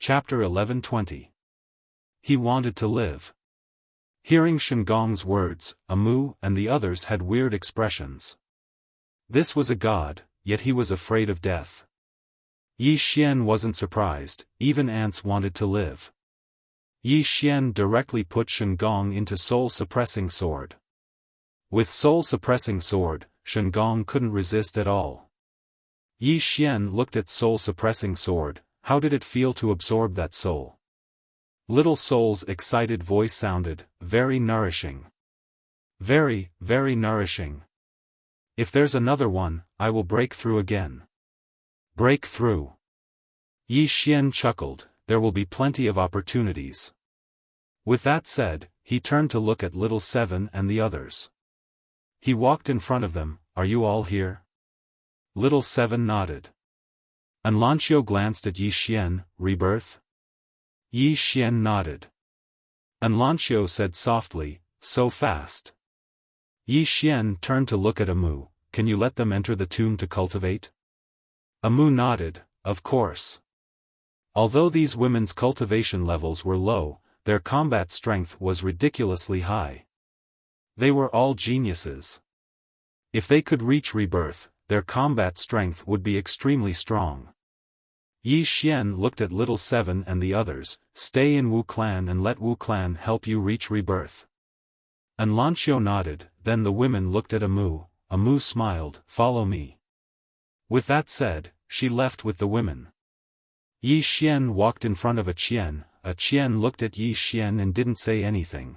Chapter 11:20. He wanted to live. Hearing Shengong's words, Amu and the others had weird expressions. This was a god, yet he was afraid of death. Yi Xian wasn't surprised, even ants wanted to live. Yi Xian directly put Shengong into soul-suppressing sword. With soul-suppressing sword, Shengong couldn't resist at all. Yi Xian looked at soul-suppressing sword. How did it feel to absorb that soul? Little Soul's excited voice sounded, very nourishing. Very, very nourishing. If there's another one, I will break through again. Break through. Yi Xian chuckled, there will be plenty of opportunities. With that said, he turned to look at Little Seven and the others. He walked in front of them, are you all here? Little Seven nodded. Anlancio glanced at Yi Xian, rebirth? Yi Xian nodded. Anlancio said softly, so fast. Yi Xian turned to look at Amu, can you let them enter the tomb to cultivate? Amu nodded, of course. Although these women's cultivation levels were low, their combat strength was ridiculously high. They were all geniuses. If they could reach rebirth, their combat strength would be extremely strong. Yi Xian looked at Little Seven and the others, stay in Wu Clan and let Wu Clan help you reach rebirth. Anlancio nodded, then the women looked at Amu, Amu smiled, follow me. With that said, she left with the women. Yi Xian walked in front of a Qian looked at Yi Xian and didn't say anything.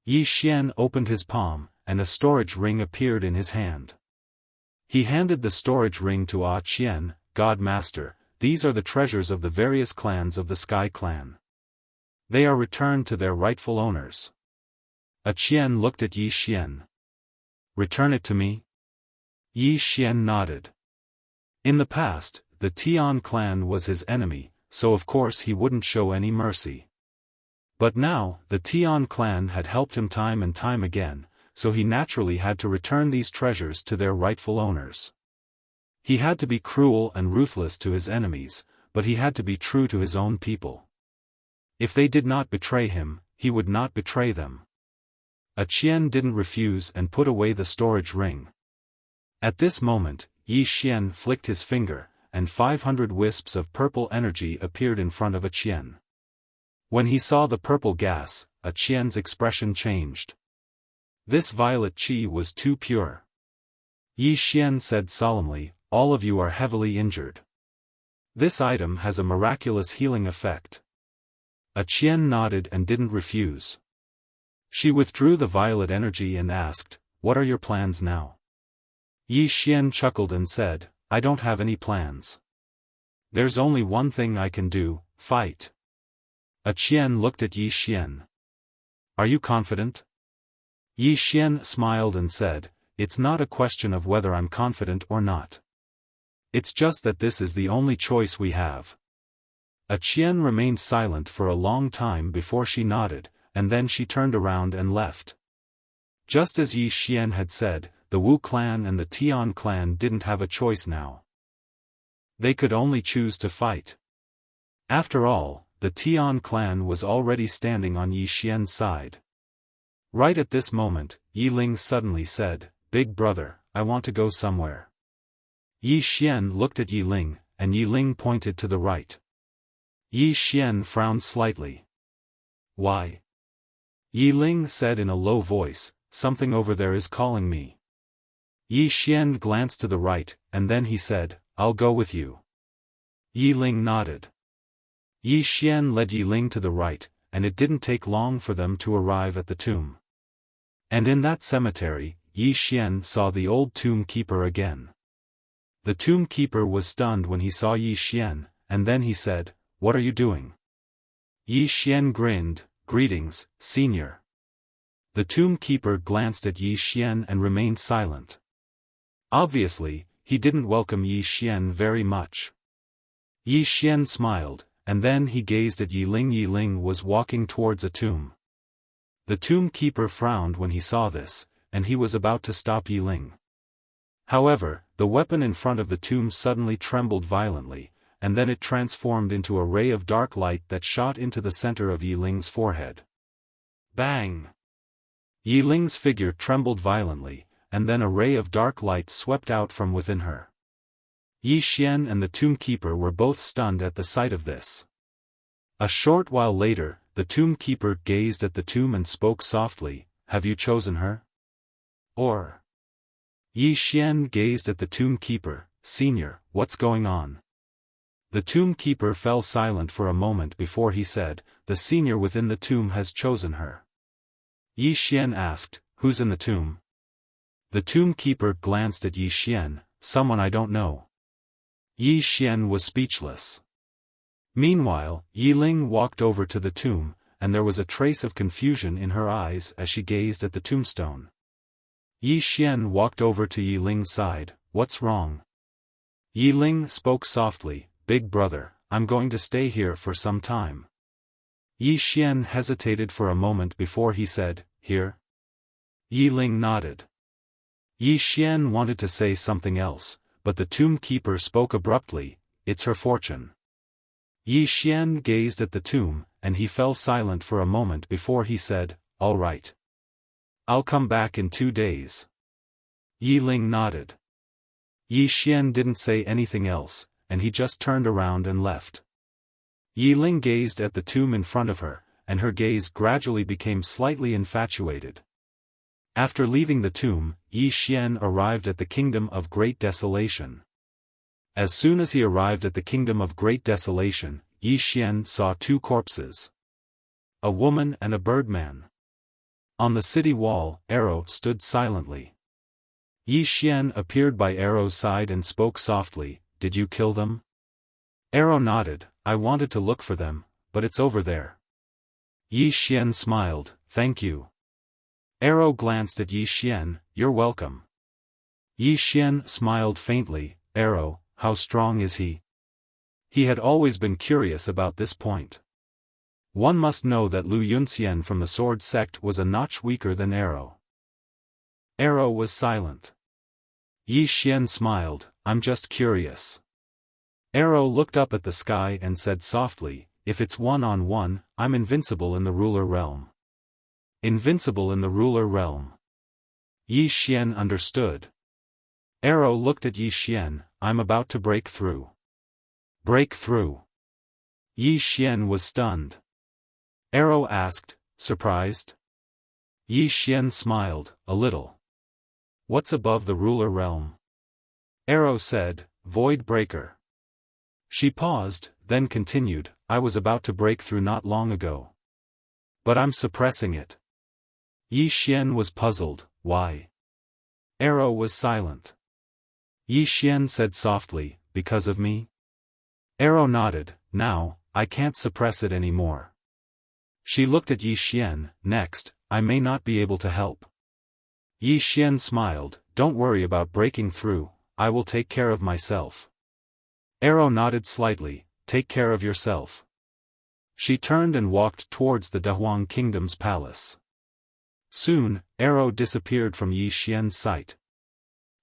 Yi Xian opened his palm, and a storage ring appeared in his hand. He handed the storage ring to Qian, God Master. These are the treasures of the various clans of the Sky Clan. They are returned to their rightful owners. Qian looked at Yi Xian. Return it to me? Yi Xian nodded. In the past, the Tian clan was his enemy, so of course he wouldn't show any mercy. But now, the Tian clan had helped him time and time again, so he naturally had to return these treasures to their rightful owners. He had to be cruel and ruthless to his enemies, but he had to be true to his own people. If they did not betray him, he would not betray them. Qian didn't refuse and put away the storage ring. At this moment, Yi Xian flicked his finger, and 500 wisps of purple energy appeared in front of Qian. When he saw the purple gas, Qian's expression changed. This violet qi was too pure. Yi Xian said solemnly, all of you are heavily injured. This item has a miraculous healing effect. Qian nodded and didn't refuse. She withdrew the violet energy and asked, what are your plans now? Yi Xian chuckled and said, I don't have any plans. There's only one thing I can do, fight. Qian looked at Yi Xian. Are you confident? Yi Xian smiled and said, it's not a question of whether I'm confident or not. It's just that this is the only choice we have. Qian remained silent for a long time before she nodded, and then she turned around and left. Just as Yi Xian had said, the Wu clan and the Tian clan didn't have a choice now. They could only choose to fight. After all, the Tian clan was already standing on Yi Xian's side. Right at this moment, Yi Ling suddenly said, Big brother, I want to go somewhere. Yi Xian looked at Yi Ling, and Yi Ling pointed to the right. Yi Xian frowned slightly. Why? Yi Ling said in a low voice, something over there is calling me. Yi Xian glanced to the right, and then he said, I'll go with you. Yi Ling nodded. Yi Xian led Yi Ling to the right, and it didn't take long for them to arrive at the tomb. And in that cemetery, Yi Xian saw the old tomb keeper again. The tomb keeper was stunned when he saw Yi Xian, and then he said, what are you doing? Yi Xian grinned, greetings, senior. The tomb keeper glanced at Yi Xian and remained silent. Obviously, he didn't welcome Yi Xian very much. Yi Xian smiled, and then he gazed at Yi Ling. Yi Ling was walking towards a tomb. The tomb keeper frowned when he saw this, and he was about to stop Yi Ling. However, the weapon in front of the tomb suddenly trembled violently, and then it transformed into a ray of dark light that shot into the center of Yi Ling's forehead. Bang! Yi Ling's figure trembled violently, and then a ray of dark light swept out from within her. Yi Xian and the tomb keeper were both stunned at the sight of this. A short while later, the tomb keeper gazed at the tomb and spoke softly, "Have you chosen her? Or?" Yi Xian gazed at the tomb keeper, "Senior, what's going on?" The tomb keeper fell silent for a moment before he said, "The senior within the tomb has chosen her." Yi Xian asked, "Who's in the tomb?" The tomb keeper glanced at Yi Xian, "Someone I don't know." Yi Xian was speechless. Meanwhile, Yi Ling walked over to the tomb, and there was a trace of confusion in her eyes as she gazed at the tombstone. Yi Xian walked over to Yi Ling's side, "What's wrong?" Yi Ling spoke softly, "Big brother, I'm going to stay here for some time." Yi Xian hesitated for a moment before he said, "Here?" Yi Ling nodded. Yi Xian wanted to say something else, but the tomb keeper spoke abruptly, "It's her fortune." Yi Xian gazed at the tomb, and he fell silent for a moment before he said, "All right. I'll come back in 2 days." Yi Ling nodded. Yi Xian didn't say anything else, and he just turned around and left. Yi Ling gazed at the tomb in front of her, and her gaze gradually became slightly infatuated. After leaving the tomb, Yi Xian arrived at the Kingdom of Great Desolation. As soon as he arrived at the Kingdom of Great Desolation, Yi Xian saw 2 corpses. A woman and a birdman. On the city wall, Arrow stood silently. Yi Xian appeared by Arrow's side and spoke softly, "Did you kill them?" Arrow nodded, "I wanted to look for them, but it's over there." Yi Xian smiled, "Thank you." Arrow glanced at Yi Xian, "You're welcome." Yi Xian smiled faintly, "Arrow, how strong is he?" He had always been curious about this point. One must know that Lu Yunxian from the Sword Sect was a notch weaker than Arrow. Arrow was silent. Yi Xian smiled, "I'm just curious." Arrow looked up at the sky and said softly, "If it's 1-on-1, I'm invincible in the ruler realm." Invincible in the ruler realm. Yi Xian understood. Arrow looked at Yi Xian, "I'm about to break through." Break through. Yi Xian was stunned. Arrow asked, "Surprised?" Yi Xian smiled, "A little." "What's above the ruler realm?" Arrow said, "Void Breaker." She paused, then continued, "I was about to break through not long ago. But I'm suppressing it." Yi Xian was puzzled, "Why?" Arrow was silent. Yi Xian said softly, "Because of me?" Arrow nodded, "Now, I can't suppress it anymore." She looked at Yi Xian, "Next, I may not be able to help." Yi Xian smiled, "Don't worry about breaking through, I will take care of myself." Arrow nodded slightly, "Take care of yourself." She turned and walked towards the Dahuang Kingdom's palace. Soon, Arrow disappeared from Yi Xian's sight.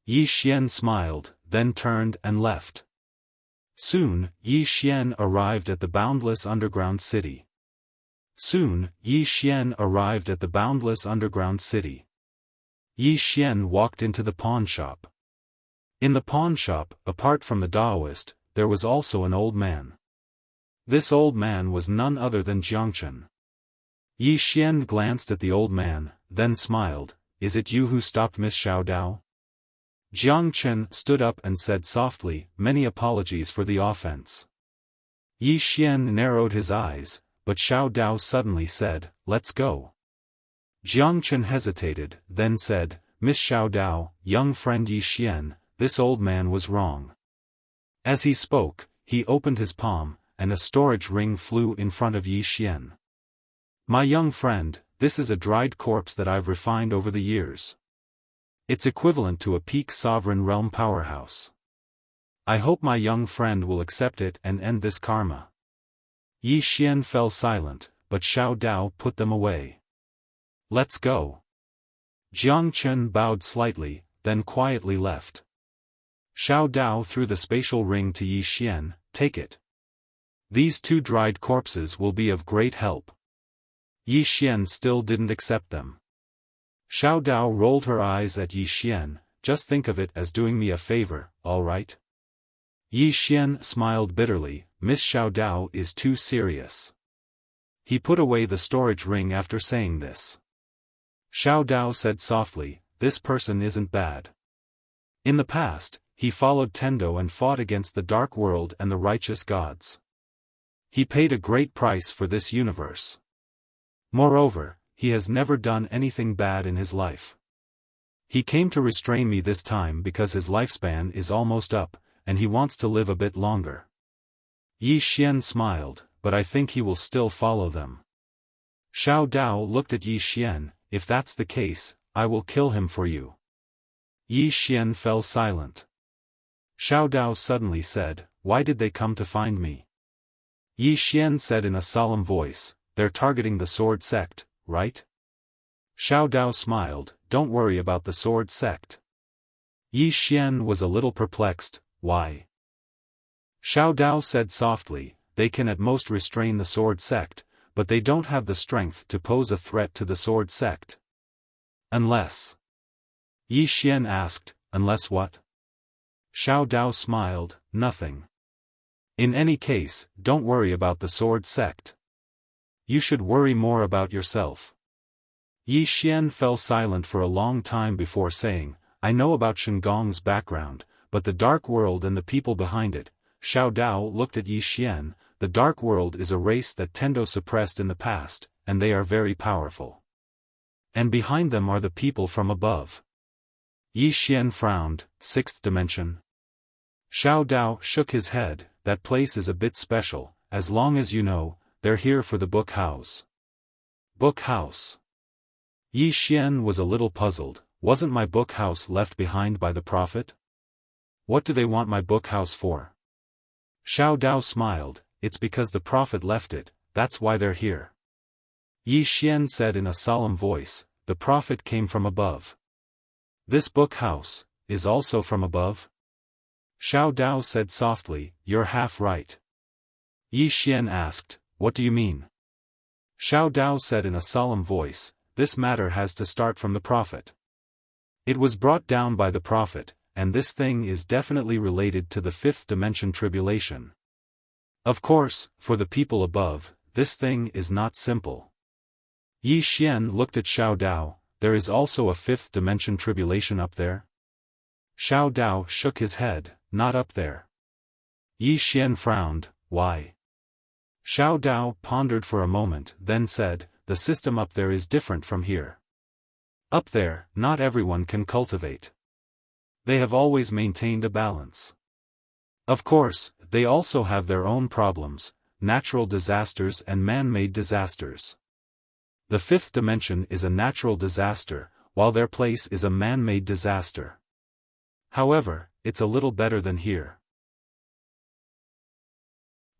Yi Xian smiled, then turned and left. Soon, Yi Xian arrived at the boundless underground city. Soon, Yi Xian arrived at the boundless underground city. Yi Xian walked into the pawn shop. In the pawn shop, apart from the Taoist, there was also an old man. This old man was none other than Jiangchen. Yi Xian glanced at the old man, then smiled, "Is it you who stopped Miss Xiao Dao?" Jiangchen stood up and said softly, "Many apologies for the offense." Yi Xian narrowed his eyes, but Xiao Dao suddenly said, "Let's go." Jiangchen hesitated, then said, "Miss Xiao Dao, young friend Yi Xian, this old man was wrong." As he spoke, he opened his palm, and a storage ring flew in front of Yi Xian. "My young friend, this is a dried corpse that I've refined over the years. It's equivalent to a peak sovereign realm powerhouse. I hope my young friend will accept it and end this karma." Yi Xian fell silent, but Xiao Dao put them away. "Let's go." Jiangchen bowed slightly, then quietly left. Xiao Dao threw the spatial ring to Yi Xian, take it. These 2 dried corpses will be of great help. Yi Xian still didn't accept them. Xiao Dao rolled her eyes at Yi Xian. Just think of it as doing me a favor, all right? Yi Xian smiled bitterly. Miss Xiao Dao is too serious. He put away the storage ring after saying this. Xiao Dao said softly, this person isn't bad. In the past, he followed Tendo and fought against the dark world and the righteous gods. He paid a great price for this universe. Moreover, he has never done anything bad in his life. He came to restrain me this time because his lifespan is almost up, and he wants to live a bit longer. Yi Xian smiled, but I think he will still follow them. Xiao Dao looked at Yi Xian. If that's the case, I will kill him for you. Yi Xian fell silent. Xiao Dao suddenly said, why did they come to find me? Yi Xian said in a solemn voice, they're targeting the sword sect, right? Xiao Dao smiled, don't worry about the sword sect. Yi Xian was a little perplexed, why? Xiao Dao said softly, they can at most restrain the sword sect, but they don't have the strength to pose a threat to the sword sect. Unless. Yi Xian asked, unless what? Xiao Dao smiled, nothing. In any case, don't worry about the sword sect. You should worry more about yourself. Yi Xian fell silent for a long time before saying, I know about Shengong's background, but the dark world and the people behind it. Xiao Dao looked at Yi Xian. The dark world is a race that Tendo suppressed in the past, and they are very powerful. And behind them are the people from above. Yi Xian frowned, 6th dimension. Xiao Dao shook his head, that place is a bit special, as long as you know, they're here for the book house. Book house. Yi Xian was a little puzzled, wasn't my book house left behind by the prophet? What do they want my book house for? Xiao Dao smiled, it's because the prophet left it, that's why they're here. Yi Xian said in a solemn voice, the prophet came from above. This book house, is also from above? Xiao Dao said softly, you're half right. Yi Xian asked, what do you mean? Xiao Dao said in a solemn voice, this matter has to start from the prophet. It was brought down by the prophet, and this thing is definitely related to the 5th dimension tribulation. Of course, for the people above, this thing is not simple. Yi Xian looked at Xiao Dao, there is also a 5th dimension tribulation up there? Xiao Dao shook his head, not up there. Yi Xian frowned, why? Xiao Dao pondered for a moment, then said, the system up there is different from here. Up there, not everyone can cultivate. They have always maintained a balance. Of course, they also have their own problems, natural disasters and man-made disasters. The 5th dimension is a natural disaster, while their place is a man-made disaster. However, it's a little better than here.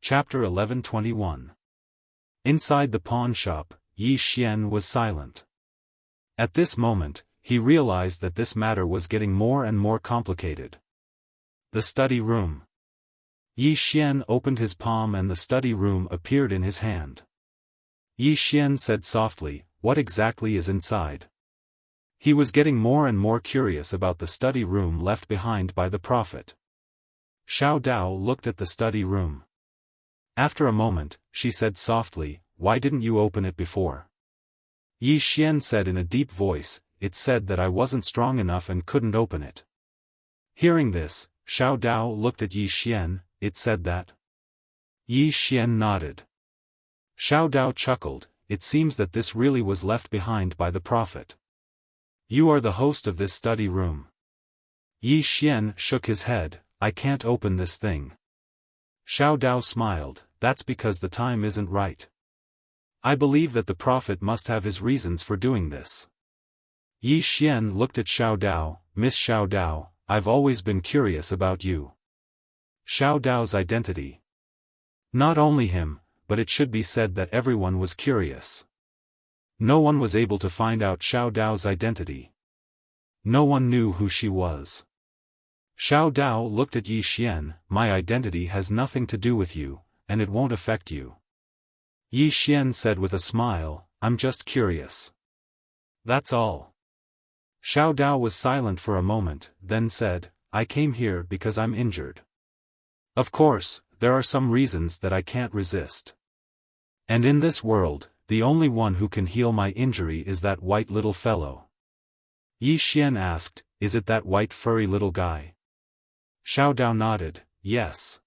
Chapter 11:21. Inside the pawn shop, Yi Xian was silent. At this moment, he realized that this matter was getting more and more complicated. The study room. Yi Xian opened his palm and the study room appeared in his hand. Yi Xian said softly, what exactly is inside? He was getting more and more curious about the study room left behind by the prophet. Xiao Dao looked at the study room. After a moment, she said softly, why didn't you open it before? Yi Xian said in a deep voice, it said that I wasn't strong enough and couldn't open it. Hearing this, Xiao Dao looked at Yi Xian, it said that? Yi Xian nodded. Xiao Dao chuckled, it seems that this really was left behind by the prophet. You are the host of this study room. Yi Xian shook his head, I can't open this thing. Xiao Dao smiled, that's because the time isn't right. I believe that the prophet must have his reasons for doing this. Yi Xian looked at Xiao Dao, Miss Xiao Dao, I've always been curious about you. Xiao Dao's identity. Not only him, but it should be said that everyone was curious. No one was able to find out Xiao Dao's identity. No one knew who she was. Xiao Dao looked at Yi Xian. My identity has nothing to do with you, and it won't affect you. Yi Xian said with a smile, I'm just curious. That's all. Xiao Dao was silent for a moment, then said, I came here because I'm injured. Of course, there are some reasons that I can't resist. And in this world, the only one who can heal my injury is that white little fellow. Yi Xian asked, is it that white furry little guy? Xiao Dao nodded, yes.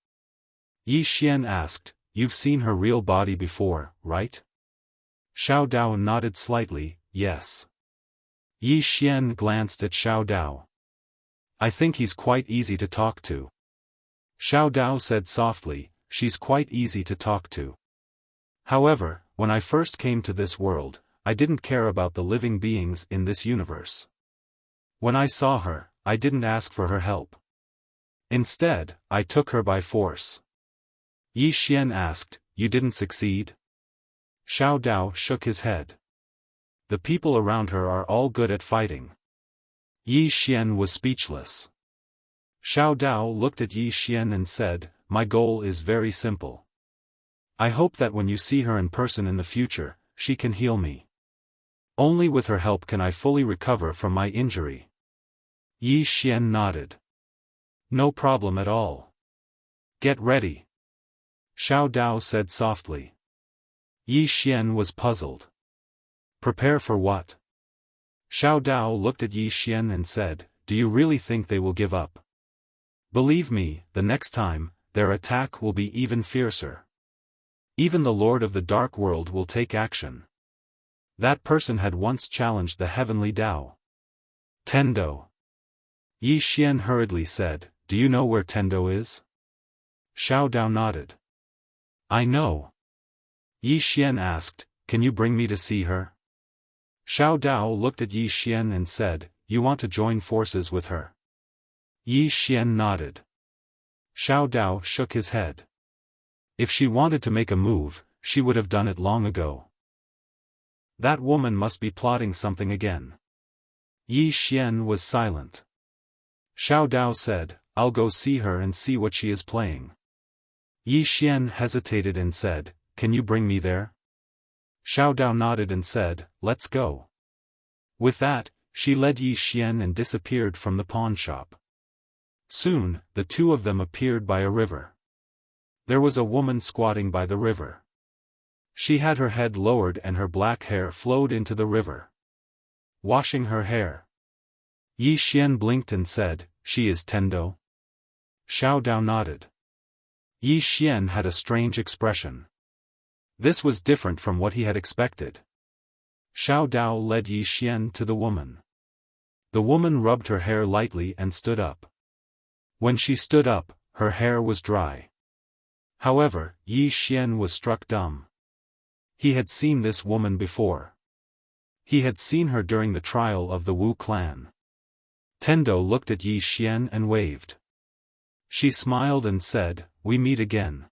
Yi Xian asked, you've seen her real body before, right? Xiao Dao nodded slightly, yes. Yi Xian glanced at Xiao Dao. I think he's quite easy to talk to. Xiao Dao said softly, she's quite easy to talk to. However, when I first came to this world, I didn't care about the living beings in this universe. When I saw her, I didn't ask for her help. Instead, I took her by force. Yi Xian asked, you didn't succeed? Xiao Dao shook his head. The people around her are all good at fighting. Yi Xian was speechless. Xiao Dao looked at Yi Xian and said, my goal is very simple. I hope that when you see her in person in the future, she can heal me. Only with her help can I fully recover from my injury. Yi Xian nodded. No problem at all. Get ready. Xiao Dao said softly. Yi Xian was puzzled. Prepare for what? Xiao Dao looked at Yi Xian and said, do you really think they will give up? Believe me, the next time, their attack will be even fiercer. Even the Lord of the Dark World will take action. That person had once challenged the heavenly Dao. Tendo. Yi Xian hurriedly said, do you know where Tendo is? Xiao Dao nodded. I know. Yi Xian asked, can you bring me to see her? Xiao Dao looked at Yi Xian and said, you want to join forces with her? Yi Xian nodded. Xiao Dao shook his head. If she wanted to make a move, she would have done it long ago. That woman must be plotting something again. Yi Xian was silent. Xiao Dao said, I'll go see her and see what she is playing. Yi Xian hesitated and said, can you bring me there? Xiao Dao nodded and said, let's go. With that, she led Yi Xian and disappeared from the pawn shop. Soon, the two of them appeared by a river. There was a woman squatting by the river. She had her head lowered and her black hair flowed into the river. Washing her hair. Yi Xian blinked and said, she is Tendo? Xiao Dao nodded. Yi Xian had a strange expression. This was different from what he had expected. Xiao Dao led Yi Xian to the woman. The woman rubbed her hair lightly and stood up. When she stood up, her hair was dry. However, Yi Xian was struck dumb. He had seen this woman before. He had seen her during the trial of the Wu clan. Tendo looked at Yi Xian and waved. She smiled and said, we meet again.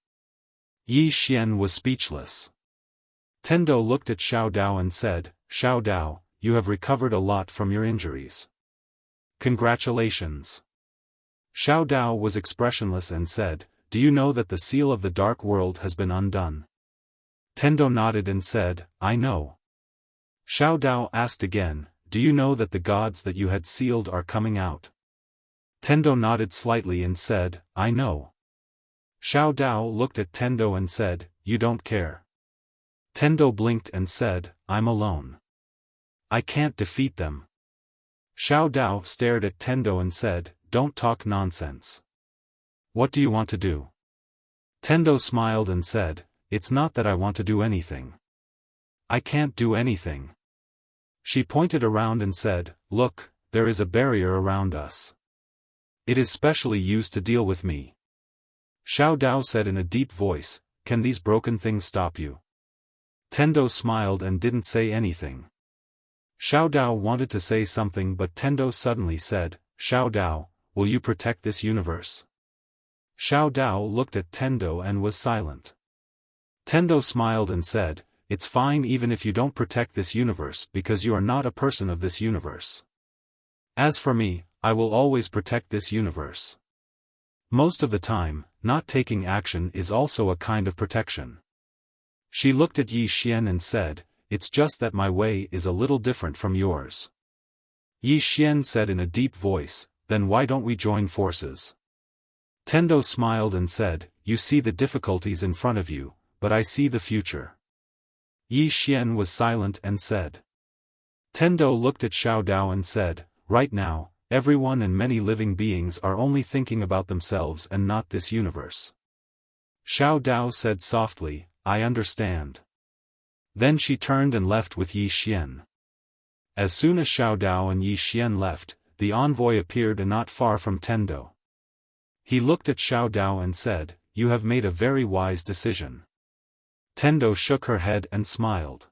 Yi Xian was speechless. Tendo looked at Xiao Dao and said, Xiao Dao, you have recovered a lot from your injuries. Congratulations. Xiao Dao was expressionless and said, do you know that the seal of the Dark World has been undone? Tendo nodded and said, I know. Xiao Dao asked again, do you know that the gods that you had sealed are coming out? Tendo nodded slightly and said, I know. Xiao Dao looked at Tendo and said, you don't care. Tendo blinked and said, I'm alone. I can't defeat them. Xiao Dao stared at Tendo and said, don't talk nonsense. What do you want to do? Tendo smiled and said, it's not that I want to do anything. I can't do anything. She pointed around and said, look, there is a barrier around us. It is specially used to deal with me. Xiao Dao said in a deep voice, can these broken things stop you? Tendo smiled and didn't say anything. Xiao Dao wanted to say something but Tendo suddenly said, Xiao Dao, will you protect this universe? Xiao Dao looked at Tendo and was silent. Tendo smiled and said, it's fine even if you don't protect this universe because you are not a person of this universe. As for me, I will always protect this universe. Most of the time, not taking action is also a kind of protection. She looked at Yi Xian and said, it's just that my way is a little different from yours. Yi Xian said in a deep voice, then why don't we join forces? Tendo smiled and said, you see the difficulties in front of you, but I see the future. Yi Xian was silent and said. Tendo looked at Xiao Dao and said, right now, everyone and many living beings are only thinking about themselves and not this universe. Xiao Dao said softly, I understand. Then she turned and left with Yi Xian. As soon as Xiao Dao and Yi Xian left, the envoy appeared not far from Tendo. He looked at Xiao Dao and said, you have made a very wise decision. Tendo shook her head and smiled.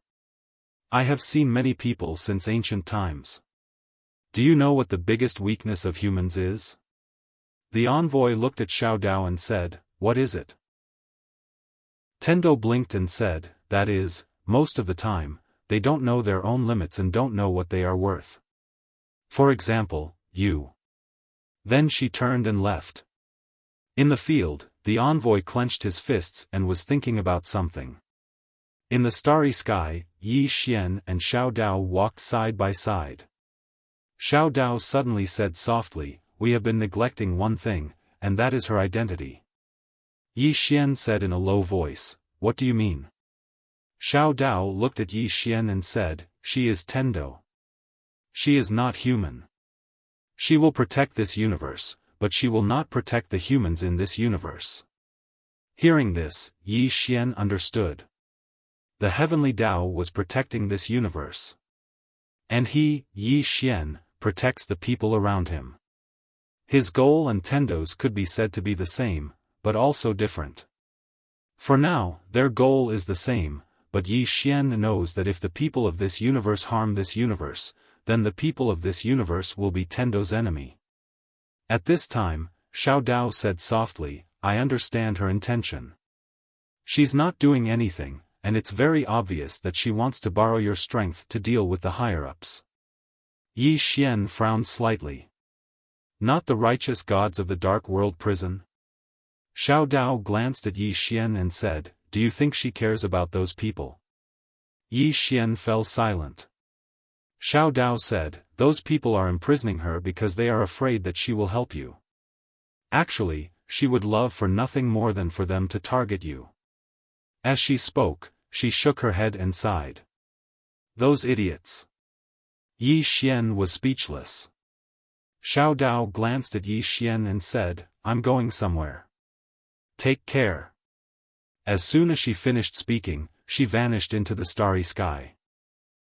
I have seen many people since ancient times. Do you know what the biggest weakness of humans is? The envoy looked at Xiao Dao and said, what is it? Tendo blinked and said, that is, most of the time, they don't know their own limits and don't know what they are worth. For example, you. Then she turned and left. In the field, the envoy clenched his fists and was thinking about something. In the starry sky, Yi Xian and Xiao Dao walked side by side. Xiao Dao suddenly said softly, we have been neglecting one thing, and that is her identity. Yi Xian said in a low voice, what do you mean? Xiao Dao looked at Yi Xian and said, she is Tendo. She is not human. She will protect this universe, but she will not protect the humans in this universe. Hearing this, Yi Xian understood. The heavenly Tao was protecting this universe. And he, Yi Xian, protects the people around him. His goal and Tendo's could be said to be the same, but also different. For now, their goal is the same, but Yi Xian knows that if the people of this universe harm this universe, then the people of this universe will be Tendo's enemy. At this time, Xiao Dao said softly, I understand her intention. She's not doing anything, and it's very obvious that she wants to borrow your strength to deal with the higher-ups. Yi Xian frowned slightly. Not the righteous gods of the dark world prison? Xiao Dao glanced at Yi Xian and said, do you think she cares about those people? Yi Xian fell silent. Xiao Dao said, those people are imprisoning her because they are afraid that she will help you. Actually, she would love for nothing more than for them to target you. As she spoke, she shook her head and sighed. Those idiots. Yi Xian was speechless. Xiao Dao glanced at Yi Xian and said, I'm going somewhere. Take care. As soon as she finished speaking, she vanished into the starry sky.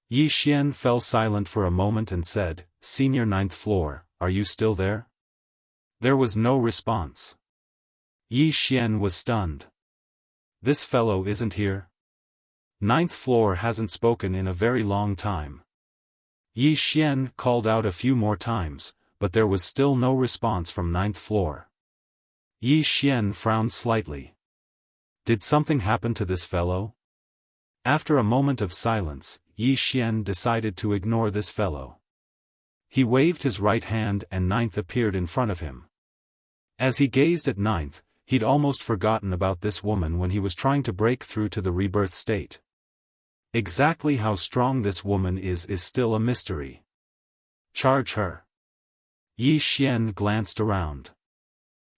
Yi Xian fell silent for a moment and said, Senior 9th floor, are you still there? There was no response. Yi Xian was stunned. This fellow isn't here? 9th floor hasn't spoken in a very long time. Yi Xian called out a few more times, but there was still no response from 9th floor. Yi Xian frowned slightly. Did something happen to this fellow? After a moment of silence, Yi Xian decided to ignore this fellow. He waved his right hand and 9th appeared in front of him. As he gazed at 9th, he'd almost forgotten about this woman when he was trying to break through to the rebirth state. Exactly how strong this woman is still a mystery. Charge her. Yi Xian glanced around.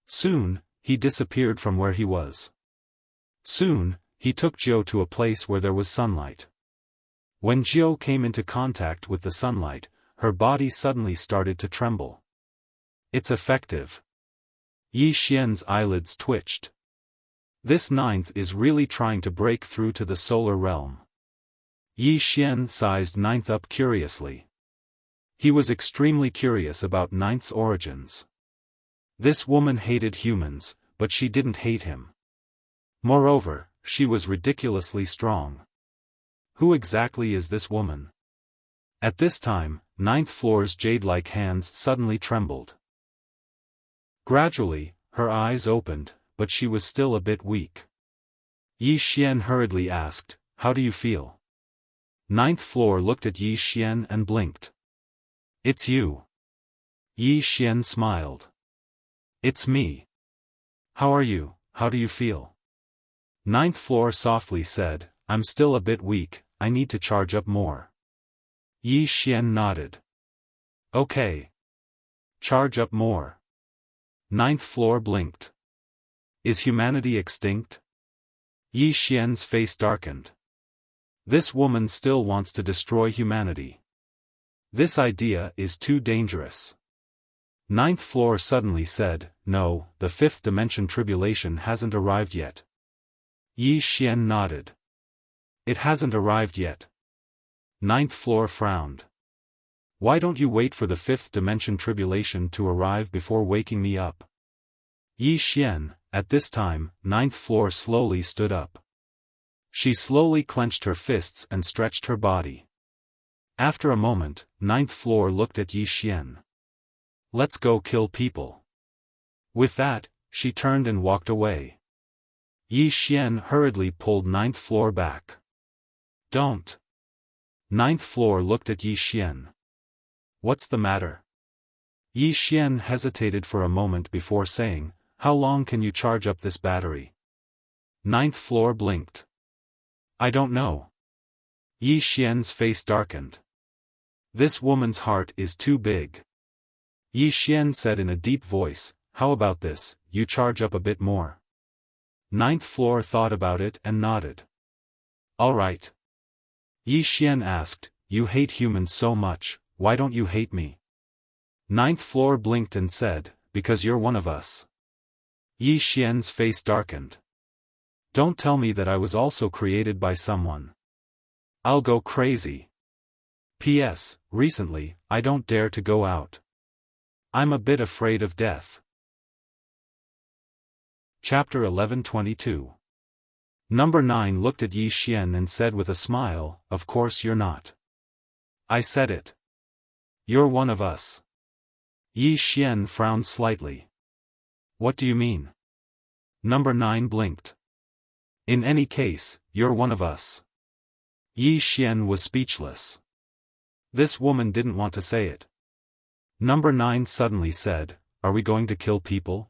Soon, he disappeared from where he was. Soon, he took Jiao to a place where there was sunlight. When Jiao came into contact with the sunlight, her body suddenly started to tremble. It's effective. Yi Xian's eyelids twitched. This 9th is really trying to break through to the solar realm. Yi Xian sized 9th up curiously. He was extremely curious about 9th's origins. This woman hated humans, but she didn't hate him. Moreover, she was ridiculously strong. Who exactly is this woman? At this time, 9th floor's jade-like hands suddenly trembled. Gradually, her eyes opened, but she was still a bit weak. Yi Xian hurriedly asked, How do you feel? 9th floor looked at Yi Xian and blinked. It's you. Yi Xian smiled. It's me. How are you, how do you feel? Ninth floor softly said, I'm still a bit weak, I need to charge up more. Yi Xian nodded. Okay. Charge up more. Ninth floor blinked. Is humanity extinct? Yi Xian's face darkened. This woman still wants to destroy humanity. This idea is too dangerous. Ninth floor suddenly said, no, the fifth dimension tribulation hasn't arrived yet. Yi Xian nodded. It hasn't arrived yet. Ninth floor frowned. Why don't you wait for the fifth dimension tribulation to arrive before waking me up? Yi Xian, at this time, ninth floor slowly stood up. She slowly clenched her fists and stretched her body. After a moment, ninth floor looked at Yi Xian. Let's go kill people. With that, she turned and walked away. Yi Xian hurriedly pulled ninth floor back. Don't. Ninth floor looked at Yi Xian. What's the matter? Yi Xian hesitated for a moment before saying, how long can you charge up this battery? Ninth floor blinked. I don't know. Yi Xian's face darkened. This woman's heart is too big. Yi Xian said in a deep voice, how about this, you charge up a bit more? Ninth floor thought about it and nodded. All right. Yi Xian asked, you hate humans so much, why don't you hate me? Ninth floor blinked and said, because you're one of us. Yi Xian's face darkened. Don't tell me that I was also created by someone. I'll go crazy. P.S. Recently, I don't dare to go out. I'm a bit afraid of death. Chapter 11:22. Number 9 looked at Yi Xian and said with a smile, of course you're not. I said it. You're one of us. Yi Xian frowned slightly. What do you mean? Number 9 blinked. In any case, you're one of us. Yi Xian was speechless. This woman didn't want to say it. Number 9 suddenly said, are we going to kill people?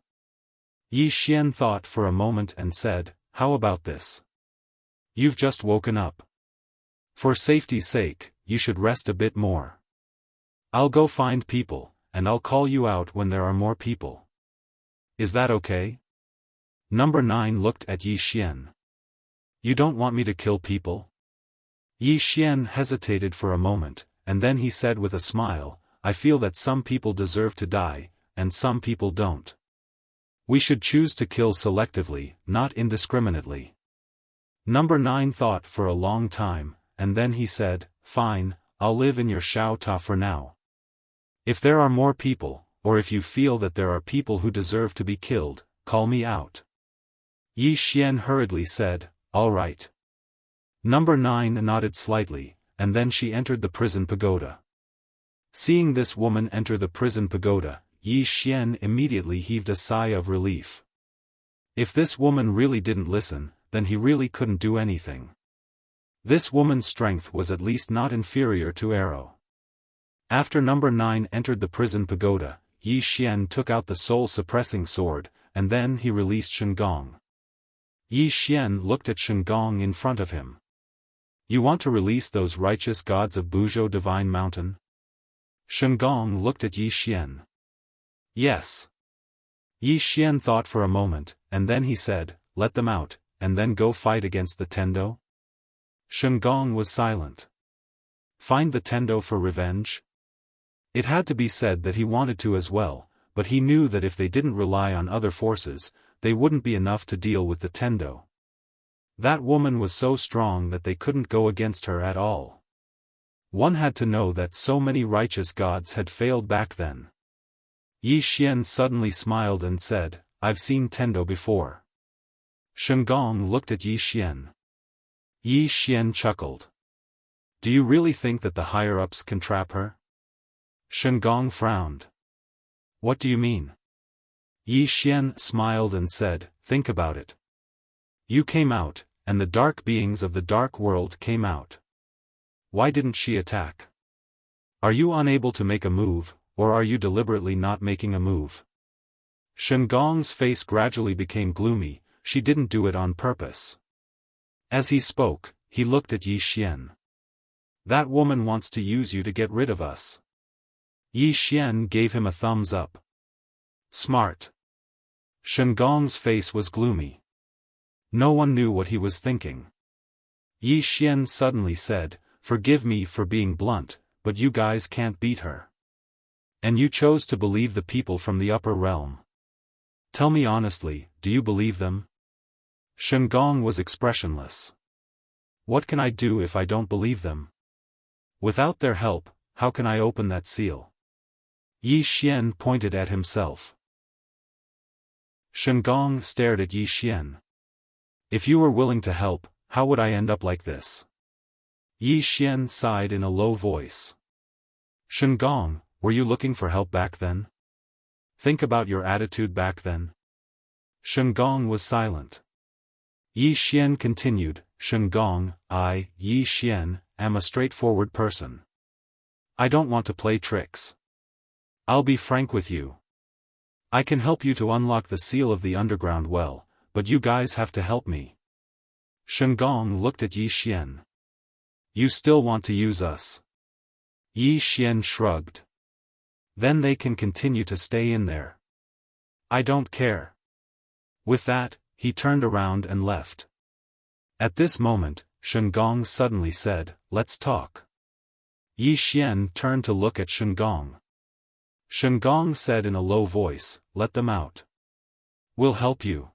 Yi Xian thought for a moment and said, how about this? You've just woken up. For safety's sake, you should rest a bit more. I'll go find people, and I'll call you out when there are more people. Is that okay? Number 9 looked at Yi Xian. You don't want me to kill people? Yi Xian hesitated for a moment, and then he said with a smile, I feel that some people deserve to die, and some people don't. We should choose to kill selectively, not indiscriminately. Number 9 thought for a long time, and then he said, fine, I'll live in your Xiao Ta for now. If there are more people, or if you feel that there are people who deserve to be killed, call me out. Yi Xian hurriedly said, all right. Number 9 nodded slightly, and then she entered the prison pagoda. Seeing this woman enter the prison pagoda, Yi Xian immediately heaved a sigh of relief. If this woman really didn't listen, then he really couldn't do anything. This woman's strength was at least not inferior to Arrow. After number 9 entered the prison pagoda, Yi Xian took out the soul-suppressing sword, and then he released Shengong. Yi Xian looked at Shengong in front of him. You want to release those righteous gods of Buzhou Divine Mountain? Shengong looked at Yi Xian. Yes. Yi Xian thought for a moment, and then he said, let them out, and then go fight against the Tendo? Shengong was silent. Find the Tendo for revenge? It had to be said that he wanted to as well, but he knew that if they didn't rely on other forces, they wouldn't be enough to deal with the Tendo. That woman was so strong that they couldn't go against her at all. One had to know that so many righteous gods had failed back then. Yi Xian suddenly smiled and said, I've seen Tendo before. Shengong looked at Yi Xian. Yi Xian chuckled. Do you really think that the higher-ups can trap her? Shengong frowned. What do you mean? Yi Xian smiled and said, think about it. You came out, and the dark beings of the dark world came out. Why didn't she attack? Are you unable to make a move, or are you deliberately not making a move? Shen Gong's face gradually became gloomy. She didn't do it on purpose. As he spoke, he looked at Yi Xian. That woman wants to use you to get rid of us. Yi Xian gave him a thumbs up. Smart. Shen Gong's face was gloomy. No one knew what he was thinking. Yi Xian suddenly said, "Forgive me for being blunt, but you guys can't beat her. And you chose to believe the people from the upper realm. Tell me honestly, do you believe them?" Shen Gong was expressionless. What can I do if I don't believe them? Without their help, how can I open that seal? Yi Xian pointed at himself. Shen Gong stared at Yi Xian. If you were willing to help, how would I end up like this? Yi Xian sighed in a low voice. Shen Gong, were you looking for help back then? Think about your attitude back then. Shen Gong was silent. Yi Xian continued, Shen Gong, I, Yi Xian, am a straightforward person. I don't want to play tricks. I'll be frank with you. I can help you to unlock the seal of the underground well, but you guys have to help me. Shen Gong looked at Yi Xian. You still want to use us? Yi Xian shrugged. Then they can continue to stay in there. I don't care. With that, he turned around and left. At this moment, Shen Gong suddenly said, Let's talk. Yi Xian turned to look at Shen Gong. Shen Gong said in a low voice, Let them out. We'll help you.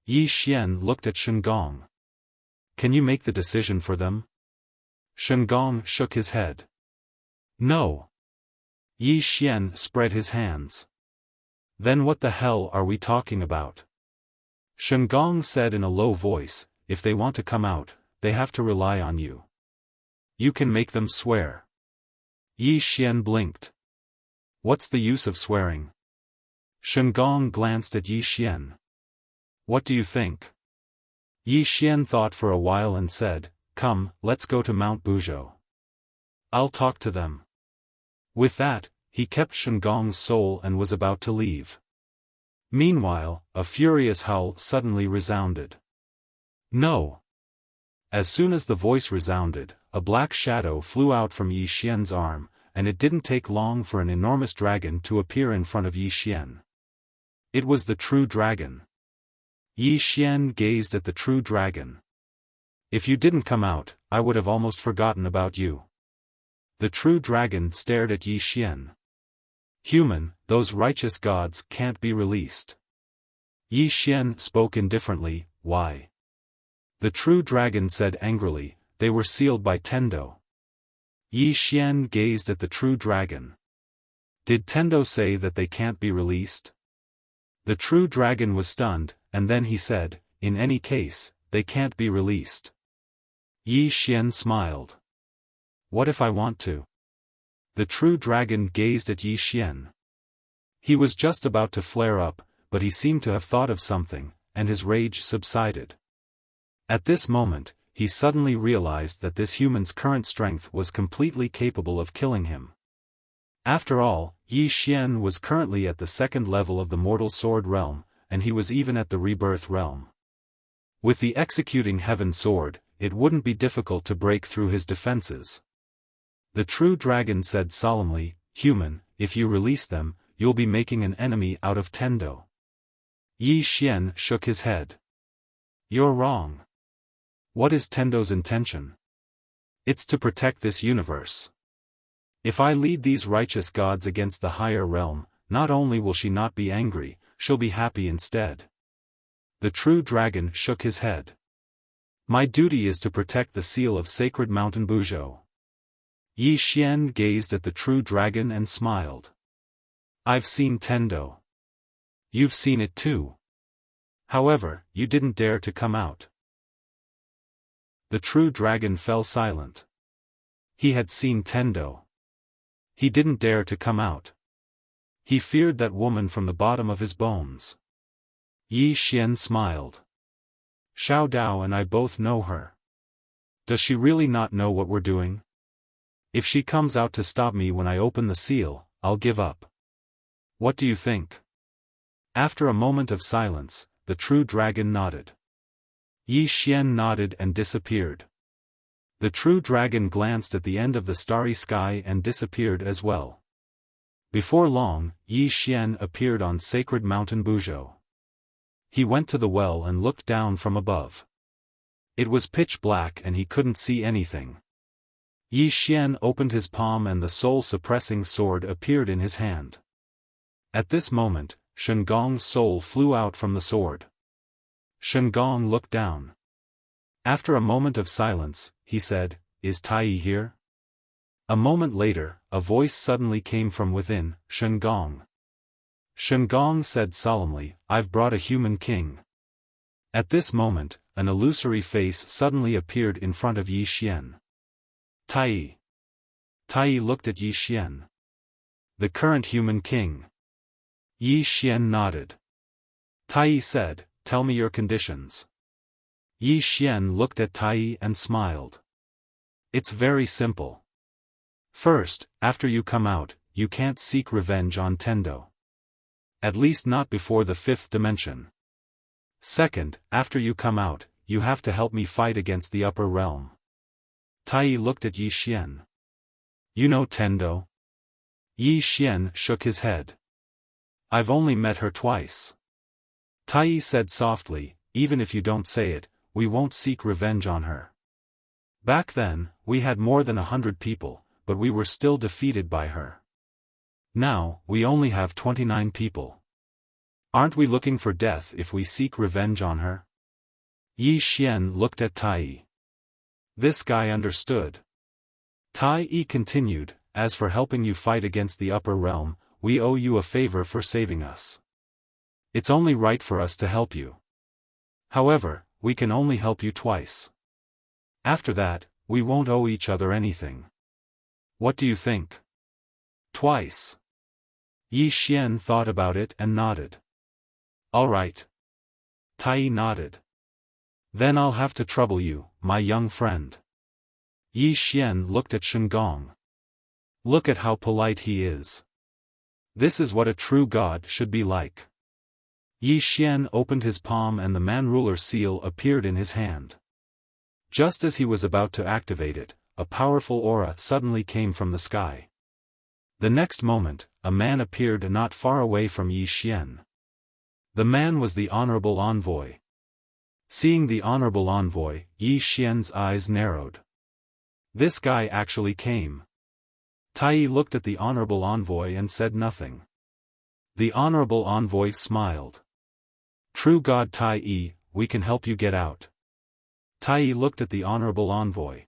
Yi Xian looked at Shen Gong. Can you make the decision for them? Shen Gong shook his head. No. Yi Xian spread his hands. Then what the hell are we talking about? Shen Gong said in a low voice, If they want to come out, they have to rely on you. You can make them swear. Yi Xian blinked. What's the use of swearing? Shen Gong glanced at Yi Xian. What do you think? Yi Xian thought for a while and said, Come, let's go to Mount Buzhou. I'll talk to them. With that, he kept Shen Gong's soul and was about to leave. Meanwhile, a furious howl suddenly resounded. No! As soon as the voice resounded, a black shadow flew out from Yi Xian's arm, and it didn't take long for an enormous dragon to appear in front of Yi Xian. It was the true dragon. Yi Xian gazed at the true dragon. If you didn't come out, I would have almost forgotten about you. The true dragon stared at Yi Xian. Human, those righteous gods can't be released. Yi Xian spoke indifferently, Why? The true dragon said angrily, They were sealed by Tendo. Yi Xian gazed at the true dragon. Did Tendo say that they can't be released? The true dragon was stunned, and then he said, In any case, they can't be released. Yi Xian smiled. What if I want to? The true dragon gazed at Yi Xian. He was just about to flare up, but he seemed to have thought of something, and his rage subsided. At this moment, he suddenly realized that this human's current strength was completely capable of killing him. After all, Yi Xian was currently at the second level of the mortal sword realm, and he was even at the rebirth realm. With the executing heaven sword, it wouldn't be difficult to break through his defenses. The true dragon said solemnly, Human, if you release them, you'll be making an enemy out of Tendo. Yi Xian shook his head. You're wrong. What is Tendo's intention? It's to protect this universe. If I lead these righteous gods against the higher realm, not only will she not be angry, she'll be happy instead. The true dragon shook his head. My duty is to protect the seal of sacred mountain Buzhou. Yi Xian gazed at the true dragon and smiled. I've seen Tendo. You've seen it too. However, you didn't dare to come out. The true dragon fell silent. He had seen Tendo. He didn't dare to come out. He feared that woman from the bottom of his bones. Yi Xian smiled. Xiao Dao and I both know her. Does she really not know what we're doing? If she comes out to stop me when I open the seal, I'll give up. What do you think? After a moment of silence, the true dragon nodded. Yi Xian nodded and disappeared. The true dragon glanced at the end of the starry sky and disappeared as well. Before long, Yi Xian appeared on sacred mountain Buzhou. He went to the well and looked down from above. It was pitch black and he couldn't see anything. Yi Xian opened his palm and the soul-suppressing sword appeared in his hand. At this moment, Shen Gong's soul flew out from the sword. Shen Gong looked down. After a moment of silence, he said, "Is Tai Yi here?" A moment later, a voice suddenly came from within, "Shen Gong." Shen Gong said solemnly, "I've brought a human king." At this moment, an illusory face suddenly appeared in front of Yi Xian. Tai Yi. Tai Yi looked at Yi Xian. The current human king. Yi Xian nodded. Tai Yi said, "Tell me your conditions." Yi Xian looked at Tai Yi and smiled. "It's very simple. First, after you come out, you can't seek revenge on Tendo. At least not before the fifth dimension. Second, after you come out, you have to help me fight against the upper realm." Tai Yi looked at Yi Xian. "You know Tendo?" Yi Xian shook his head. "I've only met her twice." Tai Yi said softly, "Even if you don't say it, we won't seek revenge on her. Back then, we had more than 100 people, but we were still defeated by her. Now, we only have 29 people. Aren't we looking for death if we seek revenge on her?" Yi Xian looked at Tai Yi. This guy understood. Tai Yi continued, "As for helping you fight against the upper realm, we owe you a favor for saving us. It's only right for us to help you. However, we can only help you twice. After that, we won't owe each other anything. What do you think?" "Twice." Yi Xian thought about it and nodded. "All right." Tai Yi nodded. "Then I'll have to trouble you, my young friend." Yi Xian looked at Shen Gong. "Look at how polite he is. This is what a true god should be like." Yi Xian opened his palm and the man-ruler seal appeared in his hand. Just as he was about to activate it, a powerful aura suddenly came from the sky. The next moment, a man appeared not far away from Yi Xian. The man was the Honorable Envoy. Seeing the Honorable Envoy, Yi Xian's eyes narrowed. This guy actually came. Tai Yi looked at the Honorable Envoy and said nothing. The Honorable Envoy smiled. "True God Tai Yi, we can help you get out." Tai Yi looked at the Honorable Envoy.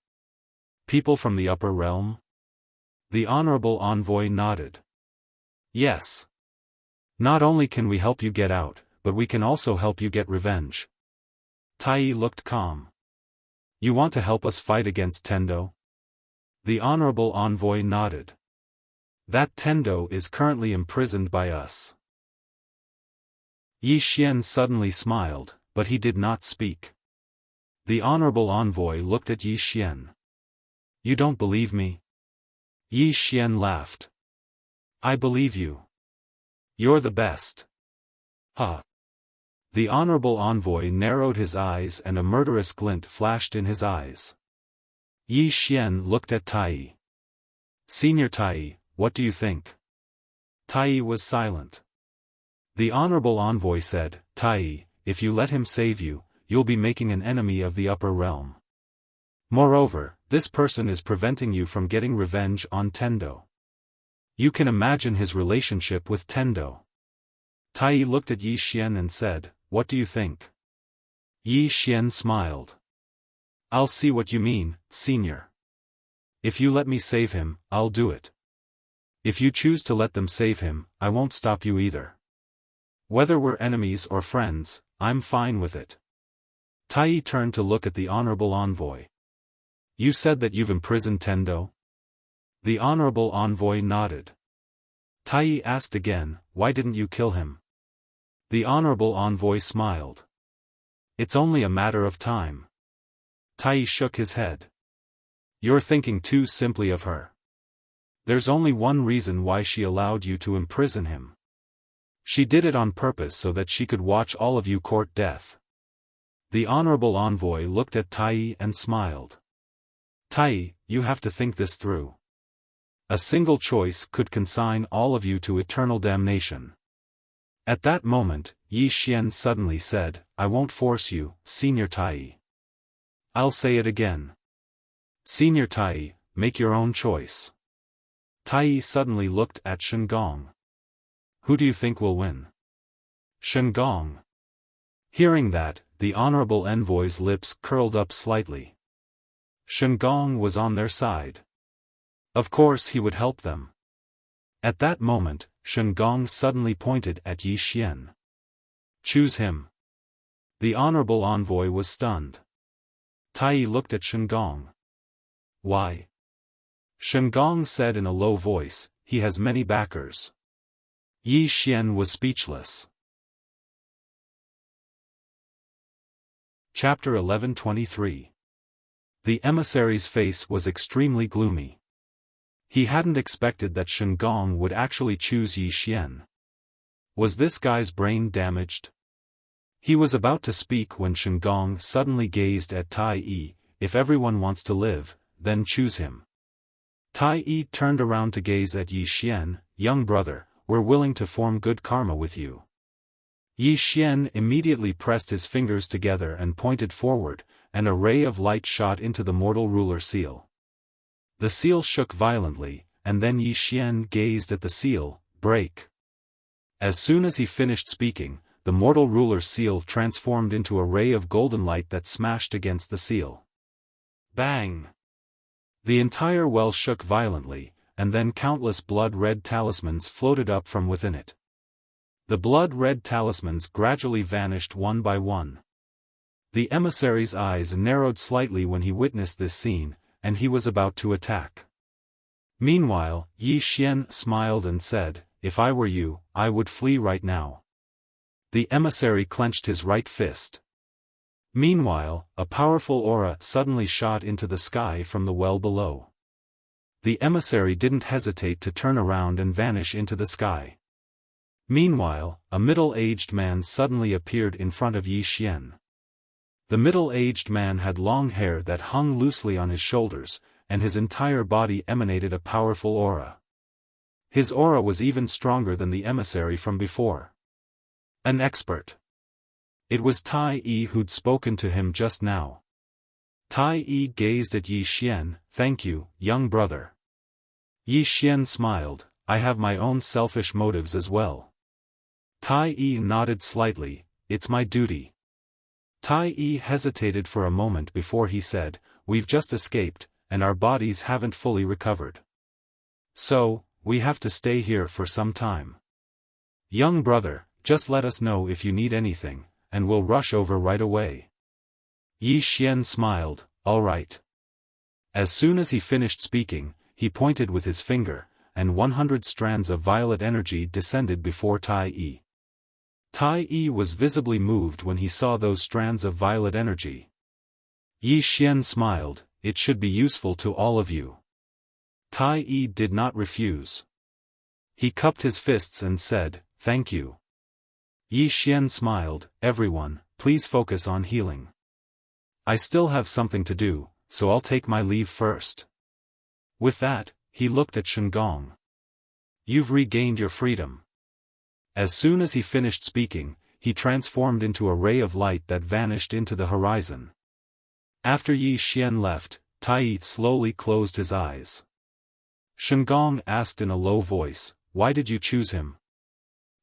"People from the upper realm?" The Honorable Envoy nodded. "Yes. Not only can we help you get out, but we can also help you get revenge." Tai Yi looked calm. "You want to help us fight against Tendo?" The Honorable Envoy nodded. "That Tendo is currently imprisoned by us." Yi Xian suddenly smiled, but he did not speak. The Honorable Envoy looked at Yi Xian. "You don't believe me?" Yi Xian laughed. "I believe you. You're the best." "Huh." The Honorable Envoy narrowed his eyes and a murderous glint flashed in his eyes. Yi Xian looked at Tai Yi. "Senior Tai Yi, what do you think?" Tai Yi was silent. The Honorable Envoy said, "Tai Yi, if you let him save you, you'll be making an enemy of the upper realm. Moreover, this person is preventing you from getting revenge on Tendo. You can imagine his relationship with Tendo." Tai Yi looked at Yi Xian and said, "What do you think?" Yi Xian smiled. "I'll see what you mean, senior. If you let me save him, I'll do it. If you choose to let them save him, I won't stop you either. Whether we're enemies or friends, I'm fine with it." Tai Yi turned to look at the Honorable Envoy. "You said that you've imprisoned Tendo?" The Honorable Envoy nodded. Tai Yi asked again, "Why didn't you kill him?" The Honorable Envoy smiled. "It's only a matter of time." Tai Yi shook his head. "You're thinking too simply of her. There's only one reason why she allowed you to imprison him. She did it on purpose so that she could watch all of you court death. The honorable envoy looked at Tai and smiled. Tai, you have to think this through. A single choice could consign all of you to eternal damnation. At that moment, Yi Xian suddenly said, I won't force you, Senior Tai. I'll say it again. Senior Tai, make your own choice. Tai suddenly looked at Shengong. Who do you think will win? Shengong. Hearing that, the honorable envoy's lips curled up slightly. Shengong was on their side. Of course he would help them. At that moment, Shengong suddenly pointed at Yi Xian. Choose him. The honorable envoy was stunned. Tai looked at Shengong. Why? Shengong said in a low voice, he has many backers. Yi Xian was speechless. Chapter 11:23. The emissary's face was extremely gloomy. He hadn't expected that Shengong would actually choose Yi Xian. Was this guy's brain damaged? He was about to speak when Shengong suddenly gazed at Tai. If everyone wants to live, then choose him. Tai turned around to gaze at Yi Xian. Young brother, we're willing to form good karma with you. Yi Xian immediately pressed his fingers together and pointed forward, and a ray of light shot into the mortal ruler seal. The seal shook violently, and then Yi Xian gazed at the seal. Break. As soon as he finished speaking, the mortal ruler seal transformed into a ray of golden light that smashed against the seal. Bang! The entire well shook violently, and then countless blood-red talismans floated up from within it. The blood-red talismans gradually vanished one by one. The emissary's eyes narrowed slightly when he witnessed this scene, and he was about to attack. Meanwhile, Yi Xian smiled and said, if I were you, I would flee right now. The emissary clenched his right fist. Meanwhile, a powerful aura suddenly shot into the sky from the well below. The emissary didn't hesitate to turn around and vanish into the sky. Meanwhile, a middle-aged man suddenly appeared in front of Yi Xian. The middle-aged man had long hair that hung loosely on his shoulders, and his entire body emanated a powerful aura. His aura was even stronger than the emissary from before. An expert. It was Tai who'd spoken to him just now. Tai gazed at Yi Xian. Thank you, young brother. Yi Xian smiled, I have my own selfish motives as well. Tai nodded slightly, it's my duty. Tai hesitated for a moment before he said, we've just escaped, and our bodies haven't fully recovered. So, we have to stay here for some time. Young brother, just let us know if you need anything, and we'll rush over right away. Yi Xian smiled, all right. As soon as he finished speaking, he pointed with his finger, and 100 strands of violet energy descended before Tai. Tai was visibly moved when he saw those strands of violet energy. Yi Xian smiled, it should be useful to all of you. Tai did not refuse. He cupped his fists and said, thank you. Yi Xian smiled, everyone, please focus on healing. I still have something to do, so I'll take my leave first. With that, he looked at Shengong. You've regained your freedom. As soon as he finished speaking, he transformed into a ray of light that vanished into the horizon. After Yi Xian left, Tai slowly closed his eyes. Shengong asked in a low voice, why did you choose him?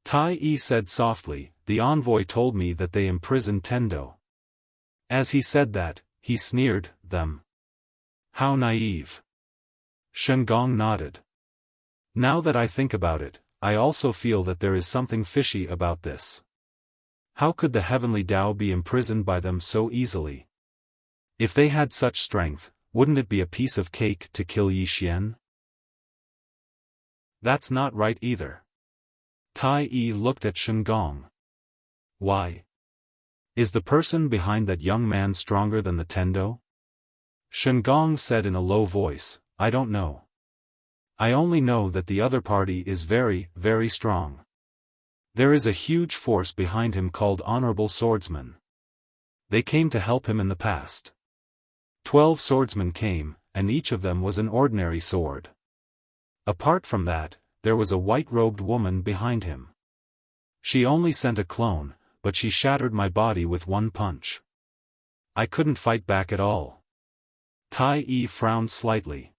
Tai said softly, the envoy told me that they imprisoned Tendo. As he said that, he sneered, them. How naive. Shengong nodded. Now that I think about it, I also feel that there is something fishy about this. How could the heavenly Tao be imprisoned by them so easily? If they had such strength, wouldn't it be a piece of cake to kill Yi Xian? That's not right either. Tai looked at Shengong. Why? Is the person behind that young man stronger than the Tendo? Shengong said in a low voice, I don't know. I only know that the other party is very, very strong. There is a huge force behind him called honorable swordsmen. They came to help him in the past. 12 swordsmen came, and each of them was an ordinary sword. Apart from that, there was a white-robed woman behind him. She only sent a clone, but she shattered my body with one punch. I couldn't fight back at all. Tai Yi frowned slightly.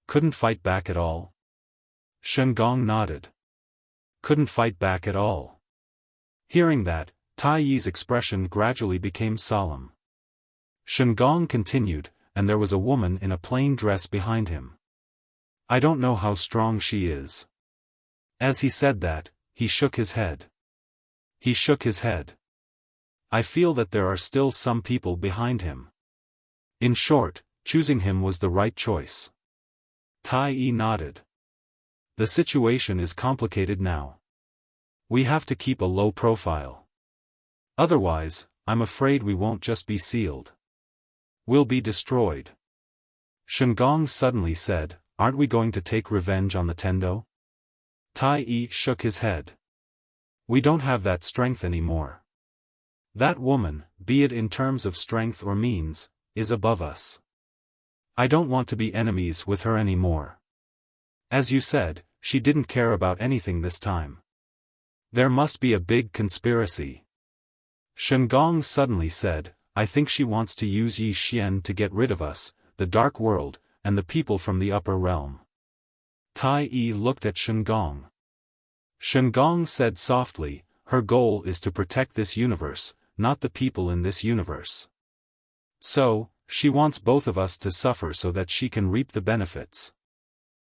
Couldn't fight back at all? Shen Gong nodded. Couldn't fight back at all. Hearing that, Tai Yi's expression gradually became solemn. Shen Gong continued, and there was a woman in a plain dress behind him. I don't know how strong she is. As he said that, he shook his head. He shook his head. I feel that there are still some people behind him. In short, choosing him was the right choice. Tai Yi nodded. The situation is complicated now. We have to keep a low profile. Otherwise, I'm afraid we won't just be sealed. We'll be destroyed. Shen Gong suddenly said, aren't we going to take revenge on the Tendo? Tai Yi shook his head. We don't have that strength anymore. That woman, be it in terms of strength or means, is above us. I don't want to be enemies with her anymore. As you said, she didn't care about anything this time. There must be a big conspiracy. Shen Gong suddenly said, I think she wants to use Yi Xian to get rid of us, the dark world, and the people from the upper realm. Tai Yi looked at Shen Gong. Shen Gong said softly, her goal is to protect this universe, not the people in this universe. So, she wants both of us to suffer so that she can reap the benefits.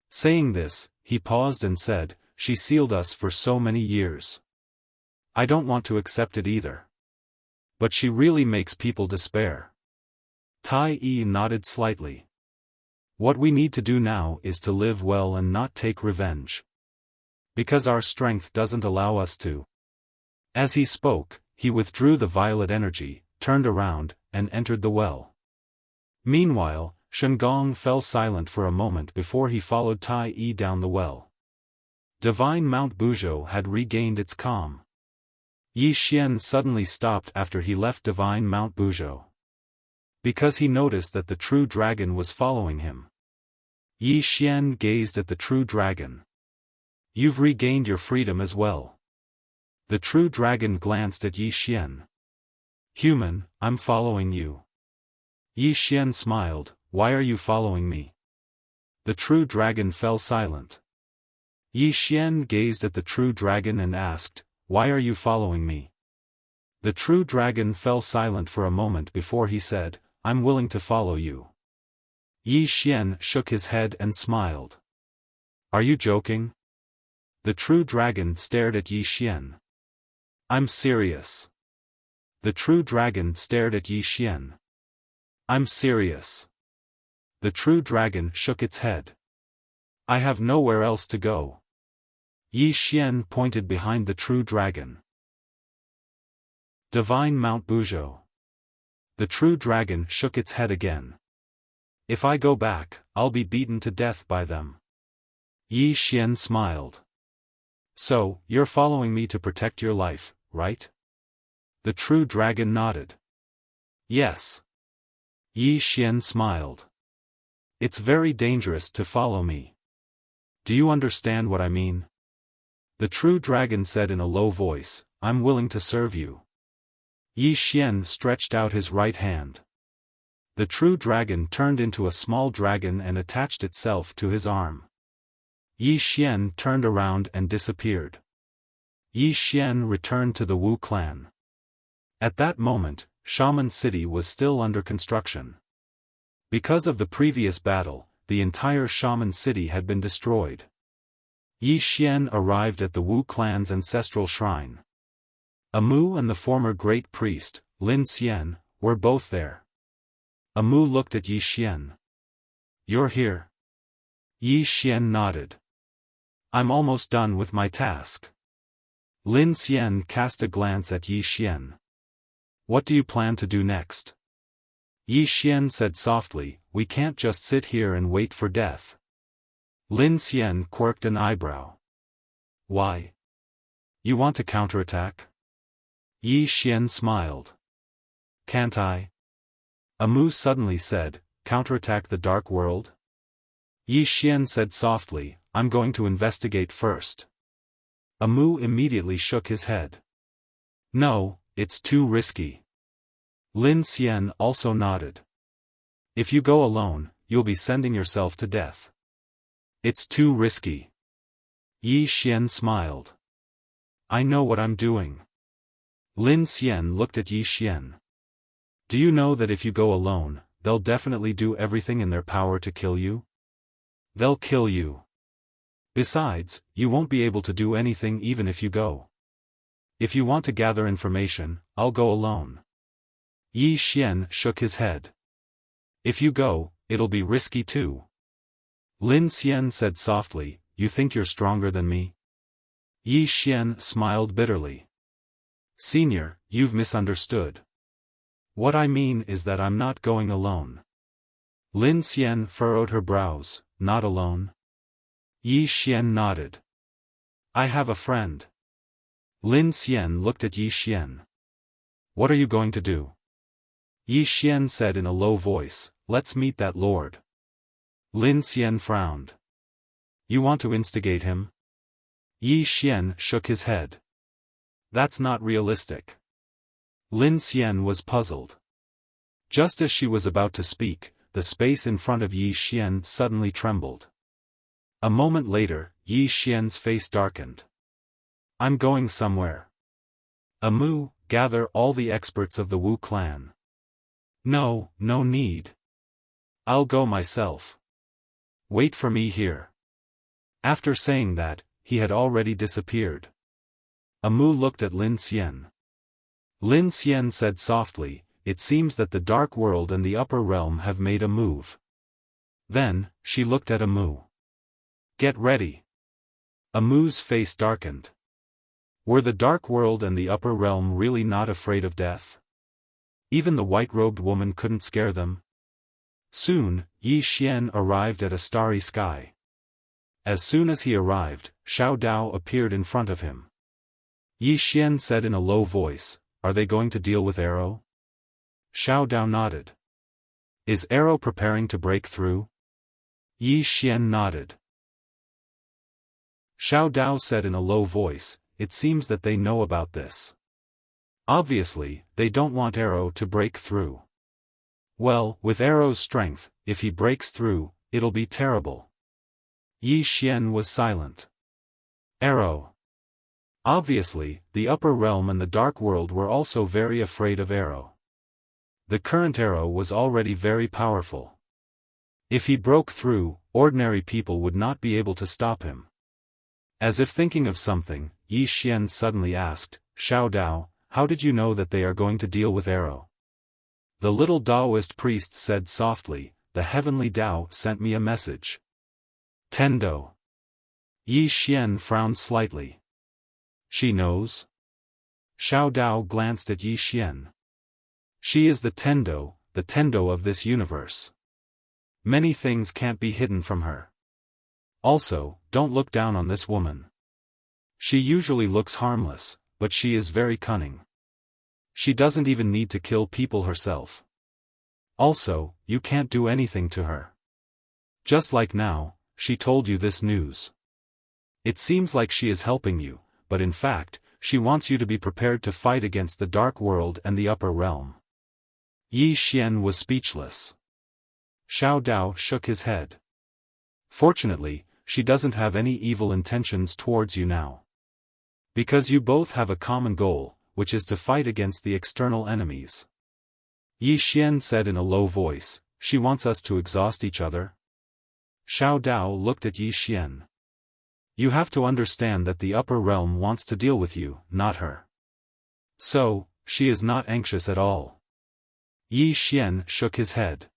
Saying this, he paused and said, she sealed us for so many years. I don't want to accept it either. But she really makes people despair. Tai Yi nodded slightly. What we need to do now is to live well and not take revenge. Because our strength doesn't allow us to. As he spoke, he withdrew the violet energy, turned around, and entered the well. Meanwhile, Shen Gong fell silent for a moment before he followed Tai Yi down the well. Divine Mount Buzhou had regained its calm. Yi Xian suddenly stopped after he left Divine Mount Buzhou. Because he noticed that the true dragon was following him. Yi Xian gazed at the true dragon. You've regained your freedom as well. The true dragon glanced at Yi Xian. Human, I'm following you. Yi Xian smiled, why are you following me? The true dragon fell silent. Yi Xian gazed at the true dragon and asked, why are you following me? The true dragon fell silent for a moment before he said, I'm willing to follow you. Yi Xian shook his head and smiled. Are you joking? The true dragon stared at Yi Xian. I'm serious. The true dragon stared at Yi Xian. I'm serious. The true dragon shook its head. I have nowhere else to go. Yi Xian pointed behind the true dragon. Divine Mount Buzhou. The true dragon shook its head again. If I go back, I'll be beaten to death by them. Yi Xian smiled. So, you're following me to protect your life, right? The true dragon nodded. Yes. Yi Xian smiled. It's very dangerous to follow me. Do you understand what I mean? The true dragon said in a low voice, I'm willing to serve you. Yi Xian stretched out his right hand. The true dragon turned into a small dragon and attached itself to his arm. Yi Xian turned around and disappeared. Yi Xian returned to the Wu clan. At that moment, Shaman City was still under construction. Because of the previous battle, the entire Shaman City had been destroyed. Yi Xian arrived at the Wu clan's ancestral shrine. Amu and the former great priest, Lin Xian, were both there. Amu looked at Yi Xian. You're here? Yi Xian nodded. I'm almost done with my task. Lin Xian cast a glance at Yi Xian. What do you plan to do next? Yi Xian said softly, we can't just sit here and wait for death. Lin Xian quirked an eyebrow. Why? You want to counterattack? Yi Xian smiled. Can't I? Amu suddenly said, counterattack the dark world? Yi Xian said softly, I'm going to investigate first. Amu immediately shook his head. No, it's too risky. Lin Xian also nodded. If you go alone, you'll be sending yourself to death. It's too risky. Yi Xian smiled. I know what I'm doing. Lin Xian looked at Yi Xian. Do you know that if you go alone, they'll definitely do everything in their power to kill you? They'll kill you. Besides, you won't be able to do anything even if you go. If you want to gather information, I'll go alone. Yi Xian shook his head. If you go, it'll be risky too. Lin Xian said softly, you think you're stronger than me? Yi Xian smiled bitterly. Senior, you've misunderstood. What I mean is that I'm not going alone. Lin Xian furrowed her brows, not alone? Yi Xian nodded. I have a friend. Lin Xian looked at Yi Xian. What are you going to do? Yi Xian said in a low voice, let's meet that lord. Lin Xian frowned. You want to instigate him? Yi Xian shook his head. That's not realistic. Lin Xian was puzzled. Just as she was about to speak, the space in front of Yi Xian suddenly trembled. A moment later, Yi Xian's face darkened. I'm going somewhere. Amu, gather all the experts of the Wu clan. No, no need. I'll go myself. Wait for me here. After saying that, he had already disappeared. Amu looked at Lin Xian. Lin Xian said softly, it seems that the dark world and the upper realm have made a move. Then, she looked at Amu. Get ready. Amu's face darkened. Were the dark world and the upper realm really not afraid of death? Even the white-robed woman couldn't scare them? Soon, Yi Xian arrived at a starry sky. As soon as he arrived, Xiao Dao appeared in front of him. Yi Xian said in a low voice, are they going to deal with Arrow? Xiao Dao nodded. Is Arrow preparing to break through? Yi Xian nodded. Xiao Dao said in a low voice, it seems that they know about this. Obviously, they don't want Arrow to break through. Well, with Arrow's strength, if he breaks through, it'll be terrible. Yi Xian was silent. Arrow. Obviously, the upper realm and the dark world were also very afraid of Arrow. The current Arrow was already very powerful. If he broke through, ordinary people would not be able to stop him. As if thinking of something, Yi Xian suddenly asked, Xiao Dao, how did you know that they are going to deal with Arrow? The little Taoist priest said softly, the heavenly Tao sent me a message. Tendo. Yi Xian frowned slightly. She knows? Xiao Dao glanced at Yi Xian. She is the Tendo of this universe. Many things can't be hidden from her. Also, don't look down on this woman. She usually looks harmless, but she is very cunning. She doesn't even need to kill people herself. Also, you can't do anything to her. Just like now, she told you this news. It seems like she is helping you, but in fact, she wants you to be prepared to fight against the dark world and the upper realm. Yi Xian was speechless. Xiao Dao shook his head. Fortunately, she doesn't have any evil intentions towards you now. Because you both have a common goal, which is to fight against the external enemies. Yi Xian said in a low voice, she wants us to exhaust each other. Xiao Dao looked at Yi Xian. You have to understand that the upper realm wants to deal with you, not her. So, she is not anxious at all. Yi Xian shook his head.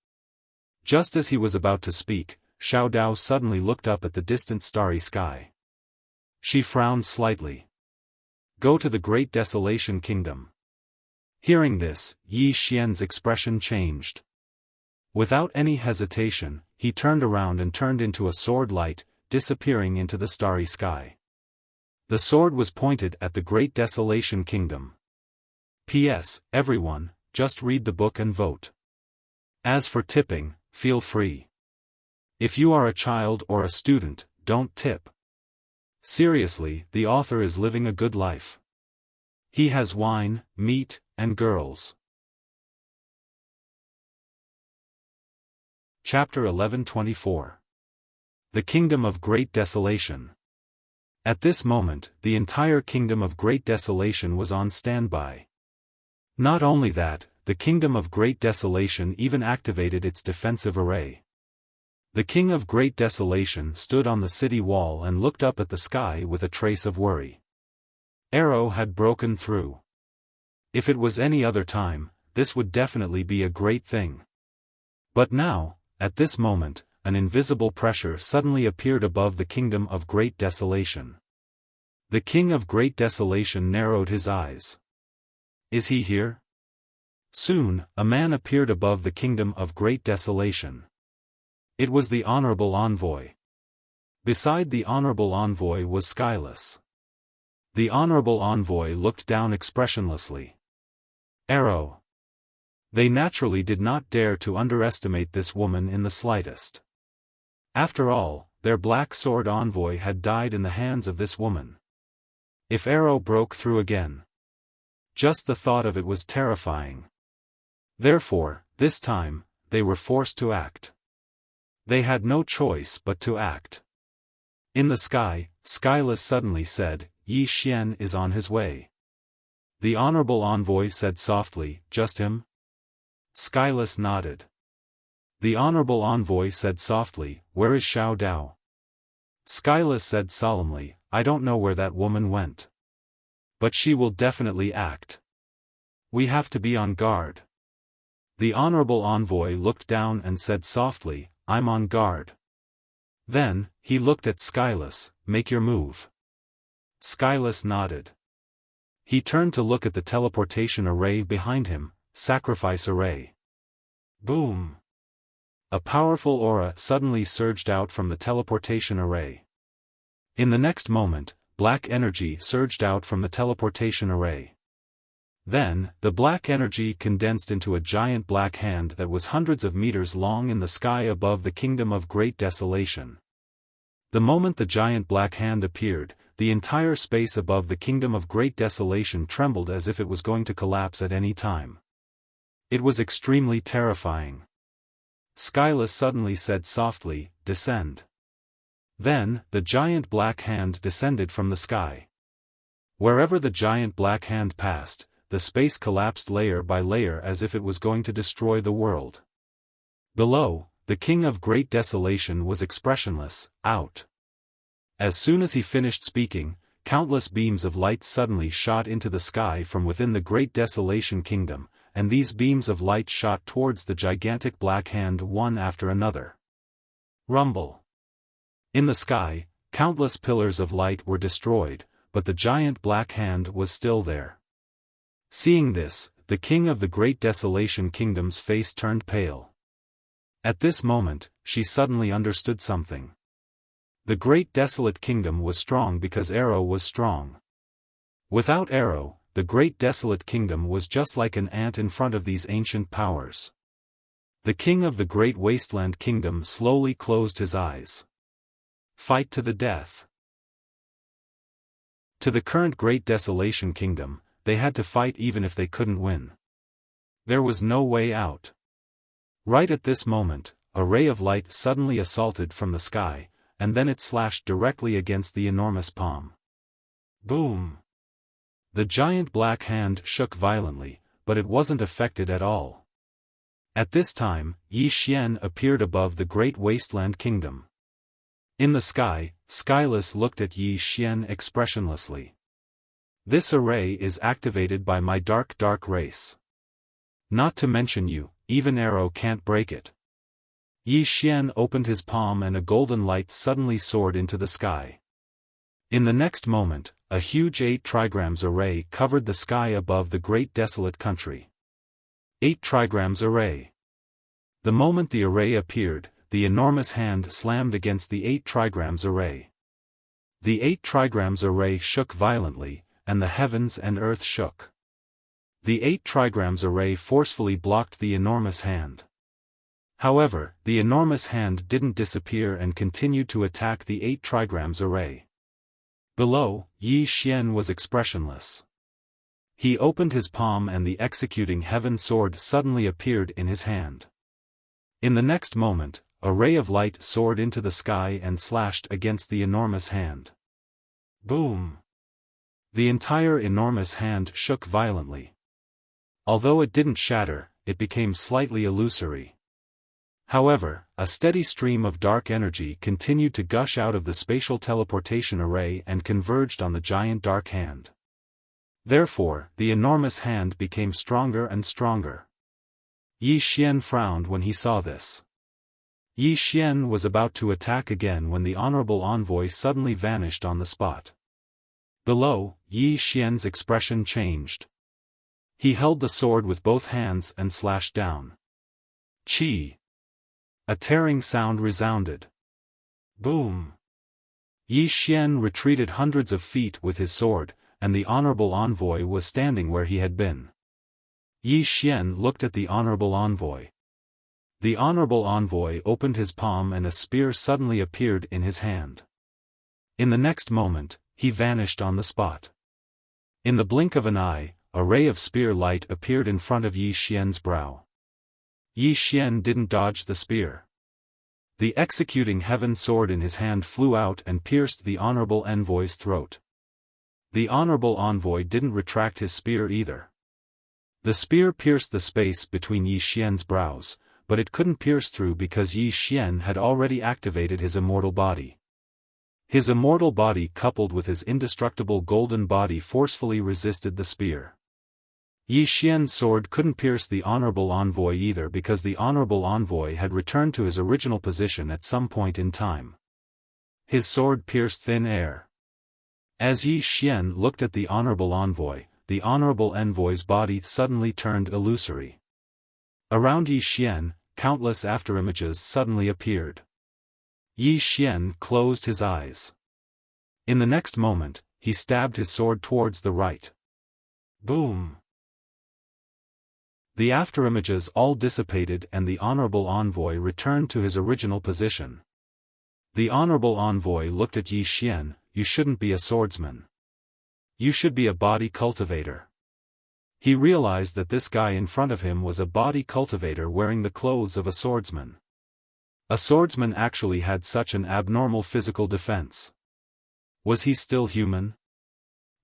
Just as he was about to speak, Xiao Dao suddenly looked up at the distant starry sky. She frowned slightly. Go to the Great Desolation Kingdom. Hearing this, Yi Xian's expression changed. Without any hesitation, he turned around and turned into a sword light, disappearing into the starry sky. The sword was pointed at the Great Desolation Kingdom. P.S. Everyone, just read the book and vote. As for tipping, feel free. If you are a child or a student, don't tip. Seriously, the author is living a good life. He has wine, meat, and girls. Chapter 11:24. The Kingdom of Great Desolation. At this moment, the entire Kingdom of Great Desolation was on standby. Not only that, the Kingdom of Great Desolation even activated its defensive array. The King of Great Desolation stood on the city wall and looked up at the sky with a trace of worry. Arrow had broken through. If it was any other time, this would definitely be a great thing. But now, at this moment, an invisible pressure suddenly appeared above the Kingdom of Great Desolation. The King of Great Desolation narrowed his eyes. Is he here? Soon, a man appeared above the Kingdom of Great Desolation. It was the Honorable Envoy. Beside the Honorable Envoy was Skyless. The Honorable Envoy looked down expressionlessly. Arrow. They naturally did not dare to underestimate this woman in the slightest. After all, their Black Sword Envoy had died in the hands of this woman. If Arrow broke through again. Just the thought of it was terrifying. Therefore, this time, they were forced to act. They had no choice but to act. In the sky, Skyless suddenly said, Yi Xian is on his way. The Honorable Envoy said softly, just him? Skyless nodded. The Honorable Envoy said softly, where is Xiao Dao? Skyless said solemnly, I don't know where that woman went. But she will definitely act. We have to be on guard. The Honorable Envoy looked down and said softly, I'm on guard. Then, he looked at Skyless, make your move. Skyless nodded. He turned to look at the teleportation array behind him, sacrifice array. Boom! A powerful aura suddenly surged out from the teleportation array. In the next moment, black energy surged out from the teleportation array. Then, the black energy condensed into a giant black hand that was hundreds of meters long in the sky above the Kingdom of Great Desolation. The moment the giant black hand appeared, the entire space above the Kingdom of Great Desolation trembled as if it was going to collapse at any time. It was extremely terrifying. Skyless suddenly said softly, descend. Then, the giant black hand descended from the sky. Wherever the giant black hand passed, the space collapsed layer by layer as if it was going to destroy the world. Below, the King of Great Desolation was expressionless, out. As soon as he finished speaking, countless beams of light suddenly shot into the sky from within the Great Desolation Kingdom, and these beams of light shot towards the gigantic black hand one after another. Rumble. In the sky, countless pillars of light were destroyed, but the giant black hand was still there. Seeing this, the King of the Great Desolation Kingdom's face turned pale. At this moment, she suddenly understood something. The Great Desolate Kingdom was strong because Arrow was strong. Without Arrow, the Great Desolate Kingdom was just like an ant in front of these ancient powers. The King of the Great Wasteland Kingdom slowly closed his eyes. Fight to the death. To the current Great Desolation Kingdom, they had to fight even if they couldn't win. There was no way out. Right at this moment, a ray of light suddenly assaulted from the sky, and then it slashed directly against the enormous palm. Boom! The giant black hand shook violently, but it wasn't affected at all. At this time, Yi Xian appeared above the Great Wasteland Kingdom. In the sky, Skyless looked at Yi Xian expressionlessly. This array is activated by my dark race. Not to mention you, even Arrow can't break it. Yi Xian opened his palm and a golden light suddenly soared into the sky. In the next moment, a huge 8 trigrams array covered the sky above the Great Desolate Country. 8 trigrams array. The moment the array appeared, the enormous hand slammed against the 8 trigrams array. The 8 trigrams array shook violently, and the heavens and earth shook. The 8 trigrams array forcefully blocked the enormous hand. However, the enormous hand didn't disappear and continued to attack the 8 trigrams array. Below, Yi Xian was expressionless. He opened his palm and the executing heaven sword suddenly appeared in his hand. In the next moment, a ray of light soared into the sky and slashed against the enormous hand. Boom! The entire enormous hand shook violently. Although it didn't shatter, it became slightly illusory. However, a steady stream of dark energy continued to gush out of the spatial teleportation array and converged on the giant dark hand. Therefore, the enormous hand became stronger and stronger. Yi Xian frowned when he saw this. Yi Xian was about to attack again when the honorable envoy suddenly vanished on the spot. Below, Yi Xian's expression changed. He held the sword with both hands and slashed down. Chi! A tearing sound resounded. Boom! Yi Xian retreated hundreds of feet with his sword, and the honorable envoy was standing where he had been. Yi Xian looked at the honorable envoy. The honorable envoy opened his palm and a spear suddenly appeared in his hand. In the next moment, he vanished on the spot. In the blink of an eye, a ray of spear light appeared in front of Yi Xian's brow. Yi Xian didn't dodge the spear. The executing heaven sword in his hand flew out and pierced the honorable envoy's throat. The honorable envoy didn't retract his spear either. The spear pierced the space between Yi Xian's brows, but it couldn't pierce through because Yi Xian had already activated his immortal body. His immortal body coupled with his indestructible golden body forcefully resisted the spear. Yi Xian's sword couldn't pierce the honorable envoy either because the honorable envoy had returned to his original position at some point in time. His sword pierced thin air. As Yi Xian looked at the honorable envoy's body suddenly turned illusory. Around Yi Xian, countless afterimages suddenly appeared. Yi Xian closed his eyes. In the next moment, he stabbed his sword towards the right. Boom! The afterimages all dissipated and the honorable envoy returned to his original position. The honorable envoy looked at Yi Xian. You shouldn't be a swordsman. You should be a body cultivator. He realized that this guy in front of him was a body cultivator wearing the clothes of a swordsman. A swordsman actually had such an abnormal physical defense. Was he still human?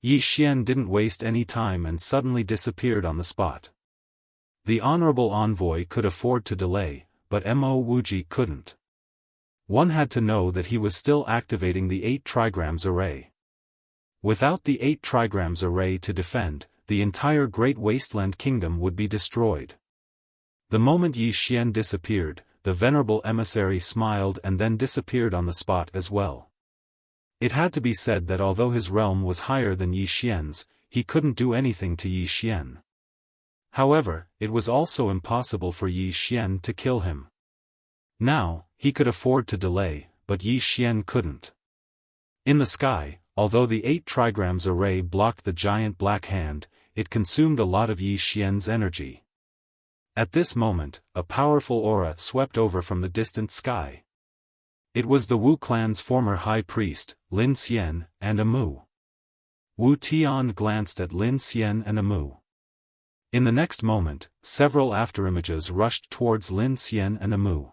Yi Xian didn't waste any time and suddenly disappeared on the spot. The honorable envoy could afford to delay, but Mo Wuji couldn't. One had to know that he was still activating the 8 trigrams array. Without the 8 trigrams array to defend, the entire Great Wasteland Kingdom would be destroyed. The moment Yi Xian disappeared, the venerable emissary smiled and then disappeared on the spot as well. It had to be said that although his realm was higher than Yi Xian's, he couldn't do anything to Yi Xian. However, it was also impossible for Yi Xian to kill him. Now, he could afford to delay, but Yi Xian couldn't. In the sky, although the 8 trigrams array blocked the giant black hand, it consumed a lot of Yi Xian's energy. At this moment, a powerful aura swept over from the distant sky. It was the Wu clan's former high priest, Lin Xian, and Amu. Wu Tian glanced at Lin Xian and Amu. In the next moment, several afterimages rushed towards Lin Xian and Amu.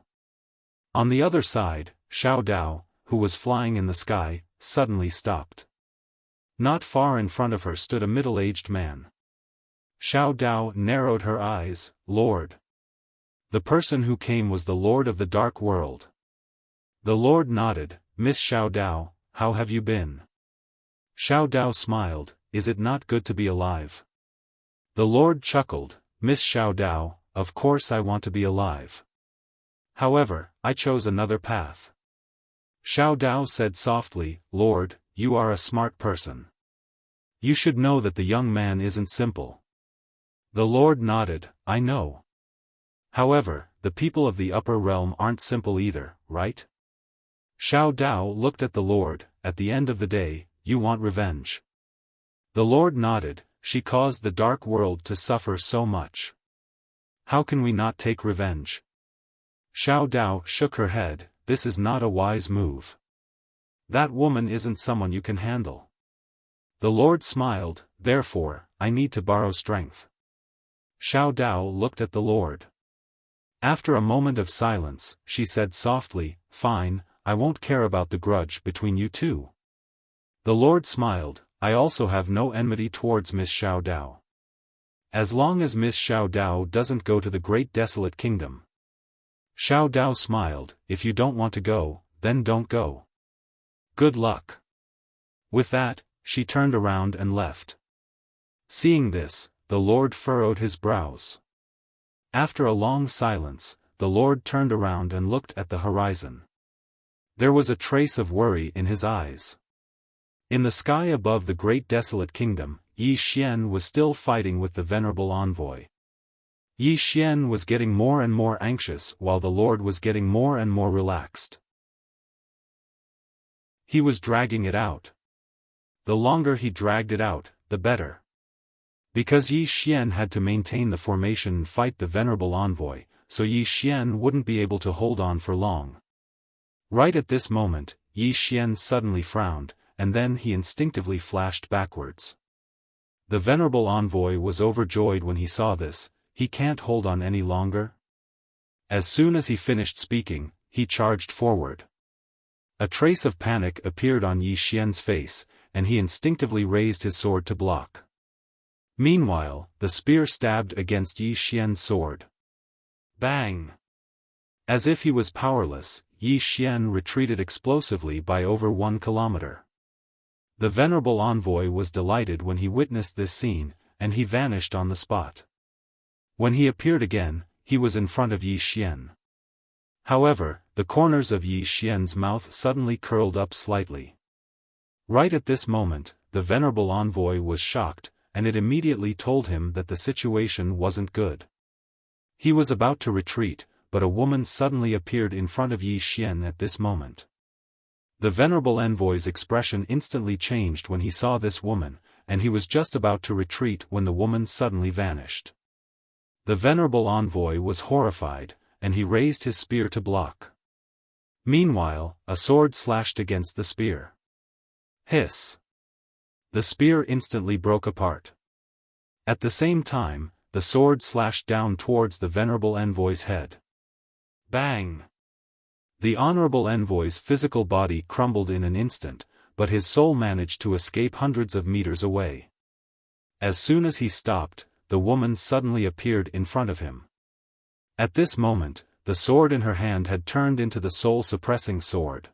On the other side, Xiao Dao, who was flying in the sky, suddenly stopped. Not far in front of her stood a middle-aged man. Xiao Dao narrowed her eyes. Lord. The person who came was the Lord of the Dark World. The Lord nodded. Miss Xiao Dao, how have you been? Xiao Dao smiled. Is it not good to be alive? The Lord chuckled. Miss Xiao Dao, of course I want to be alive. However, I chose another path. Xiao Dao said softly, Lord, you are a smart person. You should know that the young man isn't simple. The Lord nodded, I know. However, the people of the upper realm aren't simple either, right? Xiao Dao looked at the Lord. At the end of the day, you want revenge. The Lord nodded. She caused the dark world to suffer so much. How can we not take revenge? Xiao Dao shook her head. This is not a wise move. That woman isn't someone you can handle. The Lord smiled. Therefore, I need to borrow strength. Xiao Dao looked at the Lord. After a moment of silence, she said softly, "Fine, I won't care about the grudge between you two." The Lord smiled. I also have no enmity towards Miss Xiao Dao. As long as Miss Xiao Dao doesn't go to the Great Desolate Kingdom. Xiao Dao smiled. If you don't want to go, then don't go. Good luck. With that, she turned around and left. Seeing this, the Lord furrowed his brows. After a long silence, the Lord turned around and looked at the horizon. There was a trace of worry in his eyes. In the sky above the Great Desolate Kingdom, Yi Xian was still fighting with the venerable envoy. Yi Xian was getting more and more anxious while the Lord was getting more and more relaxed. He was dragging it out. The longer he dragged it out, the better. Because Yi Xian had to maintain the formation and fight the venerable envoy, so Yi Xian wouldn't be able to hold on for long. Right at this moment, Yi Xian suddenly frowned, and then he instinctively flashed backwards. The venerable envoy was overjoyed when he saw this. He can't hold on any longer. As soon as he finished speaking, he charged forward. A trace of panic appeared on Yi Xian's face, and he instinctively raised his sword to block. Meanwhile, the spear stabbed against Yi Xian's sword. Bang! As if he was powerless, Yi Xian retreated explosively by over 1 kilometer. The venerable envoy was delighted when he witnessed this scene, and he vanished on the spot. When he appeared again, he was in front of Yi Xian. However, the corners of Yi Xian's mouth suddenly curled up slightly. Right at this moment, the venerable envoy was shocked, and it immediately told him that the situation wasn't good. He was about to retreat, but a woman suddenly appeared in front of Yi Xian at this moment. The venerable envoy's expression instantly changed when he saw this woman, and he was just about to retreat when the woman suddenly vanished. The venerable envoy was horrified, and he raised his spear to block. Meanwhile, a sword slashed against the spear. Hiss! The spear instantly broke apart. At the same time, the sword slashed down towards the venerable envoy's head. Bang! The honorable envoy's physical body crumbled in an instant, but his soul managed to escape hundreds of meters away. As soon as he stopped, the woman suddenly appeared in front of him. At this moment, the sword in her hand had turned into the soul-suppressing sword.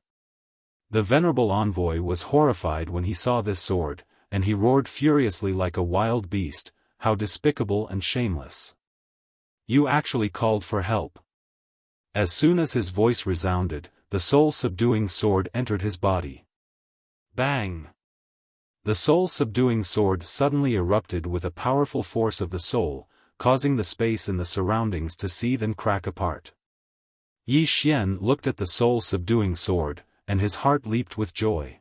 The venerable envoy was horrified when he saw this sword, and he roared furiously like a wild beast. How despicable and shameless! You actually called for help. As soon as his voice resounded, the soul-subduing sword entered his body. Bang! The soul-subduing sword suddenly erupted with a powerful force of the soul, causing the space in the surroundings to seethe and crack apart. Yi Xian looked at the soul-subduing sword, and his heart leaped with joy.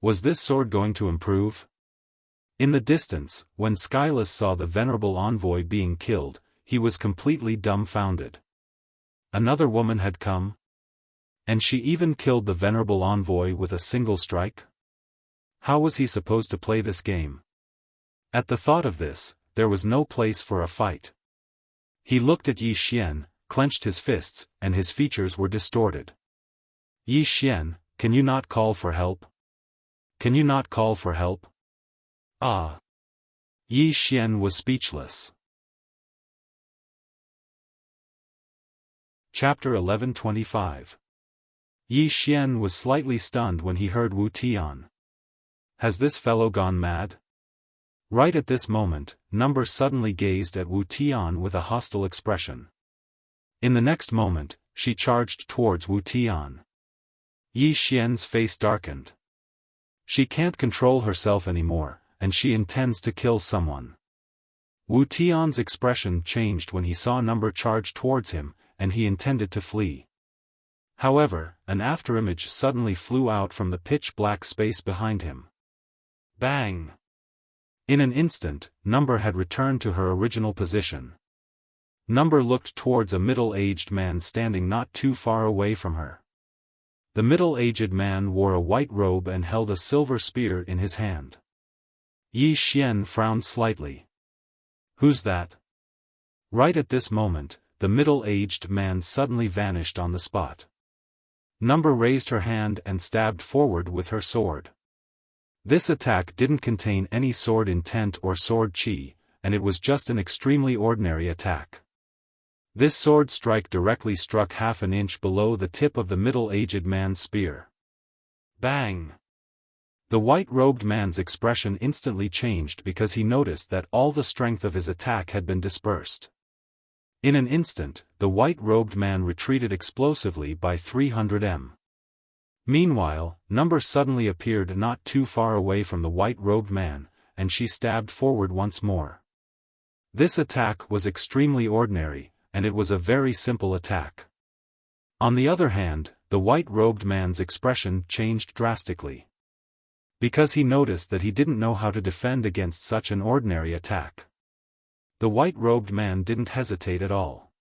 Was this sword going to improve? In the distance, when Skyless saw the venerable envoy being killed, he was completely dumbfounded. Another woman had come? And she even killed the venerable envoy with a single strike? How was he supposed to play this game? At the thought of this, there was no place for a fight. He looked at Yi Xian, clenched his fists, and his features were distorted. Yi Xian, can you not call for help? Can you not call for help? Ah! Yi Xian was speechless. Chapter 1125. Yi Xian was slightly stunned when he heard Wu Tian. Has this fellow gone mad? Right at this moment, Number suddenly gazed at Wu Tian with a hostile expression. In the next moment, she charged towards Wu Tian. Yi Xian's face darkened. She can't control herself anymore, and she intends to kill someone. Wu Tian's expression changed when he saw Number charge towards him, and he intended to flee. However, an afterimage suddenly flew out from the pitch-black space behind him. Bang! In an instant, Number had returned to her original position. Number looked towards a middle-aged man standing not too far away from her. The middle-aged man wore a white robe and held a silver spear in his hand. Yi Xian frowned slightly. "Who's that?" Right at this moment, the middle-aged man suddenly vanished on the spot. Number raised her hand and stabbed forward with her sword. This attack didn't contain any sword intent or sword chi, and it was just an extremely ordinary attack. This sword strike directly struck half an inch below the tip of the middle-aged man's spear. Bang! The white-robed man's expression instantly changed because he noticed that all the strength of his attack had been dispersed. In an instant, the white-robed man retreated explosively by 300 m. Meanwhile, Number suddenly appeared not too far away from the white-robed man, and she stabbed forward once more. This attack was extremely ordinary, and it was a very simple attack. On the other hand, the white-robed man's expression changed drastically. Because he noticed that he didn't know how to defend against such an ordinary attack. The white-robed man didn't hesitate at all.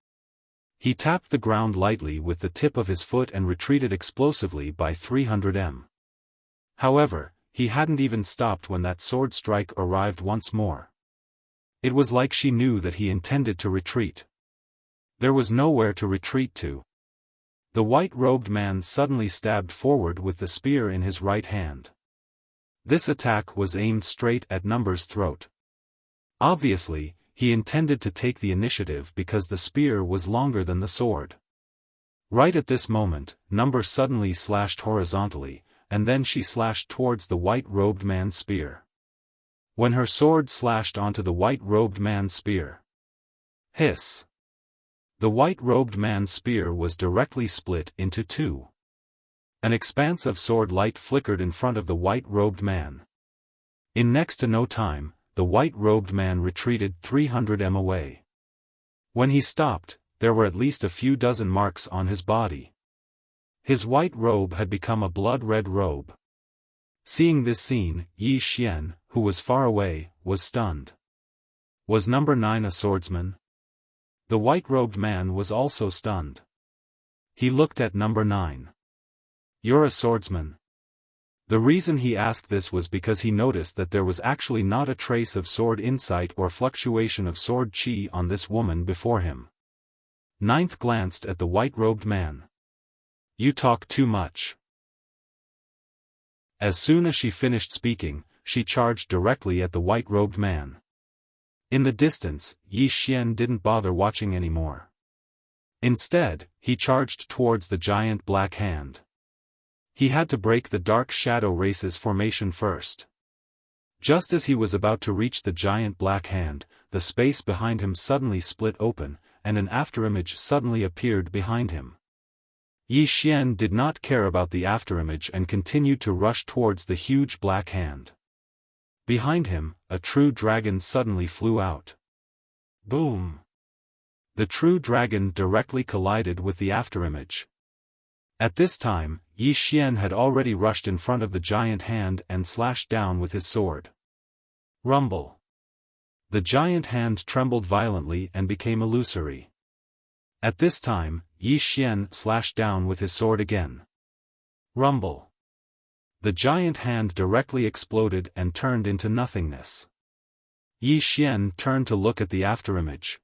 He tapped the ground lightly with the tip of his foot and retreated explosively by 300 m. However, he hadn't even stopped when that sword strike arrived once more. It was like she knew that he intended to retreat. There was nowhere to retreat to. The white-robed man suddenly stabbed forward with the spear in his right hand. This attack was aimed straight at Number's throat. Obviously, he intended to take the initiative because the spear was longer than the sword. Right at this moment, Number suddenly slashed horizontally, and then she slashed towards the white-robed man's spear. When her sword slashed onto the white-robed man's spear. Hiss! The white-robed man's spear was directly split into two. An expanse of sword light flickered in front of the white-robed man. In next to no time, the white-robed man retreated 300 m away. When he stopped, there were at least a few dozen marks on his body. His white robe had become a blood-red robe. Seeing this scene, Yi Xian, who was far away, was stunned. Was Number 9 a swordsman? The white-robed man was also stunned. He looked at Number 9. "You're a swordsman." The reason he asked this was because he noticed that there was actually not a trace of sword insight or fluctuation of sword chi on this woman before him. Ninth glanced at the white-robed man. "You talk too much." As soon as she finished speaking, she charged directly at the white-robed man. In the distance, Yi Xian didn't bother watching anymore. Instead, he charged towards the giant black hand. He had to break the dark shadow race's formation first. Just as he was about to reach the giant black hand, the space behind him suddenly split open, and an afterimage suddenly appeared behind him. Yi Xian did not care about the afterimage and continued to rush towards the huge black hand. Behind him, a true dragon suddenly flew out. Boom! The true dragon directly collided with the afterimage. At this time, Yi Xian had already rushed in front of the giant hand and slashed down with his sword. Rumble! The giant hand trembled violently and became illusory. At this time, Yi Xian slashed down with his sword again. Rumble! The giant hand directly exploded and turned into nothingness. Yi Xian turned to look at the afterimage.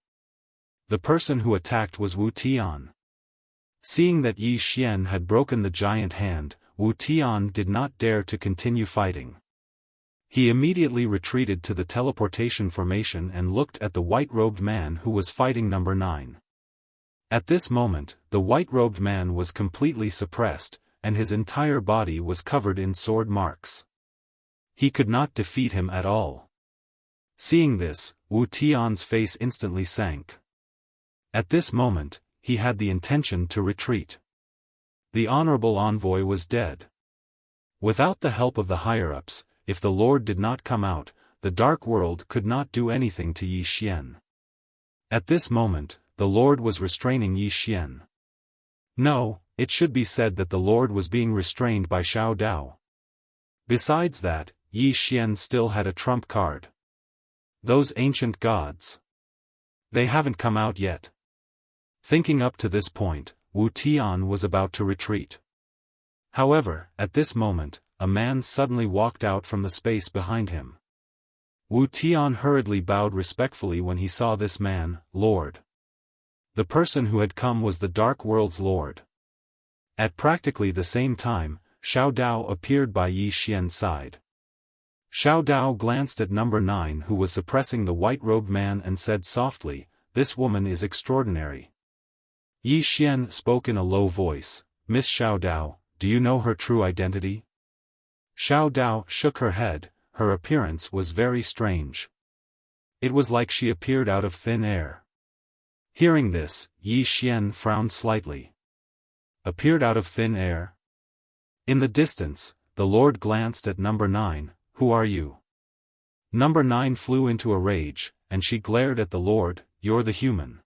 The person who attacked was Wu Tian. Seeing that Yi Xian had broken the giant hand, Wu Tian did not dare to continue fighting. He immediately retreated to the teleportation formation and looked at the white-robed man who was fighting Number 9. At this moment, the white-robed man was completely suppressed, and his entire body was covered in sword marks. He could not defeat him at all. Seeing this, Wu Tian's face instantly sank. At this moment, he had the intention to retreat. The honorable envoy was dead. Without the help of the higher-ups, if the Lord did not come out, the Dark World could not do anything to Yi Xian. At this moment, the Lord was restraining Yi Xian. No, it should be said that the Lord was being restrained by Xiao Dao. Besides that, Yi Xian still had a trump card. Those ancient gods. They haven't come out yet. Thinking up to this point, Wu Tian was about to retreat. However, at this moment, a man suddenly walked out from the space behind him. Wu Tian hurriedly bowed respectfully when he saw this man, Lord. The person who had come was the Dark World's Lord. At practically the same time, Xiao Dao appeared by Yi Xian's side. Xiao Dao glanced at number 9 who was suppressing the white-robed man and said softly, "This woman is extraordinary." Yi Xian spoke in a low voice, "Miss Xiao Dao, do you know her true identity?" Xiao Dao shook her head. Her appearance was very strange. It was like she appeared out of thin air. Hearing this, Yi Xian frowned slightly. Appeared out of thin air? In the distance, the Lord glanced at number 9, "Who are you?" Number 9 flew into a rage, and she glared at the Lord, "You're the human.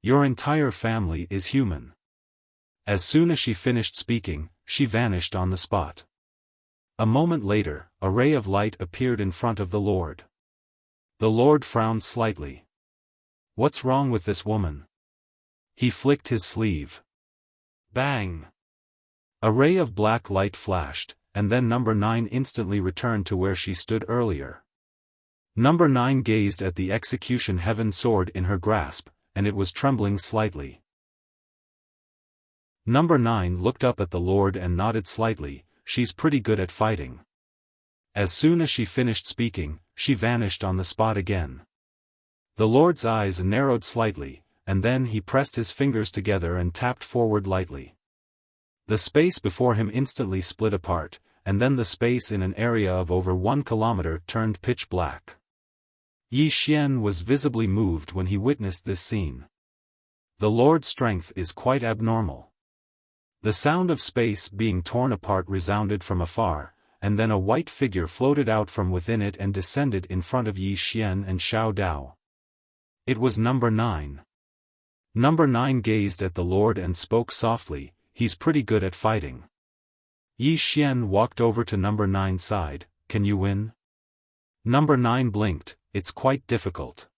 Your entire family is human." As soon as she finished speaking, she vanished on the spot. A moment later, a ray of light appeared in front of the Lord. The Lord frowned slightly. What's wrong with this woman? He flicked his sleeve. Bang! A ray of black light flashed, and then number 9 instantly returned to where she stood earlier. Number 9 gazed at the execution heaven sword in her grasp, and it was trembling slightly. Number 9 looked up at the Lord and nodded slightly. "She's pretty good at fighting." As soon as she finished speaking, she vanished on the spot again. The Lord's eyes narrowed slightly, and then he pressed his fingers together and tapped forward lightly. The space before him instantly split apart, and then the space in an area of over 1 kilometer turned pitch black. Yi Xian was visibly moved when he witnessed this scene. The Lord's strength is quite abnormal. The sound of space being torn apart resounded from afar, and then a white figure floated out from within it and descended in front of Yi Xian and Xiao Dao. It was number 9. Number 9 gazed at the Lord and spoke softly, "He's pretty good at fighting." Yi Xian walked over to number 9's side, "Can you win?" Number 9 blinked, "It's quite difficult."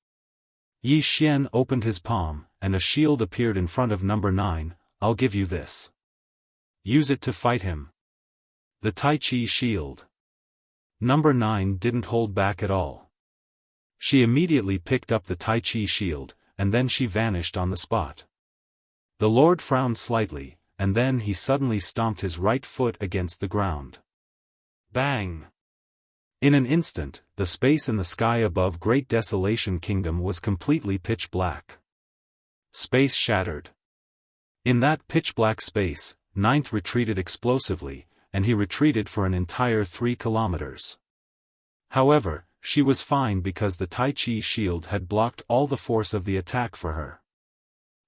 Yi Xian opened his palm, and a shield appeared in front of number 9, "I'll give you this. Use it to fight him." The Tai Chi shield. Number 9 didn't hold back at all. She immediately picked up the Tai Chi shield, and then she vanished on the spot. The Lord frowned slightly, and then he suddenly stomped his right foot against the ground. Bang! In an instant, the space in the sky above Great Desolation Kingdom was completely pitch black. Space shattered. In that pitch-black space, 9th retreated explosively, and he retreated for an entire 3 kilometers. However, she was fine because the Tai Chi shield had blocked all the force of the attack for her.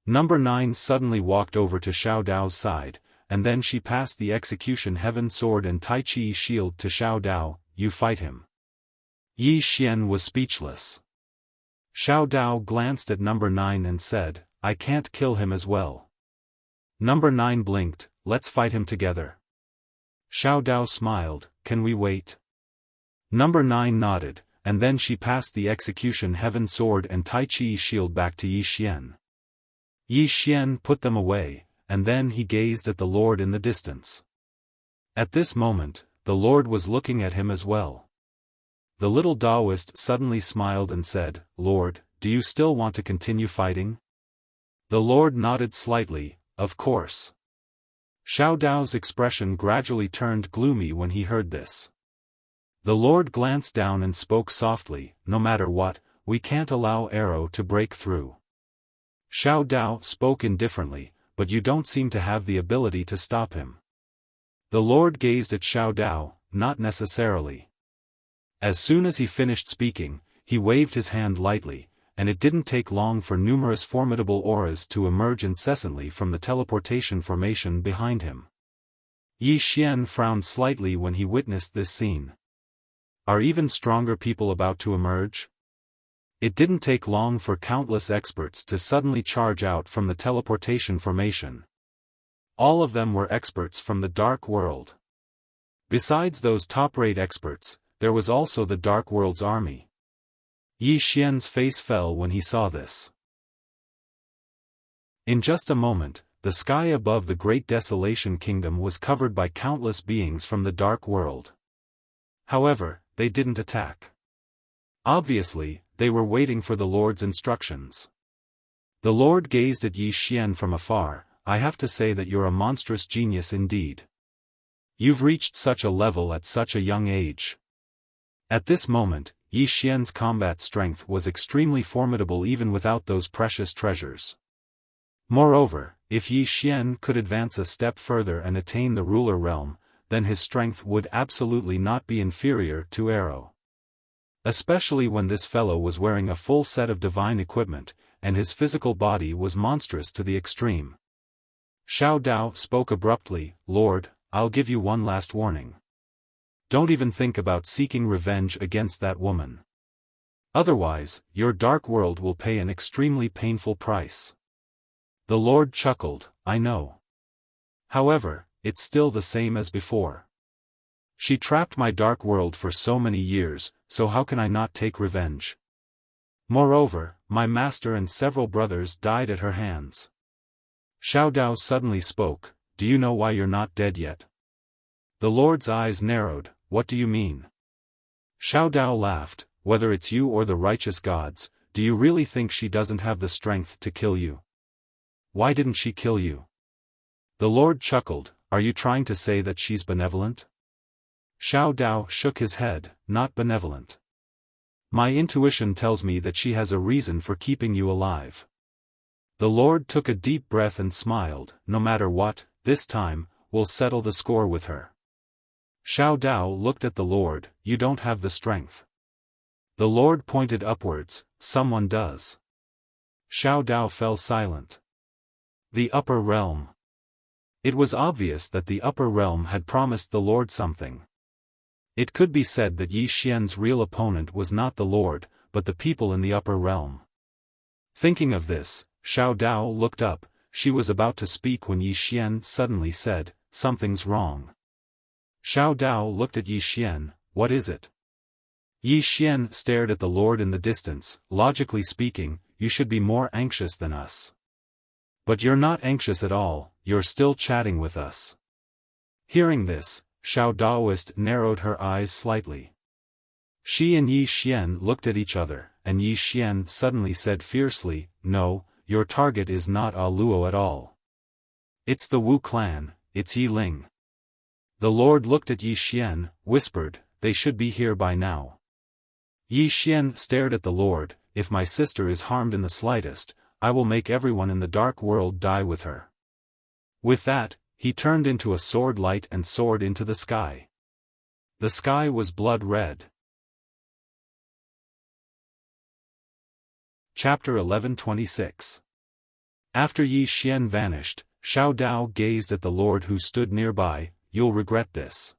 Number 9 suddenly walked over to Xiao Dao's side, and then she passed the execution heaven sword and Tai Chi shield to Xiao Dao, "You fight him." Yi Xian was speechless. Xiao Dao glanced at number 9 and said, "I can't kill him as well." Number 9 blinked, "Let's fight him together." Xiao Dao smiled, "Can we wait?" Number 9 nodded, and then she passed the execution heaven sword and Tai Chi shield back to Yi Xian. Yi Xian put them away, and then he gazed at the Lord in the distance. At this moment, the Lord was looking at him as well. The little Taoist suddenly smiled and said, "Lord, do you still want to continue fighting?" The Lord nodded slightly, "Of course." Xiao Dao's expression gradually turned gloomy when he heard this. The Lord glanced down and spoke softly, "No matter what, we can't allow arrow to break through." Xiao Dao spoke indifferently, "But you don't seem to have the ability to stop him." The Lord gazed at Xiao Dao, "Not necessarily." As soon as he finished speaking, he waved his hand lightly, and it didn't take long for numerous formidable auras to emerge incessantly from the teleportation formation behind him. Yi Xian frowned slightly when he witnessed this scene. Are even stronger people about to emerge? It didn't take long for countless experts to suddenly charge out from the teleportation formation. All of them were experts from the Dark World. Besides those top-rate experts, there was also the Dark World's army. Yi Xian's face fell when he saw this. In just a moment, the sky above the Great Desolation Kingdom was covered by countless beings from the Dark World. However, they didn't attack. Obviously, they were waiting for the Lord's instructions. The Lord gazed at Yi Xian from afar. I have to say that you're a monstrous genius indeed. You've reached such a level at such a young age. At this moment, Yi Xian's combat strength was extremely formidable even without those precious treasures. Moreover, if Yi Xian could advance a step further and attain the ruler realm, then his strength would absolutely not be inferior to Arrow. Especially when this fellow was wearing a full set of divine equipment, and his physical body was monstrous to the extreme. Xiao Dao spoke abruptly, Lord, I'll give you one last warning. Don't even think about seeking revenge against that woman. Otherwise, your Dark World will pay an extremely painful price. The Lord chuckled, I know. However, it's still the same as before. She trapped my Dark World for so many years, so how can I not take revenge? Moreover, my master and several brothers died at her hands. Xiao Dao suddenly spoke, do you know why you're not dead yet? The Lord's eyes narrowed, what do you mean? Xiao Dao laughed, whether it's you or the righteous gods, do you really think she doesn't have the strength to kill you? Why didn't she kill you? The Lord chuckled, are you trying to say that she's benevolent? Xiao Dao shook his head, not benevolent. My intuition tells me that she has a reason for keeping you alive. The Lord took a deep breath and smiled, no matter what, this time, we'll settle the score with her. Xiao Dao looked at the Lord, you don't have the strength. The Lord pointed upwards, someone does. Xiao Dao fell silent. The upper realm. It was obvious that the upper realm had promised the Lord something. It could be said that Yi Xian's real opponent was not the Lord, but the people in the upper realm. Thinking of this, Xiao Dao looked up. She was about to speak when Yi Xian suddenly said, something's wrong. Xiao Dao looked at Yi Xian, what is it? Yi Xian stared at the Lord in the distance, logically speaking, you should be more anxious than us. But you're not anxious at all, you're still chatting with us. Hearing this, Xiao Daoist narrowed her eyes slightly. She and Yi Xian looked at each other, and Yi Xian suddenly said fiercely, no, your target is not A Luo at all. It's the Wu clan, it's Yi Ling. The Lord looked at Yi Xian, whispered, they should be here by now. Yi Xian stared at the Lord, if my sister is harmed in the slightest, I will make everyone in the Dark World die with her. With that, he turned into a sword light and soared into the sky. The sky was blood red. Chapter 11:26. After Yi Xian vanished, Xiao Dao gazed at the Lord who stood nearby, you'll regret this.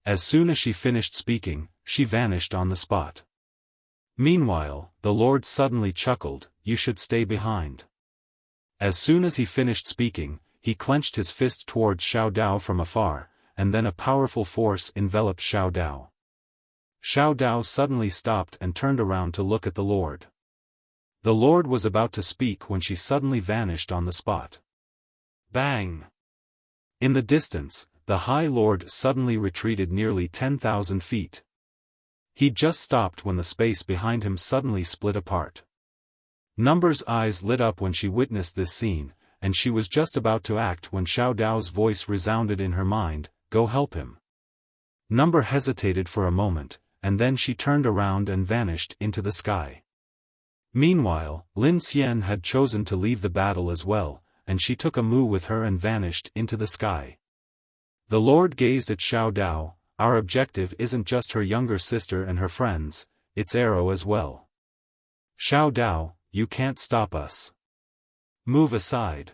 As soon as she finished speaking, she vanished on the spot. Meanwhile, the Lord suddenly chuckled, you should stay behind. As soon as he finished speaking, he clenched his fist towards Xiao Dao from afar, and then a powerful force enveloped Xiao Dao. Xiao Dao suddenly stopped and turned around to look at the Lord. The Lord was about to speak when she suddenly vanished on the spot. Bang! In the distance, the High Lord suddenly retreated nearly 10,000 feet. He just stopped when the space behind him suddenly split apart. Number's eyes lit up when she witnessed this scene, and she was just about to act when Xiao Dao's voice resounded in her mind, go help him. Number hesitated for a moment, and then she turned around and vanished into the sky. Meanwhile, Lin Xian had chosen to leave the battle as well, and she took a Mu with her and vanished into the sky. The Lord gazed at Xiao Dao, our objective isn't just her younger sister and her friends, it's Arrow as well. Xiao Dao, you can't stop us. Move aside.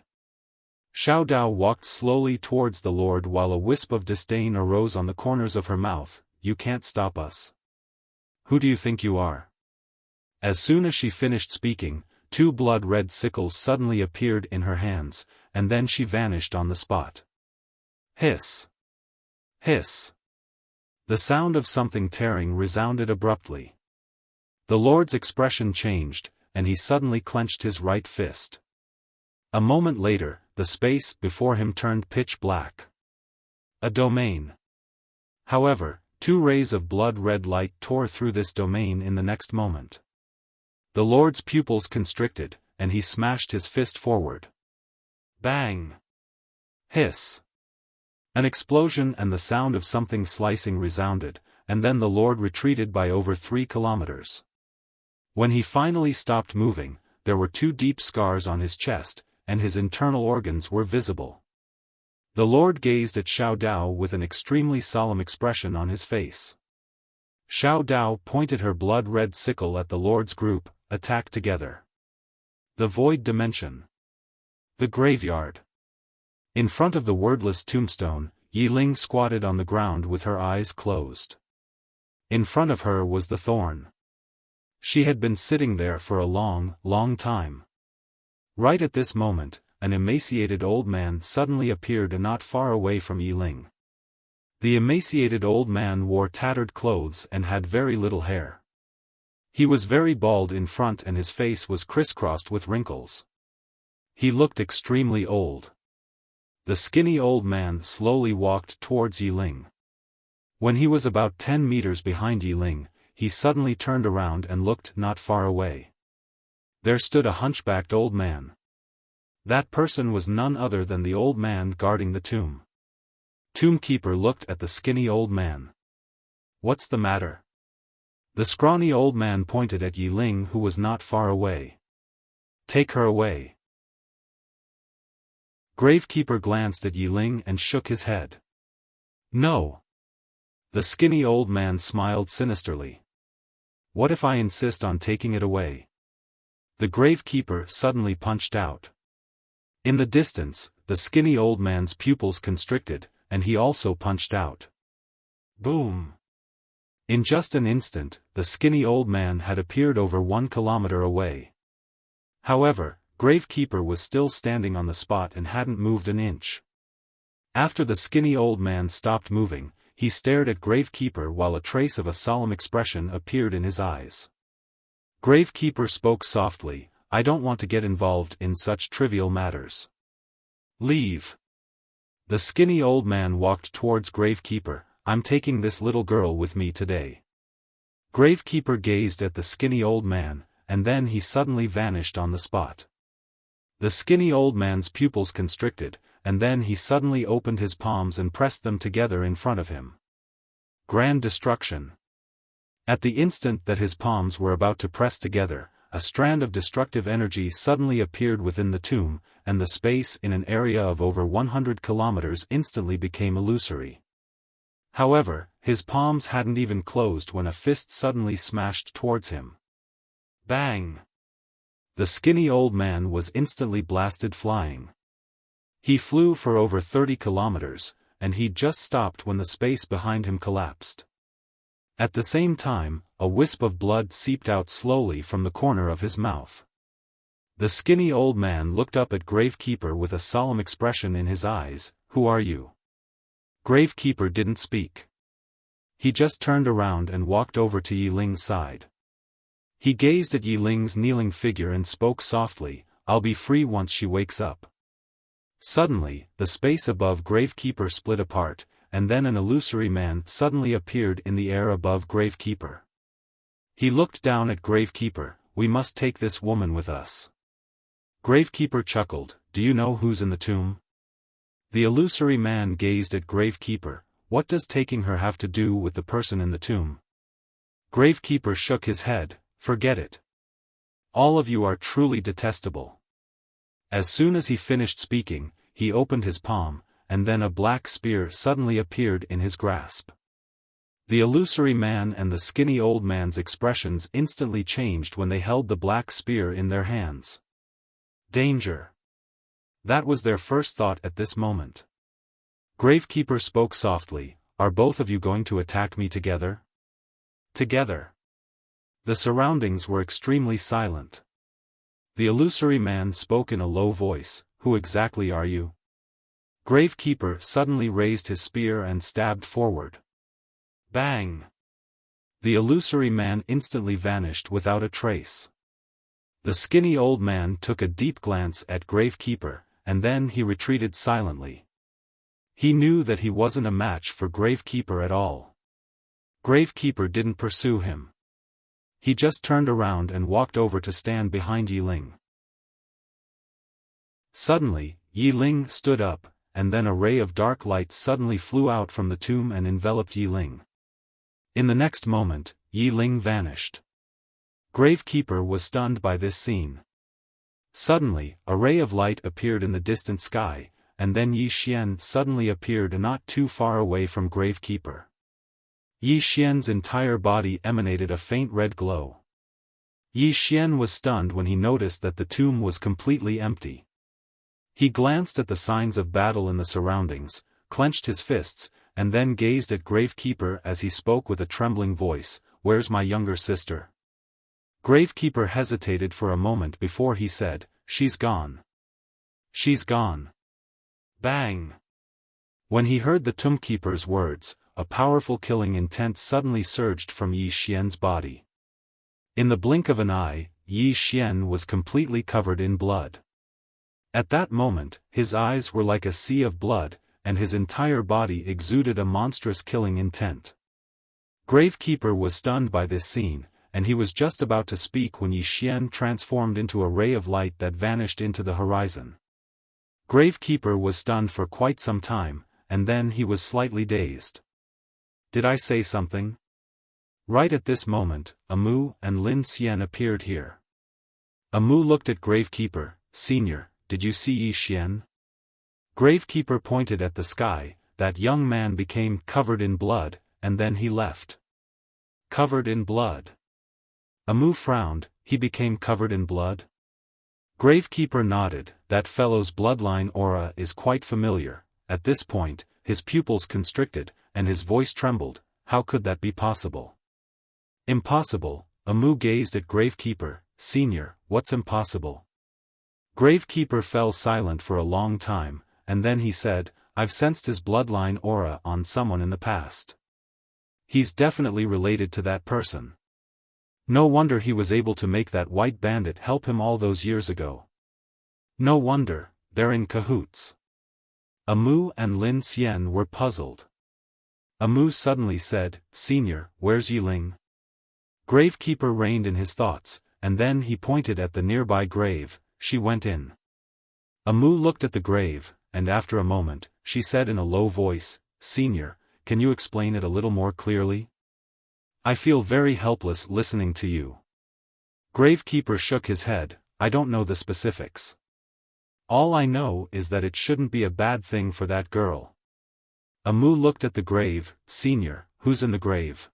Xiao Dao walked slowly towards the Lord while a wisp of disdain arose on the corners of her mouth, you can't stop us. Who do you think you are? As soon as she finished speaking, 2 blood-red sickles suddenly appeared in her hands, and then she vanished on the spot. Hiss! Hiss! The sound of something tearing resounded abruptly. The Lord's expression changed, and he suddenly clenched his right fist. A moment later, the space before him turned pitch black. A domain. However, 2 rays of blood-red light tore through this domain in the next moment. The Lord's pupils constricted, and he smashed his fist forward. Bang! Hiss! An explosion and the sound of something slicing resounded, and then the Lord retreated by over 3 kilometers. When he finally stopped moving, there were 2 deep scars on his chest, and his internal organs were visible. The Lord gazed at Xiao Dao with an extremely solemn expression on his face. Xiao Dao pointed her blood-red sickle at the Lord's group. Attack together. The void dimension. The graveyard. In front of the wordless tombstone, Yi Ling squatted on the ground with her eyes closed. In front of her was the thorn. She had been sitting there for a long, long time. Right at this moment, an emaciated old man suddenly appeared not far away from Yi Ling. The emaciated old man wore tattered clothes and had very little hair. He was very bald in front and his face was crisscrossed with wrinkles. He looked extremely old. The skinny old man slowly walked towards Yi Ling. When he was about 10 meters behind Yi Ling, he suddenly turned around and looked not far away. There stood a hunchbacked old man. That person was none other than the old man guarding the tomb. Tombkeeper looked at the skinny old man. "What's the matter?" The scrawny old man pointed at Yi Ling, who was not far away. "Take her away." Gravekeeper glanced at Yi Ling and shook his head. "No." The skinny old man smiled sinisterly. "What if I insist on taking it away?" The gravekeeper suddenly punched out. In the distance, the skinny old man's pupils constricted, and he also punched out. Boom! In just an instant, the skinny old man had appeared over 1 kilometer away. However, Gravekeeper was still standing on the spot and hadn't moved an inch. After the skinny old man stopped moving, he stared at Gravekeeper while a trace of a solemn expression appeared in his eyes. Gravekeeper spoke softly, "I don't want to get involved in such trivial matters. Leave." The skinny old man walked towards Gravekeeper. "I'm taking this little girl with me today." Gravekeeper gazed at the skinny old man, and then he suddenly vanished on the spot. The skinny old man's pupils constricted, and then he suddenly opened his palms and pressed them together in front of him. Grand destruction. At the instant that his palms were about to press together, a strand of destructive energy suddenly appeared within the tomb, and the space in an area of over 100 kilometers instantly became illusory. However, his palms hadn't even closed when a fist suddenly smashed towards him. Bang! The skinny old man was instantly blasted flying. He flew for over 30 kilometers, and he'd just stopped when the space behind him collapsed. At the same time, a wisp of blood seeped out slowly from the corner of his mouth. The skinny old man looked up at Gravekeeper with a solemn expression in his eyes. "Who are you?" Gravekeeper didn't speak. He just turned around and walked over to Yi Ling's side. He gazed at Yi Ling's kneeling figure and spoke softly, "I'll be free once she wakes up." Suddenly, the space above Gravekeeper split apart, and then an illusory man suddenly appeared in the air above Gravekeeper. He looked down at Gravekeeper. "We must take this woman with us." Gravekeeper chuckled, "Do you know who's in the tomb?" The illusory man gazed at Gravekeeper. "What does taking her have to do with the person in the tomb?" Gravekeeper shook his head. "Forget it. All of you are truly detestable." As soon as he finished speaking, he opened his palm, and then a black spear suddenly appeared in his grasp. The illusory man and the skinny old man's expressions instantly changed when they held the black spear in their hands. Danger. That was their first thought at this moment. Gravekeeper spoke softly, "Are both of you going to attack me together?" Together. The surroundings were extremely silent. The illusory man spoke in a low voice, "Who exactly are you?" Gravekeeper suddenly raised his spear and stabbed forward. Bang! The illusory man instantly vanished without a trace. The skinny old man took a deep glance at Gravekeeper, and then he retreated silently. He knew that he wasn't a match for Gravekeeper at all. Gravekeeper didn't pursue him. He just turned around and walked over to stand behind Yi Ling. Suddenly, Yi Ling stood up, and then a ray of dark light suddenly flew out from the tomb and enveloped Yi Ling. In the next moment, Yi Ling vanished. Gravekeeper was stunned by this scene. Suddenly, a ray of light appeared in the distant sky, and then Yi Xian suddenly appeared not too far away from Gravekeeper. Yi Xian's entire body emanated a faint red glow. Yi Xian was stunned when he noticed that the tomb was completely empty. He glanced at the signs of battle in the surroundings, clenched his fists, and then gazed at Gravekeeper as he spoke with a trembling voice, "Where's my younger sister?" Gravekeeper hesitated for a moment before he said, "She's gone. She's gone." Bang! When he heard the tombkeeper's words, a powerful killing intent suddenly surged from Yi Xian's body. In the blink of an eye, Yi Xian was completely covered in blood. At that moment, his eyes were like a sea of blood, and his entire body exuded a monstrous killing intent. Gravekeeper was stunned by this scene, and he was just about to speak when Yi Xian transformed into a ray of light that vanished into the horizon. Gravekeeper was stunned for quite some time, and then he was slightly dazed. Did I say something? Right at this moment, Amu and Lin Xian appeared here. Amu looked at Gravekeeper, "Senior, did you see Yi Xian?" Gravekeeper pointed at the sky. That young man became covered in blood, and then he left. Covered in blood. Amu frowned. He became covered in blood? Gravekeeper nodded. That fellow's bloodline aura is quite familiar. At this point, his pupils constricted, and his voice trembled. How could that be possible? Impossible. Amu gazed at Gravekeeper. "Senior, what's impossible?" Gravekeeper fell silent for a long time, and then he said, "I've sensed his bloodline aura on someone in the past. He's definitely related to that person. No wonder he was able to make that white bandit help him all those years ago. No wonder, they're in cahoots." Amu and Lin Xian were puzzled. Amu suddenly said, "Senior, where's Yi Ling?" Gravekeeper reined in his thoughts, and then he pointed at the nearby grave. "She went in." Amu looked at the grave, and after a moment, she said in a low voice, "Senior, can you explain it a little more clearly? I feel very helpless listening to you." Gravekeeper shook his head. "I don't know the specifics. All I know is that it shouldn't be a bad thing for that girl." Amu looked at the grave. "Senior, who's in the grave?"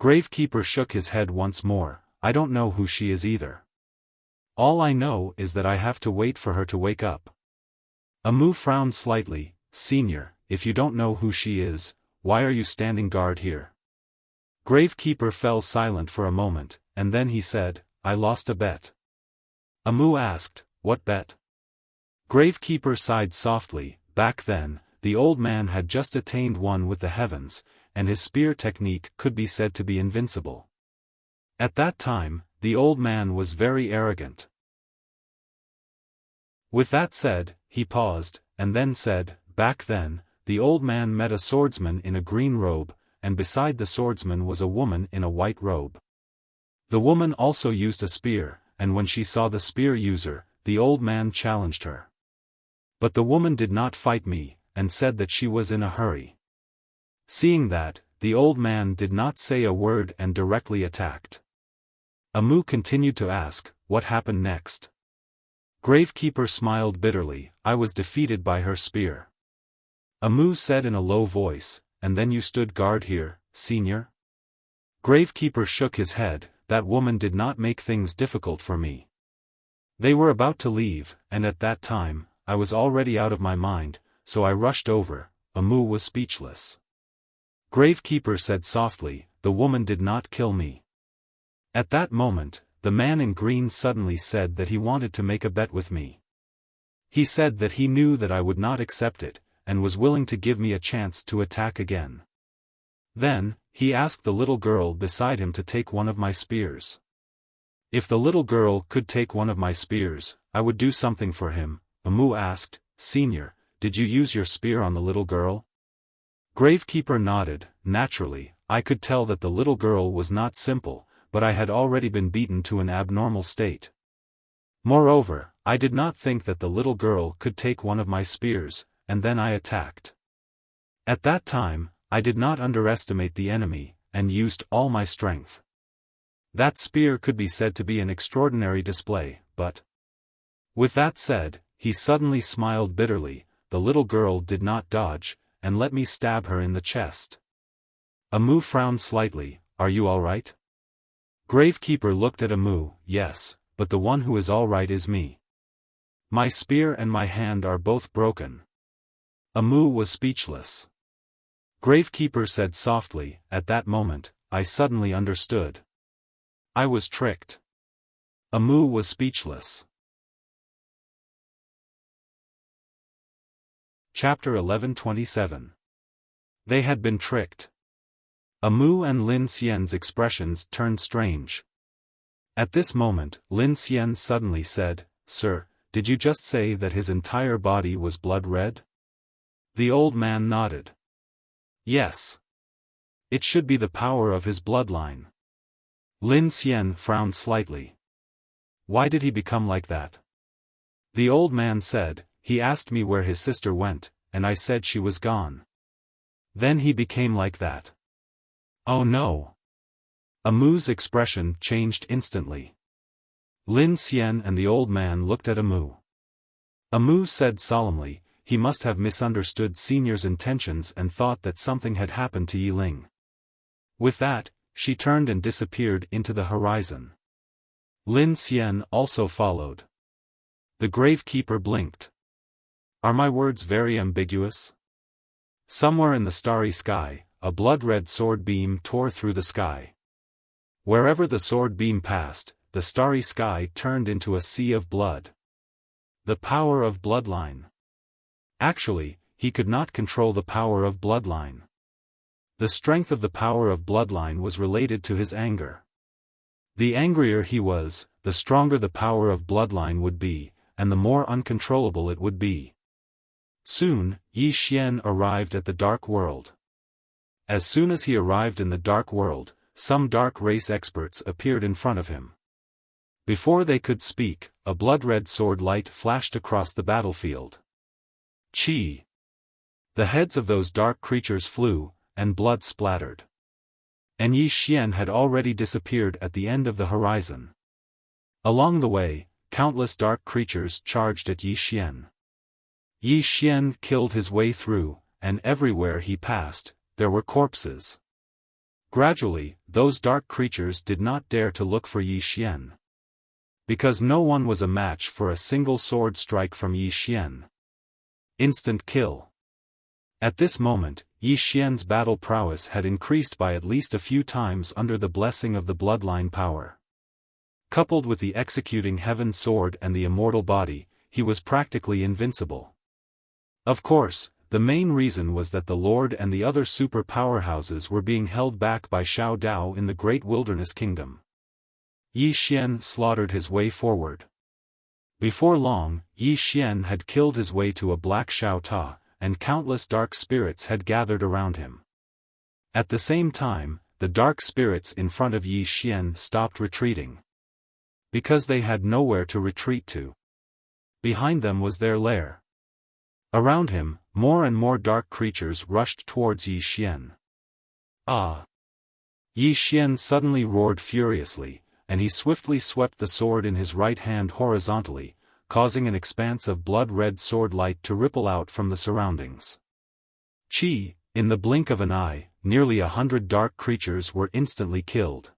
Gravekeeper shook his head once more. "I don't know who she is either. All I know is that I have to wait for her to wake up." Amu frowned slightly. "Senior, if you don't know who she is, why are you standing guard here?" Gravekeeper fell silent for a moment, and then he said, "I lost a bet." Amu asked, "What bet?" Gravekeeper sighed softly. Back then, the old man had just attained one with the heavens, and his spear technique could be said to be invincible. At that time, the old man was very arrogant. With that said, he paused, and then said, "Back then, the old man met a swordsman in a green robe, and beside the swordsman was a woman in a white robe. The woman also used a spear, and when she saw the spear user, the old man challenged her. But the woman did not fight me, and said that she was in a hurry. Seeing that, the old man did not say a word and directly attacked." Amu continued to ask, "What happened next?" Gravekeeper smiled bitterly. "I was defeated by her spear." Amu said in a low voice, "And then you stood guard here, senior?" Gravekeeper shook his head. "That woman did not make things difficult for me. They were about to leave, and at that time, I was already out of my mind, so I rushed over." Amu was speechless. Gravekeeper said softly, "The woman did not kill me." At that moment, the man in green suddenly said that he wanted to make a bet with me. He said that he knew that I would not accept it, and was willing to give me a chance to attack again. Then, he asked the little girl beside him to take one of my spears. If the little girl could take one of my spears, I would do something for him. Amu asked, "Senior, did you use your spear on the little girl?" Gravekeeper nodded. Naturally, I could tell that the little girl was not simple, but I had already been beaten to an abnormal state. Moreover, I did not think that the little girl could take one of my spears, and then I attacked. At that time, I did not underestimate the enemy, and used all my strength. That spear could be said to be an extraordinary display, but... With that said, he suddenly smiled bitterly. The little girl did not dodge, and let me stab her in the chest. Amu frowned slightly. "Are you all right?" Gravekeeper looked at Amu. "Yes, but the one who is all right is me. My spear and my hand are both broken." Amu was speechless. Gravekeeper said softly, "At that moment, I suddenly understood. I was tricked." Amu was speechless. Chapter 11:27. They had been tricked. Amu and Lin Xian's expressions turned strange. At this moment, Lin Xian suddenly said, "Sir, did you just say that his entire body was blood red?" The old man nodded. "Yes. It should be the power of his bloodline." Lin Xian frowned slightly. "Why did he become like that?" The old man said, "He asked me where his sister went, and I said she was gone. Then he became like that." "Oh no." Amu's expression changed instantly. Lin Xian and the old man looked at Amu. Amu said solemnly, "He must have misunderstood Senior's intentions and thought that something had happened to Yiling." With that, she turned and disappeared into the horizon. Lin Xian also followed. The gravekeeper blinked. Are my words very ambiguous? Somewhere in the starry sky, a blood-red sword beam tore through the sky. Wherever the sword beam passed, the starry sky turned into a sea of blood. The power of bloodline. Actually, he could not control the power of bloodline. The strength of the power of bloodline was related to his anger. The angrier he was, the stronger the power of bloodline would be, and the more uncontrollable it would be. Soon, Yi Xian arrived at the Dark World. As soon as he arrived in the Dark World, some dark race experts appeared in front of him. Before they could speak, a blood-red sword light flashed across the battlefield. Chi! The heads of those dark creatures flew, and blood splattered. And Yi Xian had already disappeared at the end of the horizon. Along the way, countless dark creatures charged at Yi Xian. Yi Xian killed his way through, and everywhere he passed, there were corpses. Gradually, those dark creatures did not dare to look for Yi Xian. Because no one was a match for a single sword strike from Yi Xian. Instant kill. At this moment, Yi Xian's battle prowess had increased by at least a few times under the blessing of the bloodline power. Coupled with the executing heaven sword and the immortal body, he was practically invincible. Of course, the main reason was that the Lord and the other super powerhouses were being held back by Xiao Dao in the Great Wilderness Kingdom. Yi Xian slaughtered his way forward. Before long, Yi Xian had killed his way to a black Xiao Ta, and countless dark spirits had gathered around him. At the same time, the dark spirits in front of Yi Xian stopped retreating. Because they had nowhere to retreat to. Behind them was their lair. Around him, more and more dark creatures rushed towards Yi Xian. Ah! Yi Xian suddenly roared furiously, and he swiftly swept the sword in his right hand horizontally, causing an expanse of blood-red sword light to ripple out from the surroundings. Chi! In the blink of an eye, nearly 100 dark creatures were instantly killed.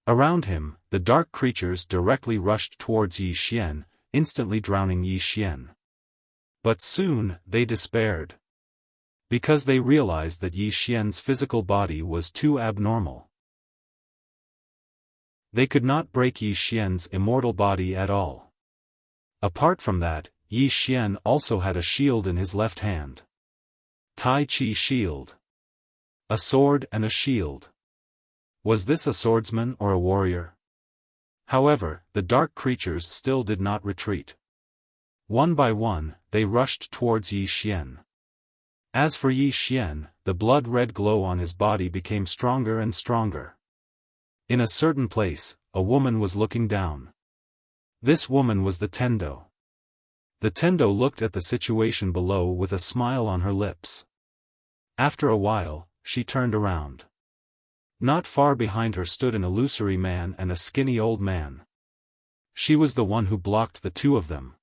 Around him, the dark creatures directly rushed towards Yi Xian, instantly drowning Yi Xian. But soon, they despaired. Because they realized that Yi Xian's physical body was too abnormal. They could not break Yi Xian's immortal body at all. Apart from that, Yi Xian also had a shield in his left hand. Tai Chi shield. A sword and a shield. Was this a swordsman or a warrior? However, the dark creatures still did not retreat. One by one, they rushed towards Yi Xian. As for Yi Xian, the blood-red glow on his body became stronger and stronger. In a certain place, a woman was looking down. This woman was the Tendo. The Tendo looked at the situation below with a smile on her lips. After a while, she turned around. Not far behind her stood an illusory man and a skinny old man. She was the one who blocked the two of them.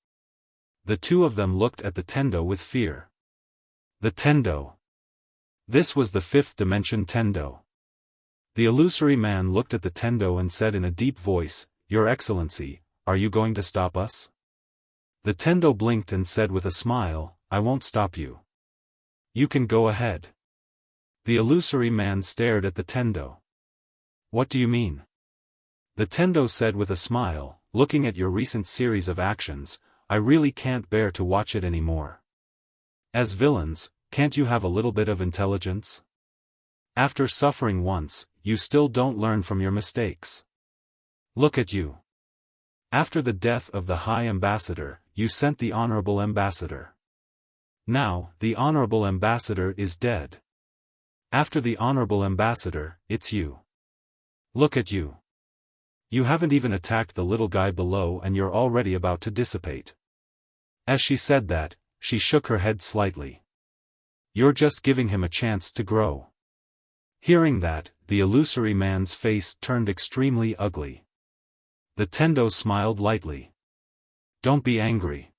The two of them looked at the Tendo with fear. The Tendo. This was the fifth dimension Tendo. The illusory man looked at the Tendo and said in a deep voice, "Your Excellency, are you going to stop us?" The Tendo blinked and said with a smile, "I won't stop you. You can go ahead." The illusory man stared at the Tendo. "What do you mean?" The Tendo said with a smile, "Looking at your recent series of actions, I really can't bear to watch it anymore. As villains, can't you have a little bit of intelligence? After suffering once, you still don't learn from your mistakes. Look at you. After the death of the High Ambassador, you sent the Honorable Ambassador. Now, the Honorable Ambassador is dead. After the Honorable Ambassador, it's you. Look at you. You haven't even attacked the little guy below and you're already about to dissipate." As she said that, she shook her head slightly. "You're just giving him a chance to grow." Hearing that, the illusory man's face turned extremely ugly. The Tendo smiled lightly. "Don't be angry.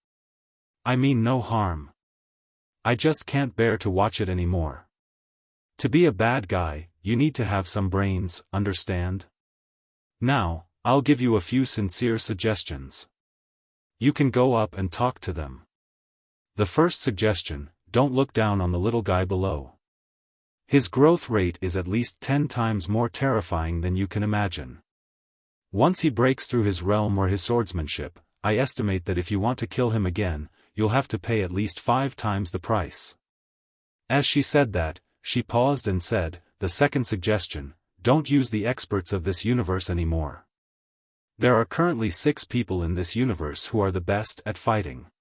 I mean no harm. I just can't bear to watch it anymore. To be a bad guy, you need to have some brains, understand? Now, I'll give you a few sincere suggestions. You can go up and talk to them. The first suggestion, don't look down on the little guy below. His growth rate is at least 10 times more terrifying than you can imagine. Once he breaks through his realm or his swordsmanship, I estimate that if you want to kill him again, you'll have to pay at least 5 times the price." As she said that, she paused and said, "The second suggestion, don't use the experts of this universe anymore. There are currently 6 people in this universe who are the best at fighting.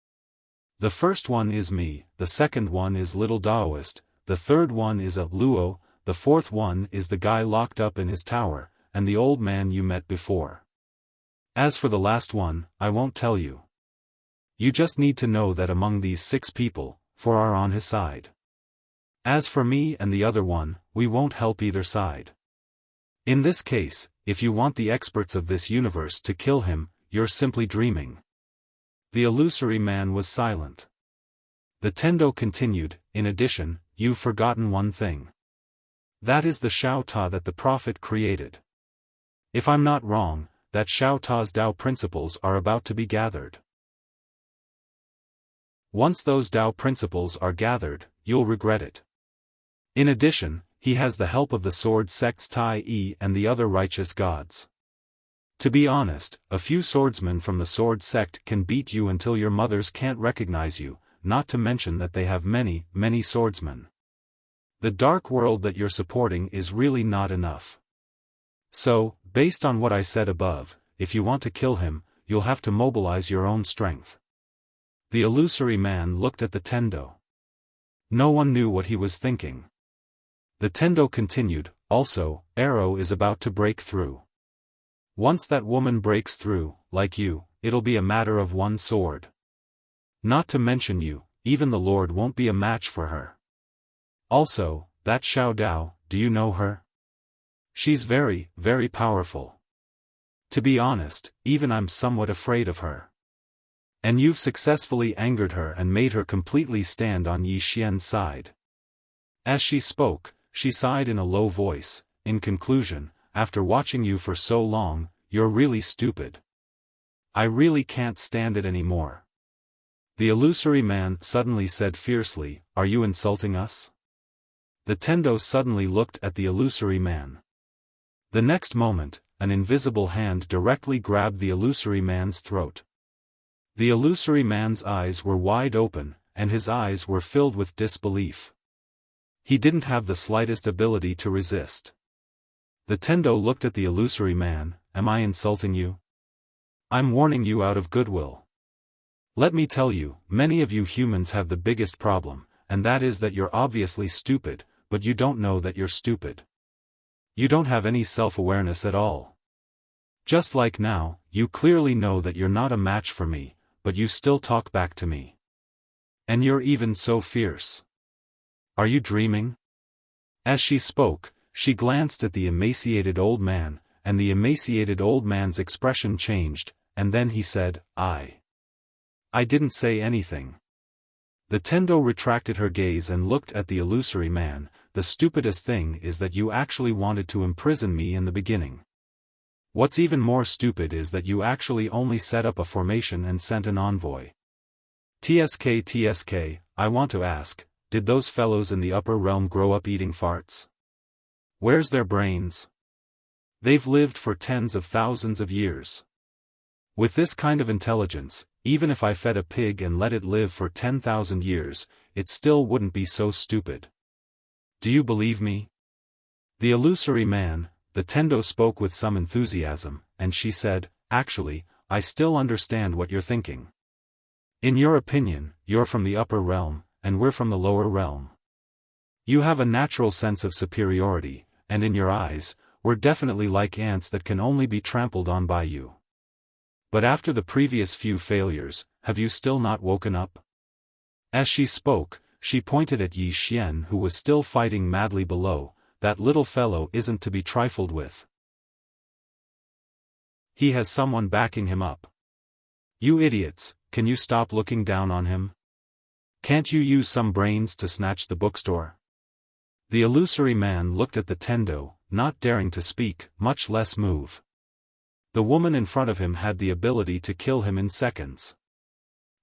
The first one is me, the second one is Little Daoist, the third one is a Luo, the fourth one is the guy locked up in his tower, and the old man you met before. As for the last one, I won't tell you. You just need to know that among these 6 people, 4 are on his side. As for me and the other one, we won't help either side. In this case, if you want the experts of this universe to kill him, you're simply dreaming." The illusory man was silent. The Tendo continued, "In addition, you've forgotten one thing. That is the Shao Ta that the Prophet created. If I'm not wrong, that Shao Ta's Dao principles are about to be gathered. Once those Dao principles are gathered, you'll regret it. In addition, he has the help of the sword sects Tai Yi and the other righteous gods. To be honest, a few swordsmen from the sword sect can beat you until your mothers can't recognize you, not to mention that they have many, many swordsmen. The dark world that you're supporting is really not enough. So, based on what I said above, if you want to kill him, you'll have to mobilize your own strength." The illusory man looked at the Tendo. No one knew what he was thinking. The Tendo continued, "Also, Arrow is about to break through. Once that woman breaks through, like you, it'll be a matter of one sword. Not to mention you, even the Lord won't be a match for her. Also, that Xiao Dao, do you know her? She's very, very powerful. To be honest, even I'm somewhat afraid of her. And you've successfully angered her and made her completely stand on Yi Xian's side." As she spoke, she sighed in a low voice. "In conclusion, after watching you for so long, you're really stupid. I really can't stand it anymore." The illusory man suddenly said fiercely, "Are you insulting us?" The Tendo suddenly looked at the illusory man. The next moment, an invisible hand directly grabbed the illusory man's throat. The illusory man's eyes were wide open, and his eyes were filled with disbelief. He didn't have the slightest ability to resist. The Tendo looked at the illusory man. Am I insulting you? I'm warning you out of goodwill. Let me tell you, many of you humans have the biggest problem, and that is that you're obviously stupid, but you don't know that you're stupid. You don't have any self-awareness at all. Just like now, you clearly know that you're not a match for me, but you still talk back to me. And you're even so fierce. Are you dreaming? As she spoke, she glanced at the emaciated old man, and the emaciated old man's expression changed, and then he said, I didn't say anything. The Tendo retracted her gaze and looked at the illusory man. The stupidest thing is that you actually wanted to imprison me in the beginning. What's even more stupid is that you actually only set up a formation and sent an envoy. TSK, I want to ask, did those fellows in the upper realm grow up eating farts? Where's their brains? They've lived for tens of thousands of years. With this kind of intelligence, even if I fed a pig and let it live for 10,000 years, it still wouldn't be so stupid. Do you believe me? The illusory man, the Tendo spoke with some enthusiasm, and she said, actually, I still understand what you're thinking. In your opinion, you're from the upper realm, and we're from the lower realm. You have a natural sense of superiority, and in your eyes, we're definitely like ants that can only be trampled on by you. But after the previous few failures, have you still not woken up? As she spoke, she pointed at Yi Xian who was still fighting madly below. That little fellow isn't to be trifled with. He has someone backing him up. You idiots, can you stop looking down on him? Can't you use some brains to snatch the bookstore? The illusory man looked at the Tendo, not daring to speak, much less move. The woman in front of him had the ability to kill him in seconds.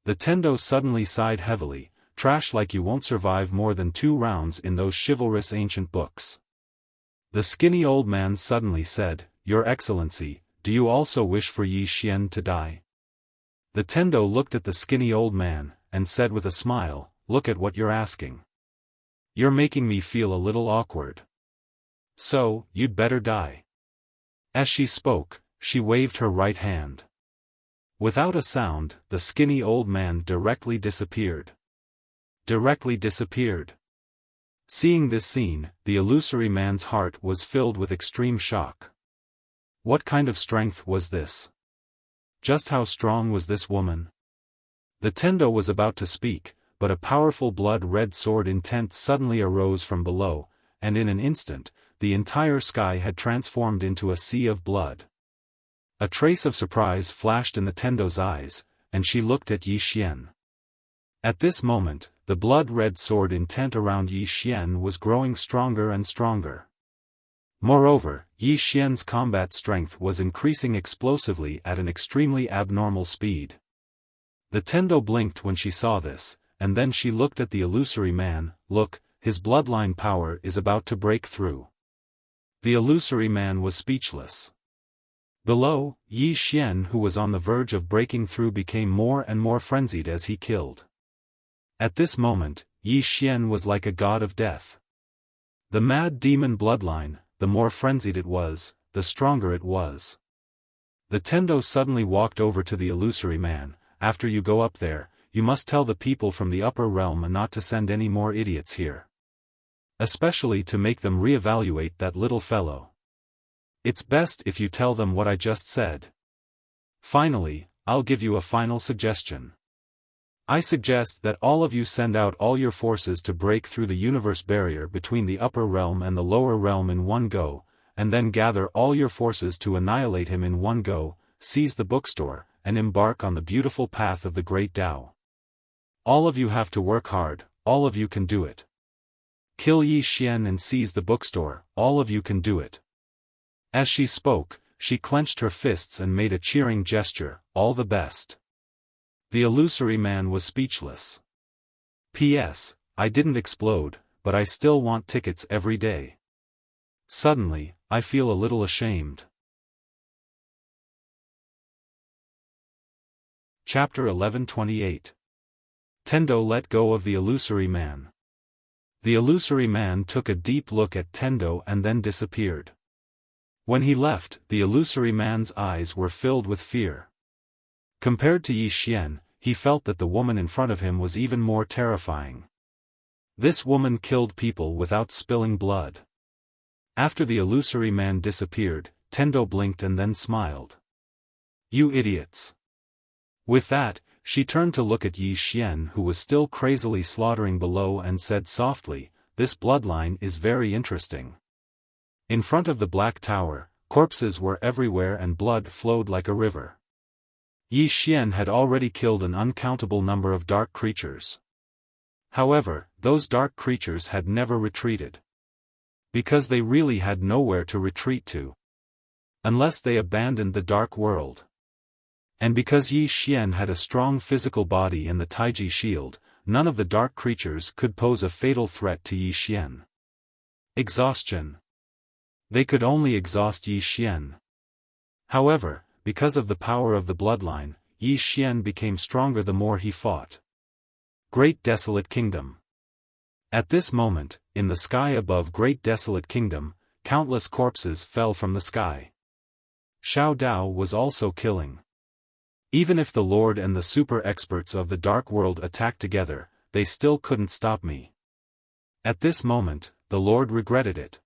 The Tendo suddenly sighed heavily, trash like you won't survive more than 2 rounds in those chivalrous ancient books. The skinny old man suddenly said, Your Excellency, do you also wish for Yi Xian to die? The Tendo looked at the skinny old man, and said with a smile, Look at what you're asking. You're making me feel a little awkward. So, you'd better die. As she spoke, she waved her right hand. Without a sound, the skinny old man directly disappeared. Seeing this scene, the illusory man's heart was filled with extreme shock. What kind of strength was this? Just how strong was this woman? The Tendo was about to speak, but a powerful blood-red sword intent suddenly arose from below, and in an instant, the entire sky had transformed into a sea of blood. A trace of surprise flashed in the Tendo's eyes, and she looked at Yi Xian. At this moment, the blood-red sword intent around Yi Xian was growing stronger and stronger. Moreover, Yi Xian's combat strength was increasing explosively at an extremely abnormal speed. The Tendo blinked when she saw this, and then she looked at the illusory man. Look, his bloodline power is about to break through. The illusory man was speechless. Below, Yi Xian who was on the verge of breaking through became more and more frenzied as he killed. At this moment, Yi Xian was like a god of death. The mad demon bloodline, the more frenzied it was, the stronger it was. The Tendo suddenly walked over to the illusory man. After you go up there, you must tell the people from the upper realm not to send any more idiots here. Especially to make them reevaluate that little fellow. It's best if you tell them what I just said. Finally, I'll give you a final suggestion. I suggest that all of you send out all your forces to break through the universe barrier between the upper realm and the lower realm in one go, and then gather all your forces to annihilate him in one go, seize the bookstore, and embark on the beautiful path of the Great Tao. All of you have to work hard, all of you can do it. Kill Yi Xian and seize the bookstore, all of you can do it. As she spoke, she clenched her fists and made a cheering gesture, all the best. The illusory man was speechless. P.S. I didn't explode, but I still want tickets every day. Suddenly, I feel a little ashamed. Chapter 1128. Tendo let go of the illusory man. The illusory man took a deep look at Tendo and then disappeared. When he left, the illusory man's eyes were filled with fear. Compared to Yi Xian, he felt that the woman in front of him was even more terrifying. This woman killed people without spilling blood. After the illusory man disappeared, Tendo blinked and then smiled. "You idiots." With that, she turned to look at Yi Xian, who was still crazily slaughtering below, and said softly, "This bloodline is very interesting." In front of the Black Tower, corpses were everywhere and blood flowed like a river. Yi Xian had already killed an uncountable number of dark creatures. However, those dark creatures had never retreated. Because they really had nowhere to retreat to. Unless they abandoned the dark world. And because Yi Xian had a strong physical body and the Taiji shield, none of the dark creatures could pose a fatal threat to Yi Xian. Exhaustion. They could only exhaust Yi Xian. However, because of the power of the bloodline, Yi Xian became stronger the more he fought. Great Desolate Kingdom. At this moment, in the sky above Great Desolate Kingdom, countless corpses fell from the sky. Xiao Dao was also killing. Even if the Lord and the super experts of the Dark World attacked together, they still couldn't stop me. At this moment, the Lord regretted it.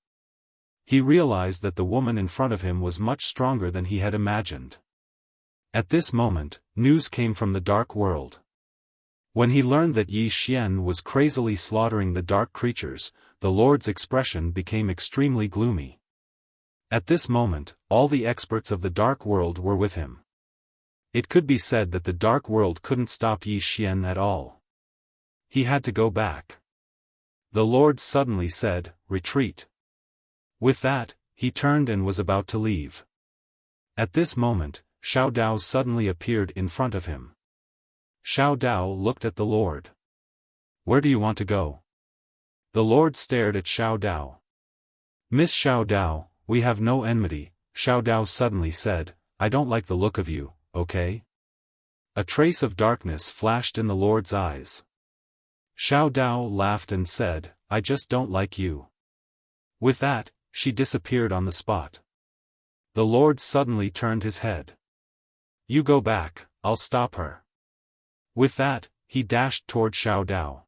He realized that the woman in front of him was much stronger than he had imagined. At this moment, news came from the Dark World. When he learned that Yi Xian was crazily slaughtering the dark creatures, the Lord's expression became extremely gloomy. At this moment, all the experts of the Dark World were with him. It could be said that the Dark World couldn't stop Yi Xian at all. He had to go back. The Lord suddenly said, "Retreat." With that, he turned and was about to leave. At this moment, Xiao Dao suddenly appeared in front of him. Xiao Dao looked at the Lord. "Where do you want to go?" The Lord stared at Xiao Dao. "Miss Xiao Dao, we have no enmity," Xiao Dao suddenly said. "I don't like the look of you, okay?" A trace of darkness flashed in the Lord's eyes. Xiao Dao laughed and said, "I just don't like you." With that, she disappeared on the spot. The Lord suddenly turned his head. "You go back, I'll stop her." With that, he dashed toward Xiao Dao.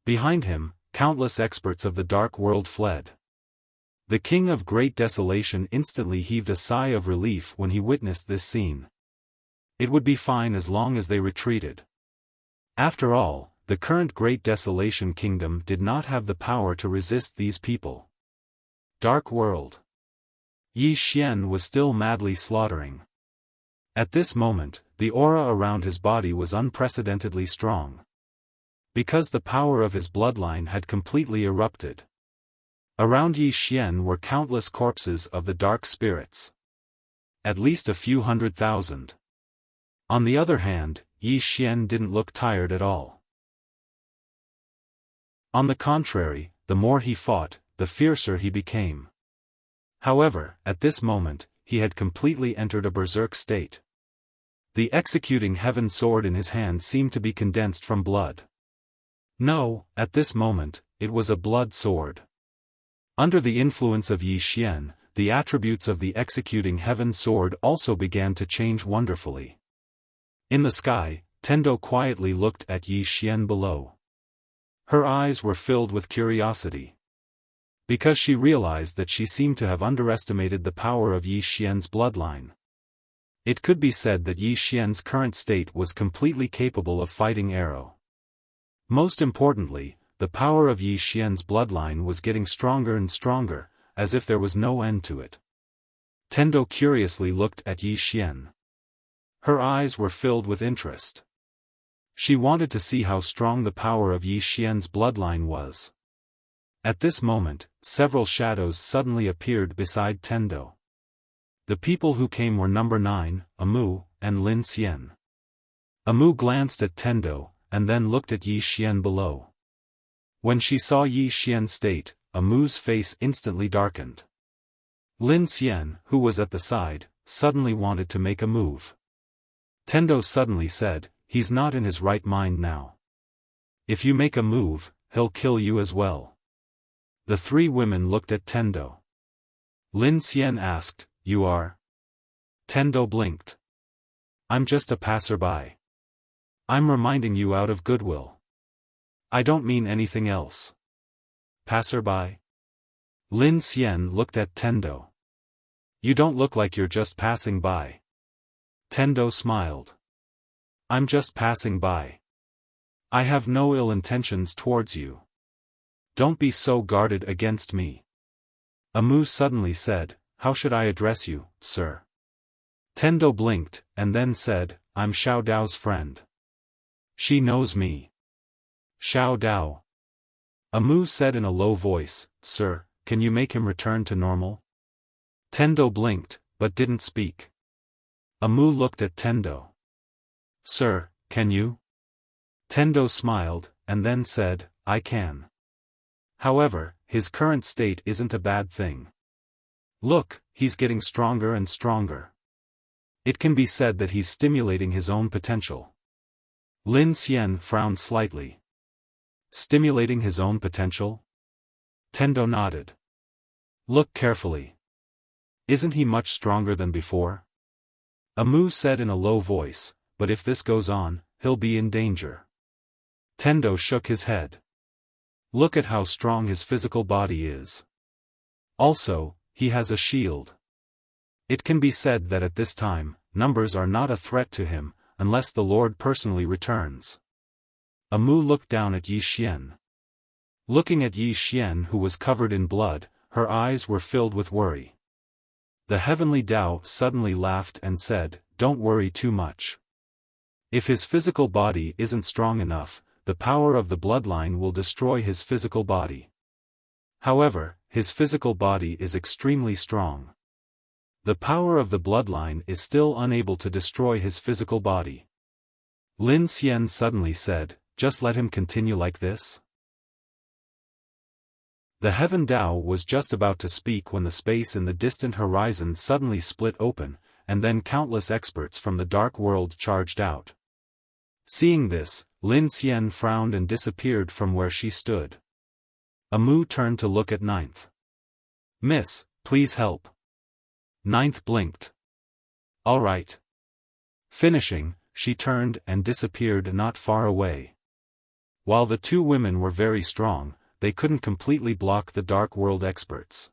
Behind him, countless experts of the Dark World fled. The King of Great Desolation instantly heaved a sigh of relief when he witnessed this scene. It would be fine as long as they retreated. After all, the current Great Desolation Kingdom did not have the power to resist these people. Dark World. Yi Xian was still madly slaughtering. At this moment, the aura around his body was unprecedentedly strong. Because the power of his bloodline had completely erupted. Around Yi Xian were countless corpses of the dark spirits. At least a few 100,000. On the other hand, Yi Xian didn't look tired at all. On the contrary, the more he fought, the fiercer he became. However, at this moment, he had completely entered a berserk state. The executing heaven sword in his hand seemed to be condensed from blood. No, at this moment, it was a blood sword. Under the influence of Yi Xian, the attributes of the executing heaven sword also began to change wonderfully. In the sky, Tendo quietly looked at Yi Xian below. Her eyes were filled with curiosity. Because she realized that she seemed to have underestimated the power of Yi Xian's bloodline. It could be said that Yi Xian's current state was completely capable of fighting arrow. Most importantly, the power of Yi Xian's bloodline was getting stronger and stronger, as if there was no end to it. Tendo curiously looked at Yi Xian. Her eyes were filled with interest. She wanted to see how strong the power of Yi Xian's bloodline was. At this moment, several shadows suddenly appeared beside Tendo. The people who came were number 9, Amu, and Lin Xian. Amu glanced at Tendo, and then looked at Yi Xian below. When she saw Yi Xian's state, Amu's face instantly darkened. Lin Xian, who was at the side, suddenly wanted to make a move. Tendo suddenly said, he's not in his right mind now. If you make a move, he'll kill you as well. The three women looked at Tendo. Lin Xian asked, you are? Tendo blinked. I'm just a passerby. I'm reminding you out of goodwill. I don't mean anything else. Passerby? Lin Xian looked at Tendo. You don't look like you're just passing by. Tendo smiled. I'm just passing by. I have no ill intentions towards you. Don't be so guarded against me. Amu suddenly said, how should I address you, sir? Tendo blinked, and then said, I'm Xiao Dao's friend. She knows me. Xiao Dao. Amu said in a low voice, sir, can you make him return to normal? Tendo blinked, but didn't speak. Amu looked at Tendo. Sir, can you? Tendo smiled, and then said, I can. However, his current state isn't a bad thing. Look, he's getting stronger and stronger. It can be said that he's stimulating his own potential. Lin Xian frowned slightly. Stimulating his own potential? Tendo nodded. Look carefully. Isn't he much stronger than before? Amu said in a low voice, but if this goes on, he'll be in danger. Tendo shook his head. Look at how strong his physical body is. Also, he has a shield. It can be said that at this time, numbers are not a threat to him, unless the Lord personally returns. Amu looked down at Yi Xian. Looking at Yi Xian, who was covered in blood, her eyes were filled with worry. The heavenly Tao suddenly laughed and said, don't worry too much. If his physical body isn't strong enough, the power of the bloodline will destroy his physical body. However, his physical body is extremely strong. The power of the bloodline is still unable to destroy his physical body. Lin Xian suddenly said, just let him continue like this? The Heaven Tao was just about to speak when the space in the distant horizon suddenly split open, and then countless experts from the dark world charged out. Seeing this, Lin Xian frowned and disappeared from where she stood. Amu turned to look at Ninth. Miss, please help. Ninth blinked. All right. Finishing, she turned and disappeared not far away. While the two women were very strong, they couldn't completely block the Dark World experts.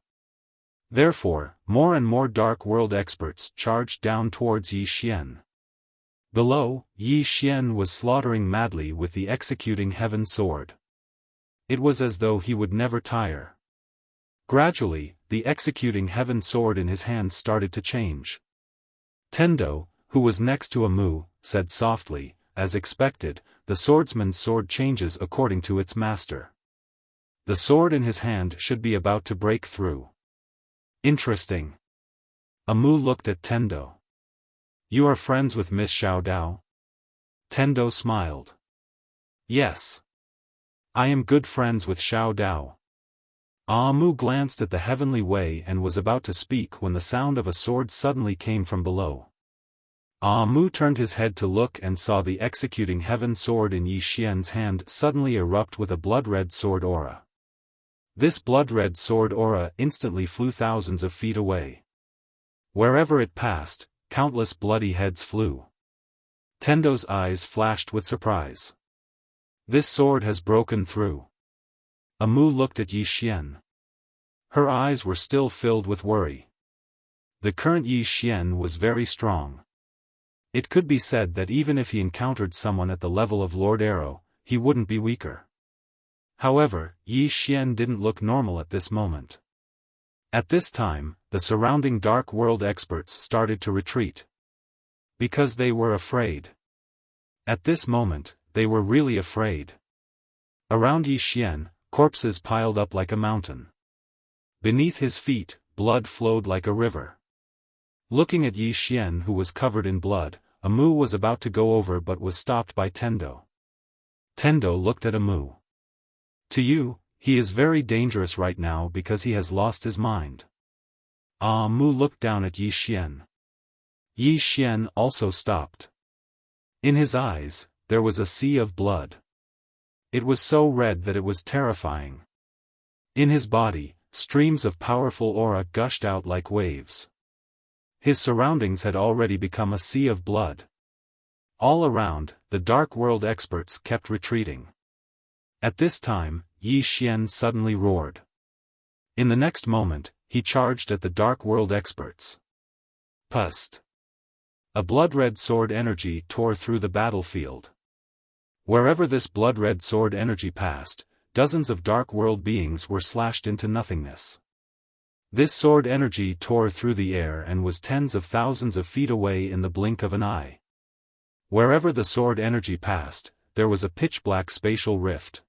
Therefore, more and more Dark World experts charged down towards Yi Xian. Below, Yi Xian was slaughtering madly with the executing heaven sword. It was as though he would never tire. Gradually, the executing heaven sword in his hand started to change. Tendo, who was next to Amu, said softly, as expected, the swordsman's sword changes according to its master. The sword in his hand should be about to break through. Interesting. Amu looked at Tendo. You are friends with Miss Xiao Dao? Tendo smiled. Yes. I am good friends with Xiao Dao. Amu glanced at the heavenly way and was about to speak when the sound of a sword suddenly came from below. Amu turned his head to look and saw the executing heaven sword in Yi Xian's hand suddenly erupt with a blood-red sword aura. This blood-red sword aura instantly flew thousands of feet away. Wherever it passed, countless bloody heads flew. Tendo's eyes flashed with surprise. This sword has broken through. Amu looked at Yi Xian. Her eyes were still filled with worry. The current Yi Xian was very strong. It could be said that even if he encountered someone at the level of Lord Arrow, he wouldn't be weaker. However, Yi Xian didn't look normal at this moment. At this time, the surrounding Dark World experts started to retreat. Because they were afraid. At this moment, they were really afraid. Around Yi Xian, corpses piled up like a mountain. Beneath his feet, blood flowed like a river. Looking at Yi Xian, who was covered in blood, Amu was about to go over but was stopped by Tendo. Tendo looked at Amu. To you, he is very dangerous right now because he has lost his mind. Amu looked down at Yi Xian. Yi Xian also stopped. In his eyes, there was a sea of blood. It was so red that it was terrifying. In his body, streams of powerful aura gushed out like waves. His surroundings had already become a sea of blood. All around, the Dark World experts kept retreating. At this time, Yi Xian suddenly roared. In the next moment, he charged at the Dark World experts. Pust! A blood-red sword energy tore through the battlefield. Wherever this blood-red sword energy passed, dozens of Dark World beings were slashed into nothingness. This sword energy tore through the air and was tens of thousands of feet away in the blink of an eye. Wherever the sword energy passed, there was a pitch-black spatial rift.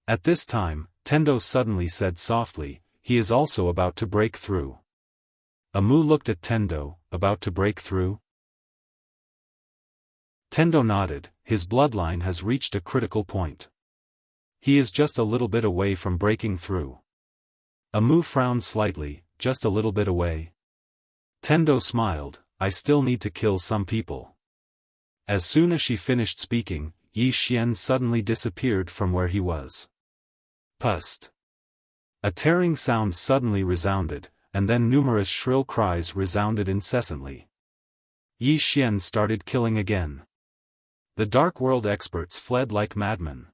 At this time, Tendo suddenly said softly, "He is also about to break through." Amu looked at Tendo, about to break through? Tendo nodded, his bloodline has reached a critical point. He is just a little bit away from breaking through. Amu frowned slightly, just a little bit away. Tendo smiled, "I still need to kill some people." As soon as she finished speaking, Yi Xian suddenly disappeared from where he was. Pust! A tearing sound suddenly resounded, and then numerous shrill cries resounded incessantly. Yi Xian started killing again. The Dark World experts fled like madmen.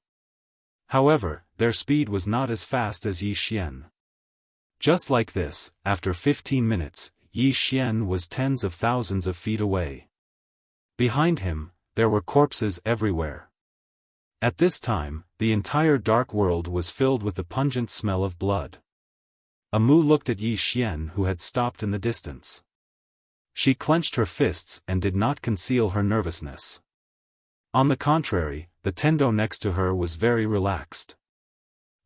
However, their speed was not as fast as Yi Xian. Just like this, after 15 minutes, Yi Xian was tens of thousands of feet away. Behind him, there were corpses everywhere. At this time, the entire Dark World was filled with the pungent smell of blood. Amu looked at Yi Xian, who had stopped in the distance. She clenched her fists and did not conceal her nervousness. On the contrary, the Tendo next to her was very relaxed.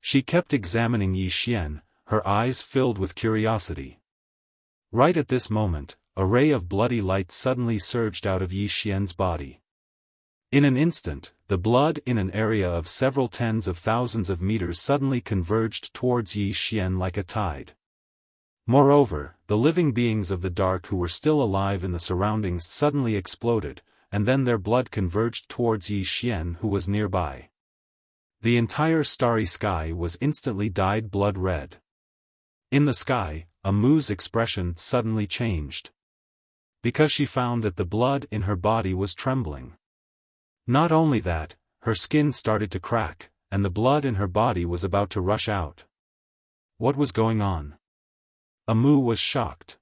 She kept examining Yi Xian, her eyes filled with curiosity. Right at this moment, a ray of bloody light suddenly surged out of Yi Xian's body. In an instant, the blood in an area of several tens of thousands of meters suddenly converged towards Yi Xian like a tide. Moreover, the living beings of the dark who were still alive in the surroundings suddenly exploded, and then their blood converged towards Yi Xian, who was nearby. The entire starry sky was instantly dyed blood red. In the sky, Amu's expression suddenly changed. Because she found that the blood in her body was trembling. Not only that, her skin started to crack, and the blood in her body was about to rush out. What was going on? Amu was shocked.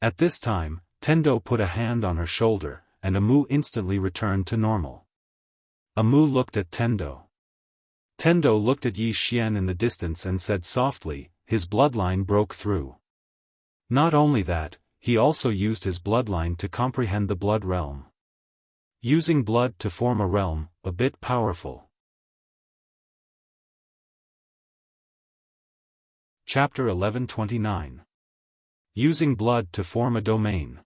At this time, Tendo put a hand on her shoulder, and Amu instantly returned to normal. Amu looked at Tendo. Tendo looked at Yi Xian in the distance and said softly, "His bloodline broke through." Not only that, he also used his bloodline to comprehend the blood realm. Using blood to form a realm, a bit powerful. Chapter 1129. Using blood to form a domain.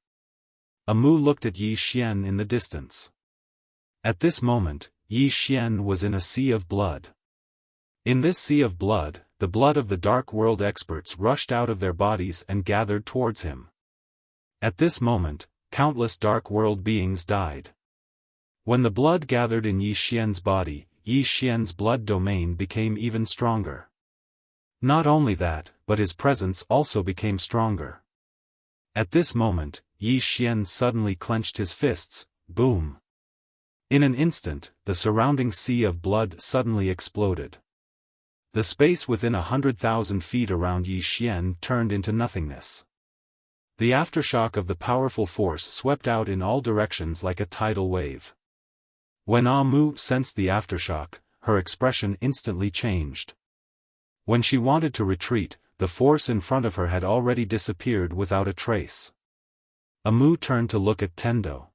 Amu looked at Yi Xian in the distance. At this moment, Yi Xian was in a sea of blood. In this sea of blood, the blood of the Dark World experts rushed out of their bodies and gathered towards him. At this moment, countless Dark World beings died. When the blood gathered in Yi Xian's body, Yi Xian's blood domain became even stronger. Not only that, but his presence also became stronger. At this moment, Yi Xian suddenly clenched his fists, boom. In an instant, the surrounding sea of blood suddenly exploded. The space within 100,000 feet around Yi Xian turned into nothingness. The aftershock of the powerful force swept out in all directions like a tidal wave. When Amu sensed the aftershock, her expression instantly changed. When she wanted to retreat, the force in front of her had already disappeared without a trace. Amu turned to look at Tendo.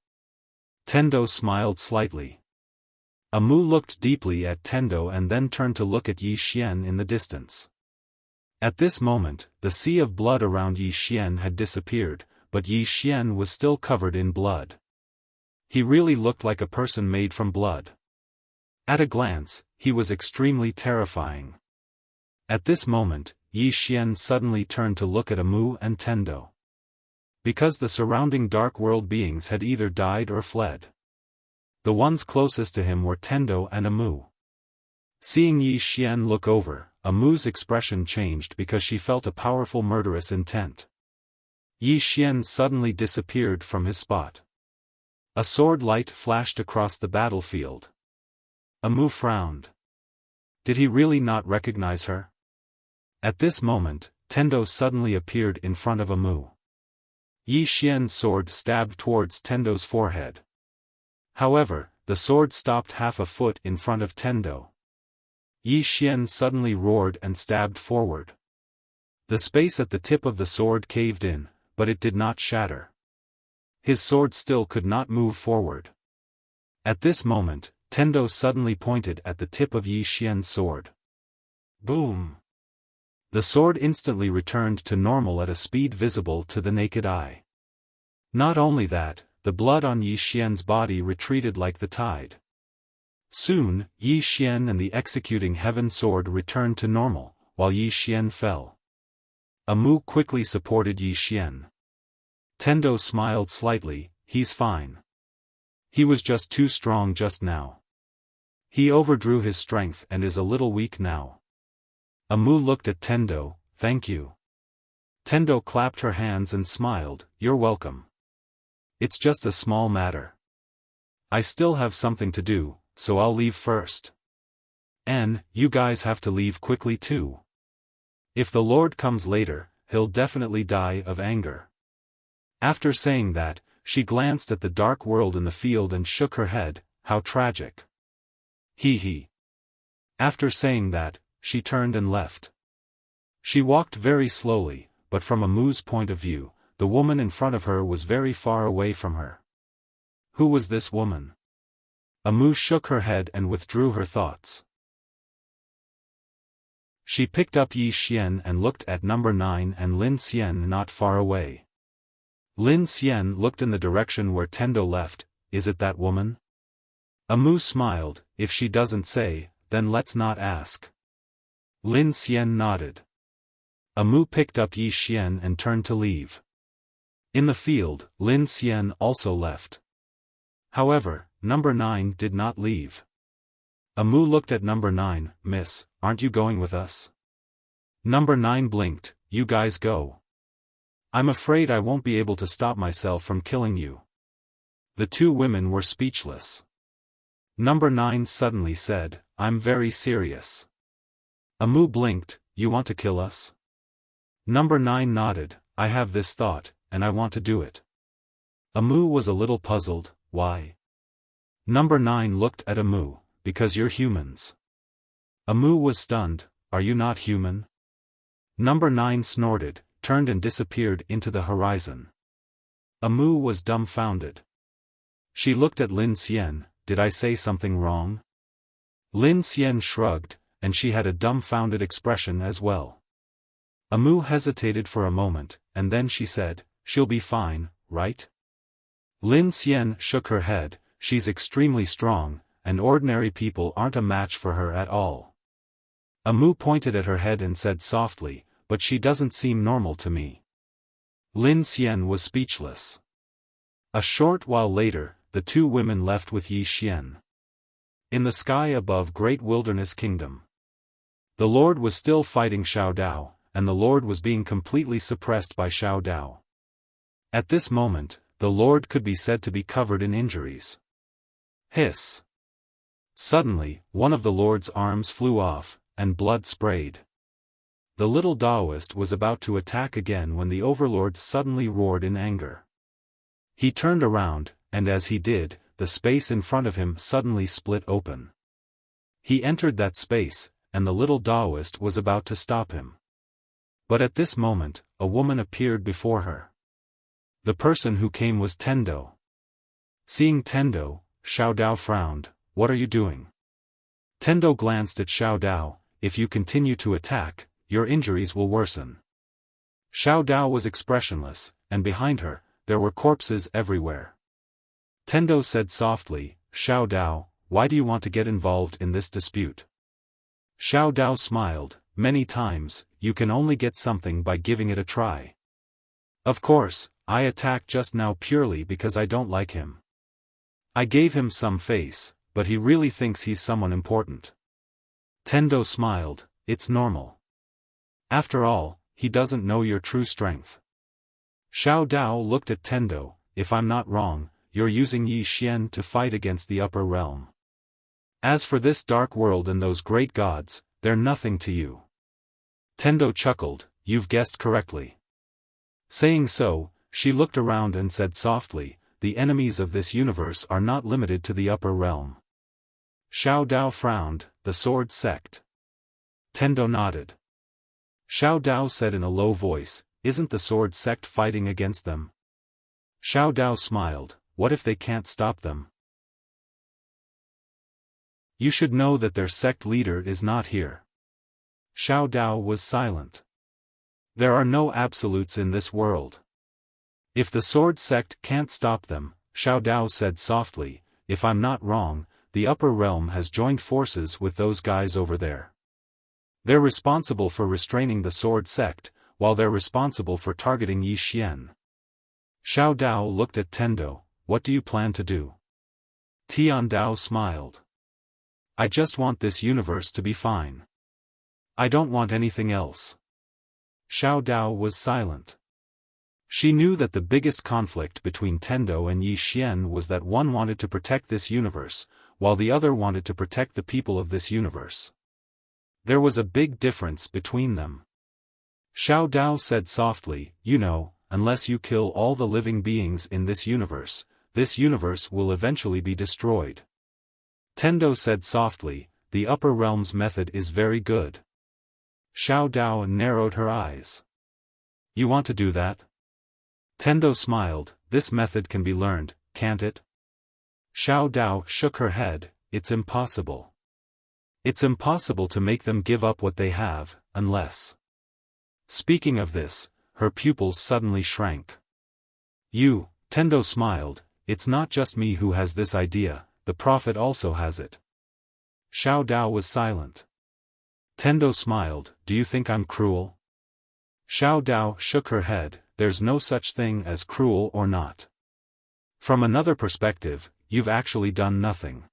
Tendo smiled slightly. Amu looked deeply at Tendo and then turned to look at Yi Xian in the distance. At this moment, the sea of blood around Yi Xian had disappeared, but Yi Xian was still covered in blood. He really looked like a person made from blood. At a glance, he was extremely terrifying. At this moment, Yi Xian suddenly turned to look at Amu and Tendo. Because the surrounding Dark World beings had either died or fled. The ones closest to him were Tendo and Amu. Seeing Yi Xian look over, Amu's expression changed because she felt a powerful murderous intent. Yi Xian suddenly disappeared from his spot. A sword light flashed across the battlefield. Amu frowned. Did he really not recognize her? At this moment, Tendo suddenly appeared in front of Amu. Yi Xian's sword stabbed towards Tendo's forehead. However, the sword stopped half a foot in front of Tendo. Yi Xian suddenly roared and stabbed forward. The space at the tip of the sword caved in, but it did not shatter. His sword still could not move forward. At this moment, Tendo suddenly pointed at the tip of Yi Xian's sword. Boom! The sword instantly returned to normal at a speed visible to the naked eye. Not only that, the blood on Yi Xian's body retreated like the tide. Soon, Yi Xian and the executing heaven sword returned to normal, while Yi Xian fell. Amu quickly supported Yi Xian. Tendo smiled slightly, he's fine. He was just too strong just now. He overdrew his strength and is a little weak now. Amu looked at Tendo, thank you. Tendo clapped her hands and smiled, you're welcome. It's just a small matter. I still have something to do, so I'll leave first. And, you guys have to leave quickly too. If the Lord comes later, he'll definitely die of anger. After saying that, she glanced at the dark world in the field and shook her head, how tragic. He. After saying that, she turned and left. She walked very slowly, but from Amu's point of view, the woman in front of her was very far away from her. Who was this woman? Amu shook her head and withdrew her thoughts. She picked up Yi Xian and looked at number 9 and Lin Xian not far away. Lin Xian looked in the direction where Tendo left, is it that woman? Amu smiled, if she doesn't say, then let's not ask. Lin Xian nodded. Amu picked up Yi Xian and turned to leave. In the field, Lin Xian also left. However, number 9 did not leave. Amu looked at number 9, Miss, aren't you going with us? Number 9 blinked, you guys go. I'm afraid I won't be able to stop myself from killing you. The two women were speechless. Number 9 suddenly said, I'm very serious. Amu blinked, you want to kill us? Number 9 nodded, I have this thought, and I want to do it. Amu was a little puzzled, why? Number 9 looked at Amu, because you're humans. Amu was stunned, are you not human? Number 9 snorted, turned and disappeared into the horizon. Amu was dumbfounded. She looked at Lin Xian, did I say something wrong? Lin Xian shrugged, and she had a dumbfounded expression as well. Amu hesitated for a moment, and then she said, she'll be fine, right? Lin Xian shook her head, she's extremely strong, and ordinary people aren't a match for her at all. Amu pointed at her head and said softly, but she doesn't seem normal to me. Lin Xian was speechless. A short while later, the two women left with Yi Xian. In the sky above Great Wilderness Kingdom, the Lord was still fighting Xiao Dao, and the Lord was being completely suppressed by Xiao Dao. At this moment, the Lord could be said to be covered in injuries. Hiss! Suddenly, one of the Lord's arms flew off, and blood sprayed. The little Taoist was about to attack again when the Overlord suddenly roared in anger. He turned around, and as he did, the space in front of him suddenly split open. He entered that space, and the little Taoist was about to stop him. But at this moment, a woman appeared before her. The person who came was Tendo. Seeing Tendo, Xiao Dao frowned, what are you doing? Tendo glanced at Xiao Dao, if you continue to attack, your injuries will worsen. Xiao Dao was expressionless, and behind her, there were corpses everywhere. Tendo said softly, Xiao Dao, why do you want to get involved in this dispute? Xiao Dao smiled, many times, you can only get something by giving it a try. Of course, I attacked just now purely because I don't like him. I gave him some face, but he really thinks he's someone important. Tendo smiled, it's normal. After all, he doesn't know your true strength. Xiao Dao looked at Tendo, if I'm not wrong, you're using Yi Xian to fight against the upper realm. As for this dark world and those great gods, they're nothing to you. Tendo chuckled, you've guessed correctly. Saying so, she looked around and said softly, the enemies of this universe are not limited to the upper realm. Xiao Dao frowned, the Sword Sect. Tendo nodded. Xiao Dao said in a low voice, isn't the Sword Sect fighting against them? Xiao Dao smiled, what if they can't stop them? You should know that their sect leader is not here. Xiao Dao was silent. There are no absolutes in this world. If the Sword Sect can't stop them, Xiao Dao said softly, if I'm not wrong, the upper realm has joined forces with those guys over there. They're responsible for restraining the Sword Sect, while they're responsible for targeting Yi Xian. Xiao Dao looked at Tendo, what do you plan to do? Tian Dao smiled. I just want this universe to be fine. I don't want anything else. Xiao Dao was silent. She knew that the biggest conflict between Tendo and Yi Xian was that one wanted to protect this universe, while the other wanted to protect the people of this universe. There was a big difference between them. Xiao Dao said softly, you know, unless you kill all the living beings in this universe will eventually be destroyed. Tendo said softly, the upper realm's method is very good. Xiao Dao narrowed her eyes. You want to do that? Tendo smiled, this method can be learned, can't it? Xiao Dao shook her head, it's impossible. It's impossible to make them give up what they have, unless. Speaking of this, her pupils suddenly shrank. You, Tendo smiled, it's not just me who has this idea, the prophet also has it. Xiao Dao was silent. Tendo smiled, do you think I'm cruel? Xiao Dao shook her head, there's no such thing as cruel or not. From another perspective, you've actually done nothing.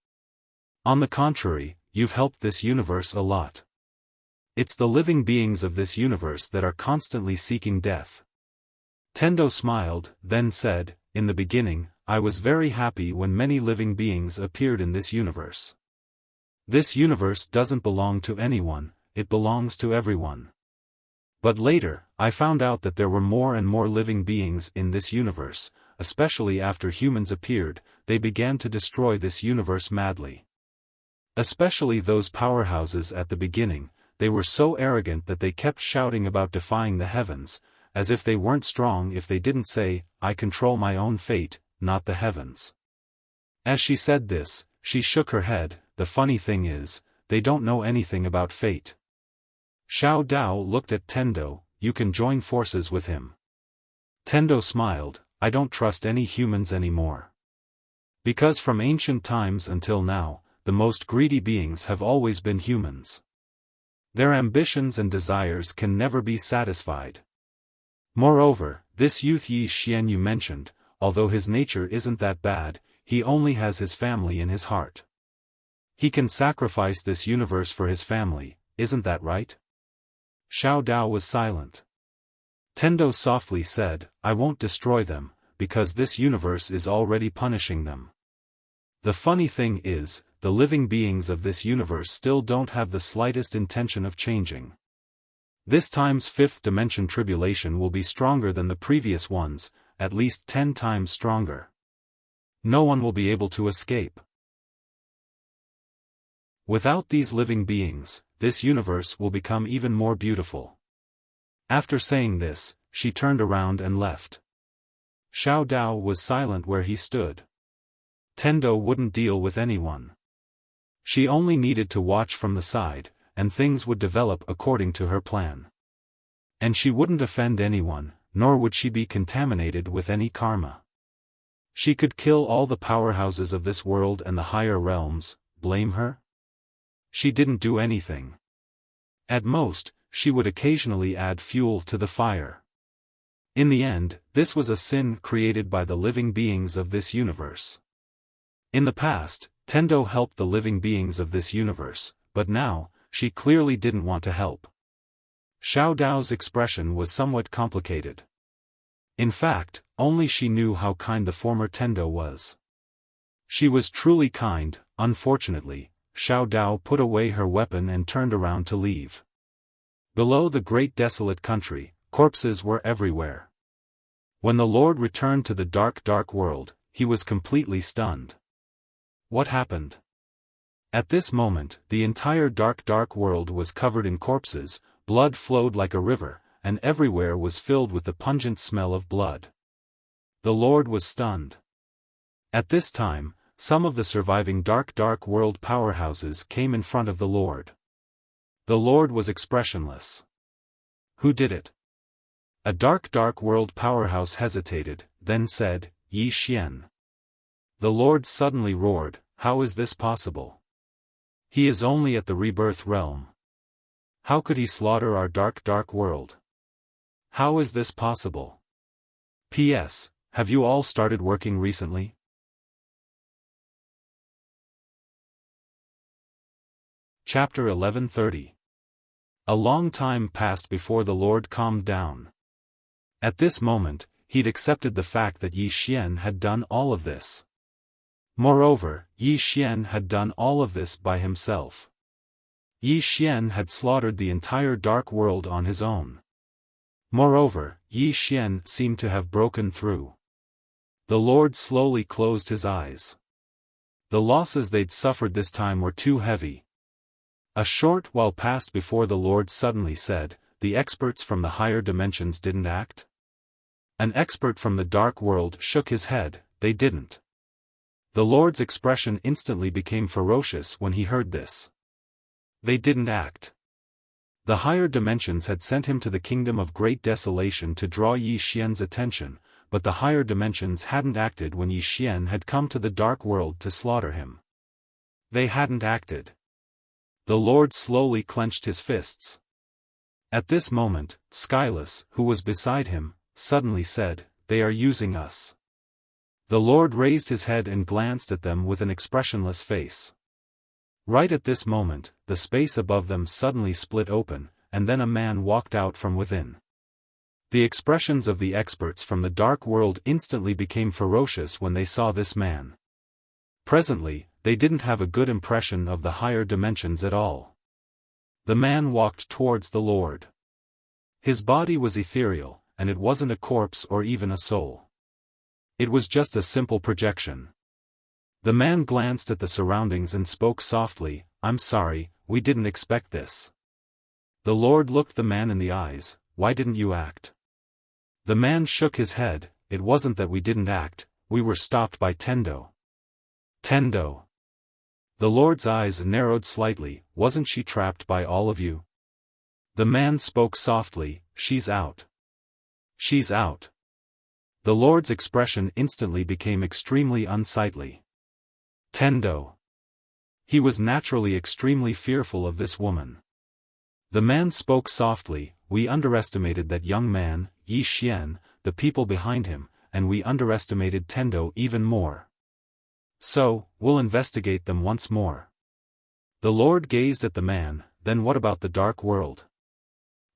On the contrary, you've helped this universe a lot. It's the living beings of this universe that are constantly seeking death. Tendo smiled, then said, in the beginning, I was very happy when many living beings appeared in this universe. This universe doesn't belong to anyone, it belongs to everyone. But later, I found out that there were more and more living beings in this universe, especially after humans appeared, they began to destroy this universe madly. Especially those powerhouses at the beginning, they were so arrogant that they kept shouting about defying the heavens, as if they weren't strong if they didn't say, I control my own fate, not the heavens. As she said this, she shook her head, the funny thing is, they don't know anything about fate. Xiao Dao looked at Tendo, you can join forces with him. Tendo smiled, I don't trust any humans anymore. Because from ancient times until now, the most greedy beings have always been humans. Their ambitions and desires can never be satisfied. Moreover, this youth Yi Xian you mentioned, although his nature isn't that bad, he only has his family in his heart. He can sacrifice this universe for his family, isn't that right? Xiao Dao was silent. Tendo softly said, I won't destroy them, because this universe is already punishing them. The funny thing is, the living beings of this universe still don't have the slightest intention of changing. This time's fifth dimension tribulation will be stronger than the previous ones, at least 10 times stronger. No one will be able to escape. Without these living beings, this universe will become even more beautiful. After saying this, she turned around and left. Xiao Dao was silent where he stood. Tendo wouldn't deal with anyone. She only needed to watch from the side, and things would develop according to her plan. And she wouldn't offend anyone, nor would she be contaminated with any karma. She could kill all the powerhouses of this world and the higher realms, blame her? She didn't do anything. At most, she would occasionally add fuel to the fire. In the end, this was a sin created by the living beings of this universe. In the past, Tendo helped the living beings of this universe, but now, she clearly didn't want to help. Xiao Dao's expression was somewhat complicated. In fact, only she knew how kind the former Tendo was. She was truly kind. Unfortunately, Xiao Dao put away her weapon and turned around to leave. Below the great desolate country, corpses were everywhere. When the Lord returned to the dark world, he was completely stunned. What happened? At this moment, the entire dark world was covered in corpses, blood flowed like a river, and everywhere was filled with the pungent smell of blood. The Lord was stunned. At this time, some of the surviving dark world powerhouses came in front of the Lord. The Lord was expressionless. Who did it? A dark world powerhouse hesitated, then said, Yi Xian. The Lord suddenly roared, how is this possible? He is only at the rebirth realm. How could he slaughter our dark world? How is this possible? P.S. Have you all started working recently? Chapter 1130. A long time passed before the Lord calmed down. At this moment, he'd accepted the fact that Yi Xian had done all of this. Moreover, Yi Xian had done all of this by himself. Yi Xian had slaughtered the entire dark world on his own. Moreover, Yi Xian seemed to have broken through. The Lord slowly closed his eyes. The losses they'd suffered this time were too heavy. A short while passed before the Lord suddenly said, the experts from the higher dimensions didn't act? An expert from the dark world shook his head, they didn't. The Lord's expression instantly became ferocious when he heard this. They didn't act. The higher dimensions had sent him to the kingdom of great desolation to draw Yi Xian's attention, but the higher dimensions hadn't acted when Yi Xian had come to the dark world to slaughter him. They hadn't acted. The Lord slowly clenched his fists. At this moment, Skyless, who was beside him, suddenly said, they are using us. The Lord raised his head and glanced at them with an expressionless face. Right at this moment, the space above them suddenly split open, and then a man walked out from within. The expressions of the experts from the dark world instantly became ferocious when they saw this man. Presently, they didn't have a good impression of the higher dimensions at all. The man walked towards the Lord. His body was ethereal, and it wasn't a corpse or even a soul. It was just a simple projection. The man glanced at the surroundings and spoke softly, I'm sorry, we didn't expect this. The Lord looked the man in the eyes, why didn't you act? The man shook his head, it wasn't that we didn't act, we were stopped by Tendo. Tendo. The Lord's eyes narrowed slightly, wasn't she trapped by all of you? The man spoke softly, she's out. She's out. The Lord's expression instantly became extremely unsightly. Tendo. He was naturally extremely fearful of this woman. The man spoke softly, we underestimated that young man, Yi Xian, the people behind him, and we underestimated Tendo even more. So, we'll investigate them once more. The Lord gazed at the man, then what about the dark world?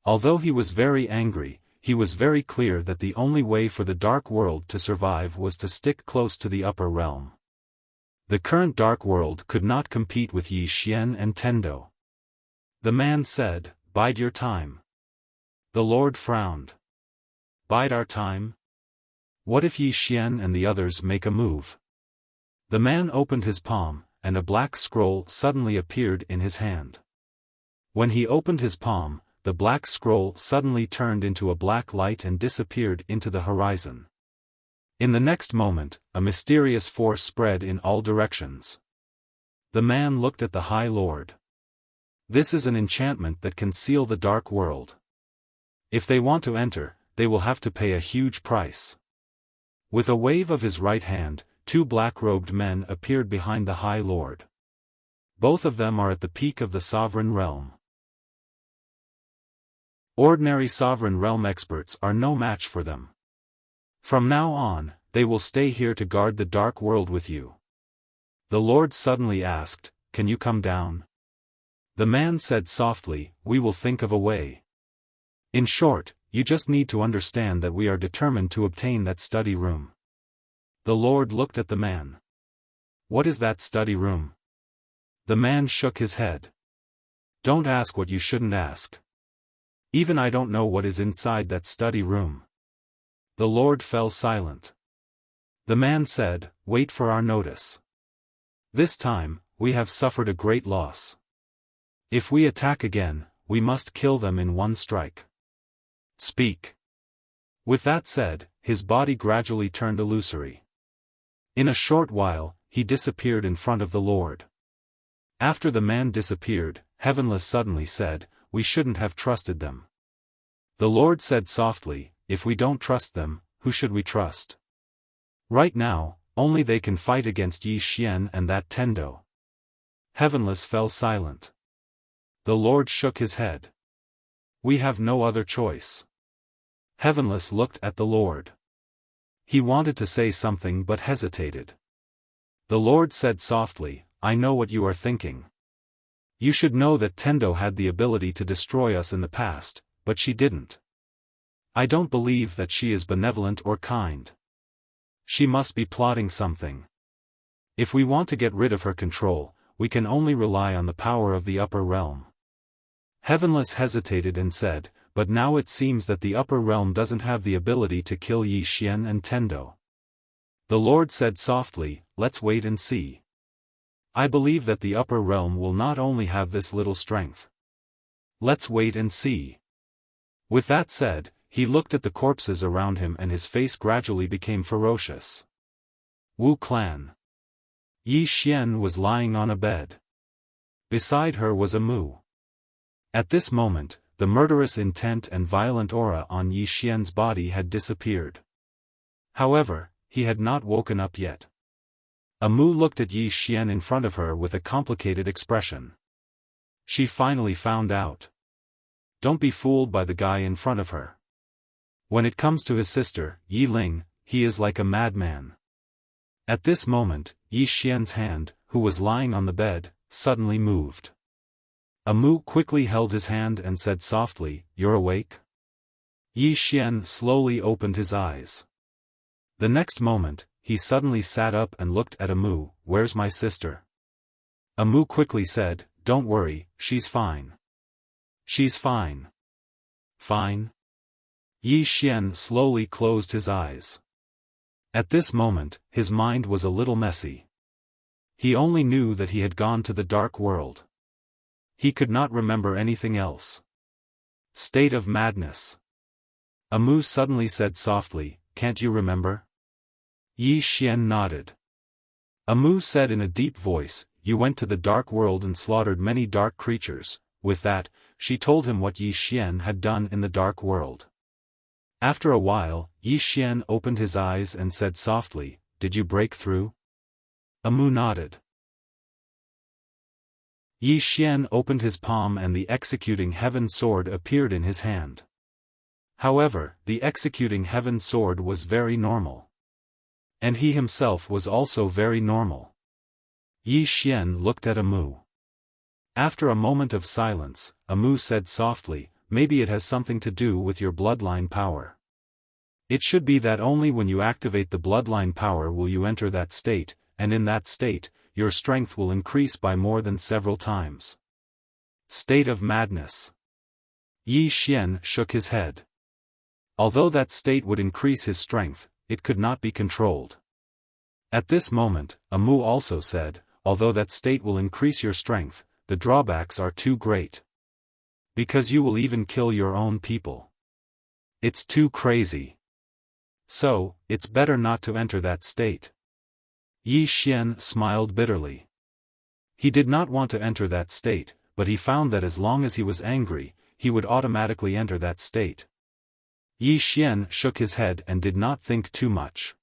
Although he was very angry, he was very clear that the only way for the dark world to survive was to stick close to the upper realm. The current dark world could not compete with Yi Xian and Tendo. The man said, bide your time. The Lord frowned. Bide our time? What if Yi Xian and the others make a move? The man opened his palm, and a black scroll suddenly appeared in his hand. When he opened his palm, the black scroll suddenly turned into a black light and disappeared into the horizon. In the next moment, a mysterious force spread in all directions. The man looked at the High Lord. This is an enchantment that can seal the dark world. If they want to enter, they will have to pay a huge price. With a wave of his right hand, two black-robed men appeared behind the High Lord. Both of them are at the peak of the sovereign realm. Ordinary sovereign realm experts are no match for them. From now on, they will stay here to guard the dark world with you. The Lord suddenly asked, "Can you come down?" The man said softly, "We will think of a way. In short, you just need to understand that we are determined to obtain that study room." The Lord looked at the man. "What is that study room?" The man shook his head. "Don't ask what you shouldn't ask. Even I don't know what is inside that study room." The Lord fell silent. The man said, "Wait for our notice. This time, we have suffered a great loss. If we attack again, we must kill them in one strike. Speak." With that said, his body gradually turned illusory. In a short while, he disappeared in front of the Lord. After the man disappeared, Heavenless suddenly said, "We shouldn't have trusted them." The Lord said softly, "If we don't trust them, who should we trust? Right now, only they can fight against Yi Xian and that Tendo." Heavenless fell silent. The Lord shook his head. "We have no other choice." Heavenless looked at the Lord. He wanted to say something but hesitated. The Lord said softly, "I know what you are thinking. You should know that Tendo had the ability to destroy us in the past, but she didn't. I don't believe that she is benevolent or kind. She must be plotting something. If we want to get rid of her control, we can only rely on the power of the upper realm." Heavenless hesitated and said, "But now it seems that the upper realm doesn't have the ability to kill Yi Xian and Tendo." The Lord said softly, "Let's wait and see. I believe that the upper realm will not only have this little strength. Let's wait and see." With that said, he looked at the corpses around him and his face gradually became ferocious. Wu Clan. Yi Xian was lying on a bed. Beside her was a Mu. At this moment, the murderous intent and violent aura on Yi Xian's body had disappeared. However, he had not woken up yet. A Mu looked at Yi Xian in front of her with a complicated expression. She finally found out. Don't be fooled by the guy in front of her. When it comes to his sister, Yi Ling, he is like a madman. At this moment, Yi Xian's hand, who was lying on the bed, suddenly moved. A Mu quickly held his hand and said softly, "You're awake?" Yi Xian slowly opened his eyes. The next moment, he suddenly sat up and looked at a Mu. "Where's my sister?" A Mu quickly said, "Don't worry, she's fine." "She's fine." "Fine?" Yi Xian slowly closed his eyes. At this moment, his mind was a little messy. He only knew that he had gone to the dark world. He could not remember anything else. State of madness. A Mu suddenly said softly, "Can't you remember?" Yi Xian nodded. A Mu said in a deep voice, "You went to the dark world and slaughtered many dark creatures." With that, she told him what Yi Xian had done in the dark world. After a while, Yi Xian opened his eyes and said softly, "Did you break through?" A Mu nodded. Yi Xian opened his palm and the executing heaven sword appeared in his hand. However, the executing heaven sword was very normal. And he himself was also very normal. Yi Xian looked at a Mu. After a moment of silence, a Mu said softly, "Maybe it has something to do with your bloodline power. It should be that only when you activate the bloodline power will you enter that state, and in that state, your strength will increase by more than several times." State of madness. Yi Xian shook his head. Although that state would increase his strength, it could not be controlled. At this moment, a Mu also said, "Although that state will increase your strength, the drawbacks are too great. Because you will even kill your own people. It's too crazy. So, it's better not to enter that state." Yi Xian smiled bitterly. He did not want to enter that state, but he found that as long as he was angry, he would automatically enter that state. Yi Xian shook his head and did not think too much.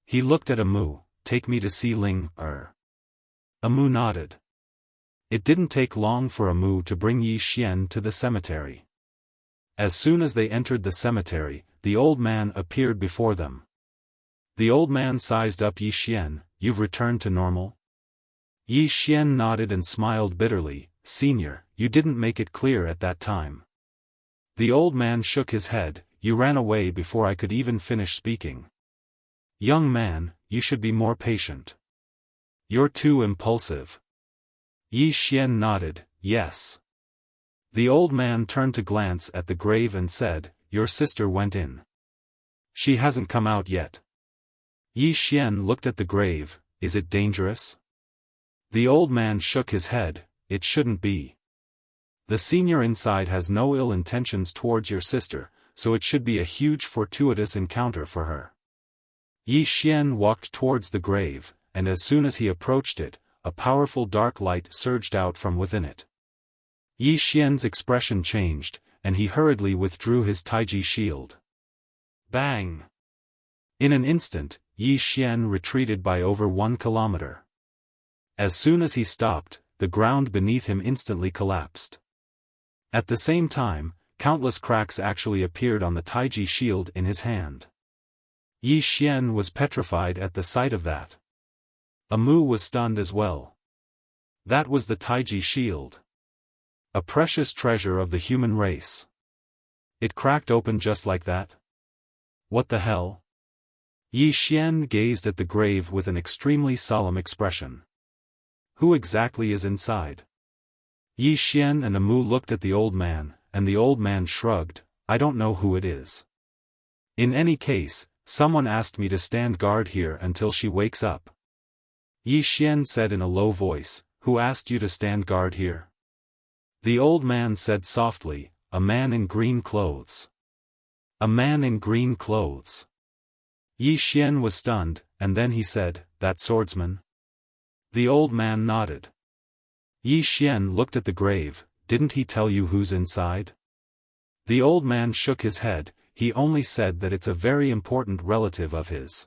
He looked at a Mu. "Take me to see Ling." A Mu nodded. It didn't take long for a Mu to bring Yi Xian to the cemetery. As soon as they entered the cemetery, the old man appeared before them. The old man sized up Yi Xian. "You've returned to normal?" Yi Xian nodded and smiled bitterly. Senior, you didn't make it clear at that time. The old man shook his head. You ran away before I could even finish speaking. Young man, you should be more patient. You're too impulsive. Yi Xian nodded, yes. The old man turned to glance at the grave and said, your sister went in. She hasn't come out yet. Yi Xian looked at the grave. Is it dangerous? The old man shook his head. It shouldn't be. The senior inside has no ill intentions towards your sister, so it should be a huge fortuitous encounter for her. Yi Xian walked towards the grave, and as soon as he approached it, a powerful dark light surged out from within it. Yi Xian's expression changed, and he hurriedly withdrew his Taiji shield. Bang! In an instant, Yi Xian retreated by over 1 kilometer. As soon as he stopped, the ground beneath him instantly collapsed. At the same time, countless cracks actually appeared on the Taiji shield in his hand. Yi Xian was petrified at the sight of that. Amu was stunned as well. That was the Taiji shield. A precious treasure of the human race. It cracked open just like that? What the hell? Yi Xian gazed at the grave with an extremely solemn expression. Who exactly is inside? Yi Xian and Amu looked at the old man, and the old man shrugged, I don't know who it is. In any case, someone asked me to stand guard here until she wakes up. Yi Xian said in a low voice, who asked you to stand guard here? The old man said softly, a man in green clothes. A man in green clothes. Yi Xian was stunned, and then he said, that swordsman? The old man nodded. Yi Xian looked at the grave, didn't he tell you who's inside? The old man shook his head, he only said that it's a very important relative of his.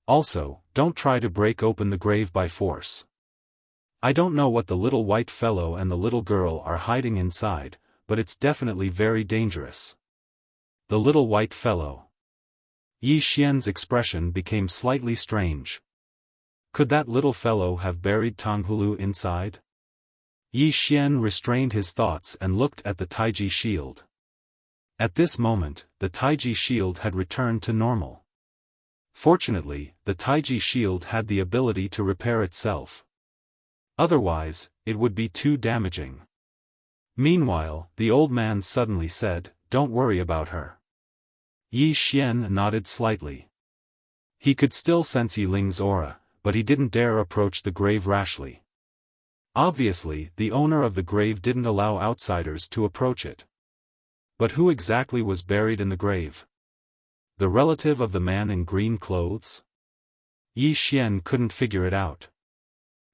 Also, don't try to break open the grave by force. I don't know what the little white fellow and the little girl are hiding inside, but it's definitely very dangerous. The little white fellow. Yi Xian's expression became slightly strange. Could that little fellow have buried Tanghulu inside? Yi Xian restrained his thoughts and looked at the Taiji shield. At this moment, the Taiji shield had returned to normal. Fortunately, the Taiji shield had the ability to repair itself. Otherwise, it would be too damaging. Meanwhile, the old man suddenly said, don't worry about her. Yi Xian nodded slightly. He could still sense Yiling's aura, but he didn't dare approach the grave rashly. Obviously, the owner of the grave didn't allow outsiders to approach it. But who exactly was buried in the grave? The relative of the man in green clothes? Yi Xian couldn't figure it out.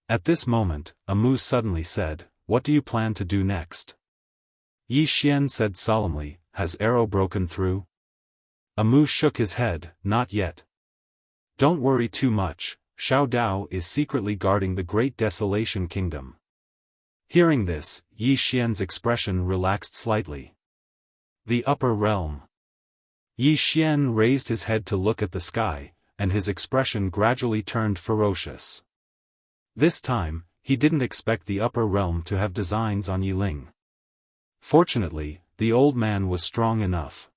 At this moment, Amu suddenly said, what do you plan to do next? Yi Xian said solemnly, has arrow broken through? Amu shook his head, not yet. Don't worry too much, Xiao Dao is secretly guarding the Great Desolation Kingdom. Hearing this, Yi Xian's expression relaxed slightly. The upper realm. Yi Xian raised his head to look at the sky, and his expression gradually turned ferocious. This time, he didn't expect the upper realm to have designs on Yiling. Fortunately, the old man was strong enough.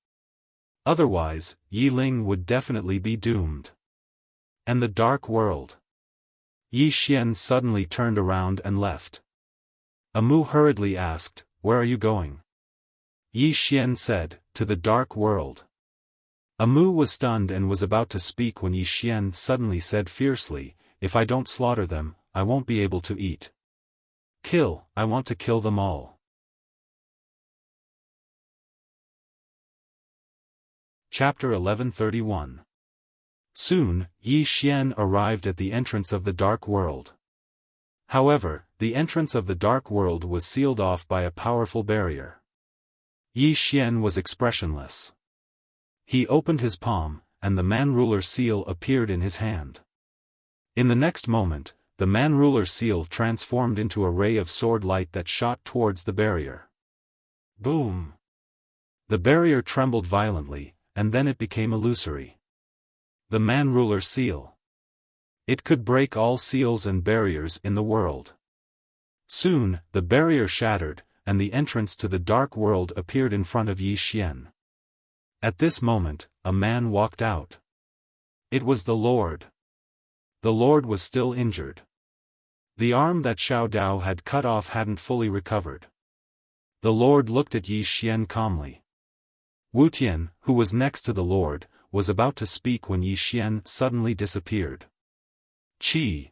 Otherwise, Yiling would definitely be doomed. And the dark world? Yi Xian suddenly turned around and left. Amu hurriedly asked, where are you going? Yi Xian said, to the dark world. Amu was stunned and was about to speak when Yi Xian suddenly said fiercely, if I don't slaughter them, I won't be able to eat. Kill, I want to kill them all. Chapter 1131. Soon, Yi Xian arrived at the entrance of the dark world. However, the entrance of the dark world was sealed off by a powerful barrier. Yi Xian was expressionless. He opened his palm, and the man-ruler seal appeared in his hand. In the next moment, the man-ruler seal transformed into a ray of sword light that shot towards the barrier. Boom! The barrier trembled violently, and then it became illusory. The man-ruler seal. It could break all seals and barriers in the world. Soon, the barrier shattered, and the entrance to the dark world appeared in front of Yi Xian. At this moment, a man walked out. It was the Lord. The Lord was still injured. The arm that Xiao Dao had cut off hadn't fully recovered. The Lord looked at Yi Xian calmly. Wu Tian, who was next to the Lord, was about to speak when Yi Xian suddenly disappeared. Qi!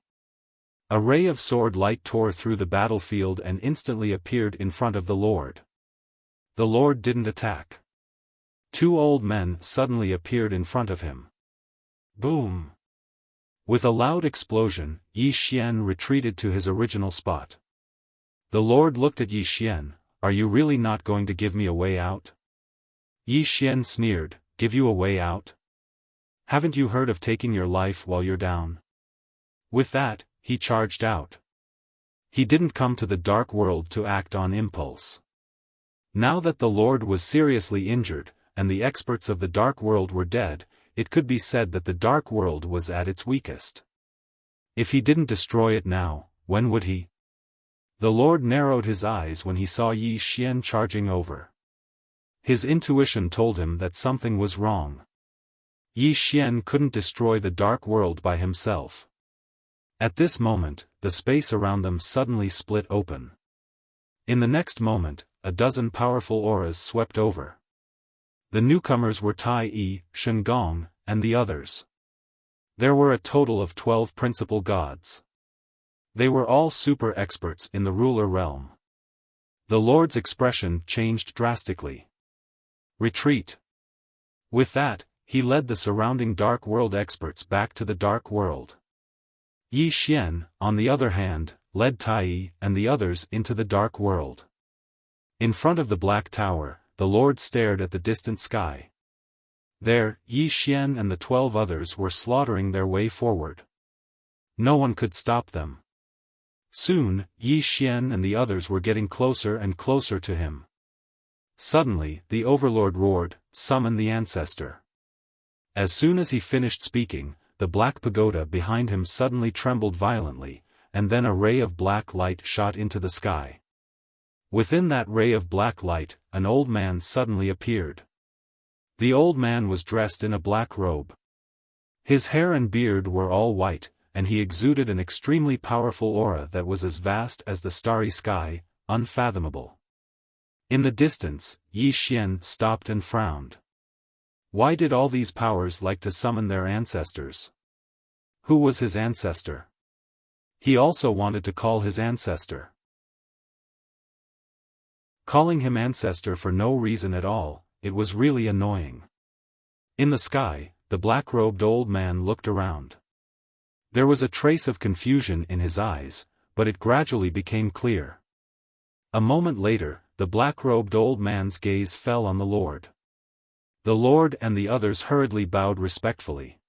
A ray of sword light tore through the battlefield and instantly appeared in front of the Lord. The Lord didn't attack. Two old men suddenly appeared in front of him. Boom! With a loud explosion, Yi Xian retreated to his original spot. The Lord looked at Yi Xian. Are you really not going to give me a way out? Yi Xian sneered, give you a way out? Haven't you heard of taking your life while you're down? With that, he charged out. He didn't come to the dark world to act on impulse. Now that the Lord was seriously injured, and the experts of the dark world were dead, it could be said that the dark world was at its weakest. If he didn't destroy it now, when would he? The Lord narrowed his eyes when he saw Yi Xian charging over. His intuition told him that something was wrong. Yi Xian couldn't destroy the dark world by himself. At this moment, the space around them suddenly split open. In the next moment, a dozen powerful auras swept over. The newcomers were Tai Yi, Shen Gong, and the others. There were a total of 12 principal gods. They were all super experts in the ruler realm. The Lord's expression changed drastically. Retreat. With that, he led the surrounding dark world experts back to the dark world. Yi Xian, on the other hand, led Tai Yi and the others into the dark world. In front of the Black Tower, the Lord stared at the distant sky. There, Yi Xian and the 12 others were slaughtering their way forward. No one could stop them. Soon, Yi Xian and the others were getting closer and closer to him. Suddenly, the Overlord roared, "Summon the Ancestor." As soon as he finished speaking, the black pagoda behind him suddenly trembled violently, and then a ray of black light shot into the sky. Within that ray of black light, an old man suddenly appeared. The old man was dressed in a black robe. His hair and beard were all white, and he exuded an extremely powerful aura that was as vast as the starry sky, unfathomable. In the distance, Yi Xian stopped and frowned. Why did all these powers like to summon their ancestors? Who was his ancestor? He also wanted to call his ancestor. Calling him ancestor for no reason at all, it was really annoying. In the sky, the black-robed old man looked around. There was a trace of confusion in his eyes, but it gradually became clear. A moment later, the black-robed old man's gaze fell on the Lord. The Lord and the others hurriedly bowed respectfully.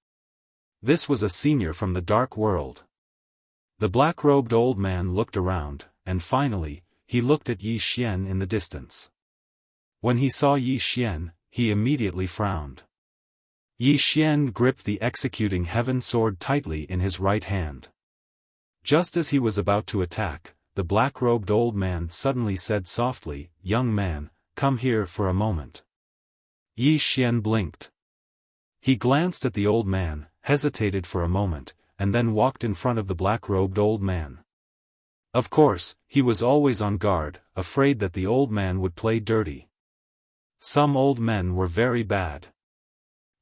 This was a senior from the dark world. The black-robed old man looked around, and finally, he looked at Yi Xian in the distance. When he saw Yi Xian, he immediately frowned. Yi Xian gripped the executing heaven sword tightly in his right hand. Just as he was about to attack, the black-robed old man suddenly said softly, "Young man, come here for a moment." Yi Xian blinked. He glanced at the old man, hesitated for a moment, and then walked in front of the black-robed old man. Of course, he was always on guard, afraid that the old man would play dirty. Some old men were very bad.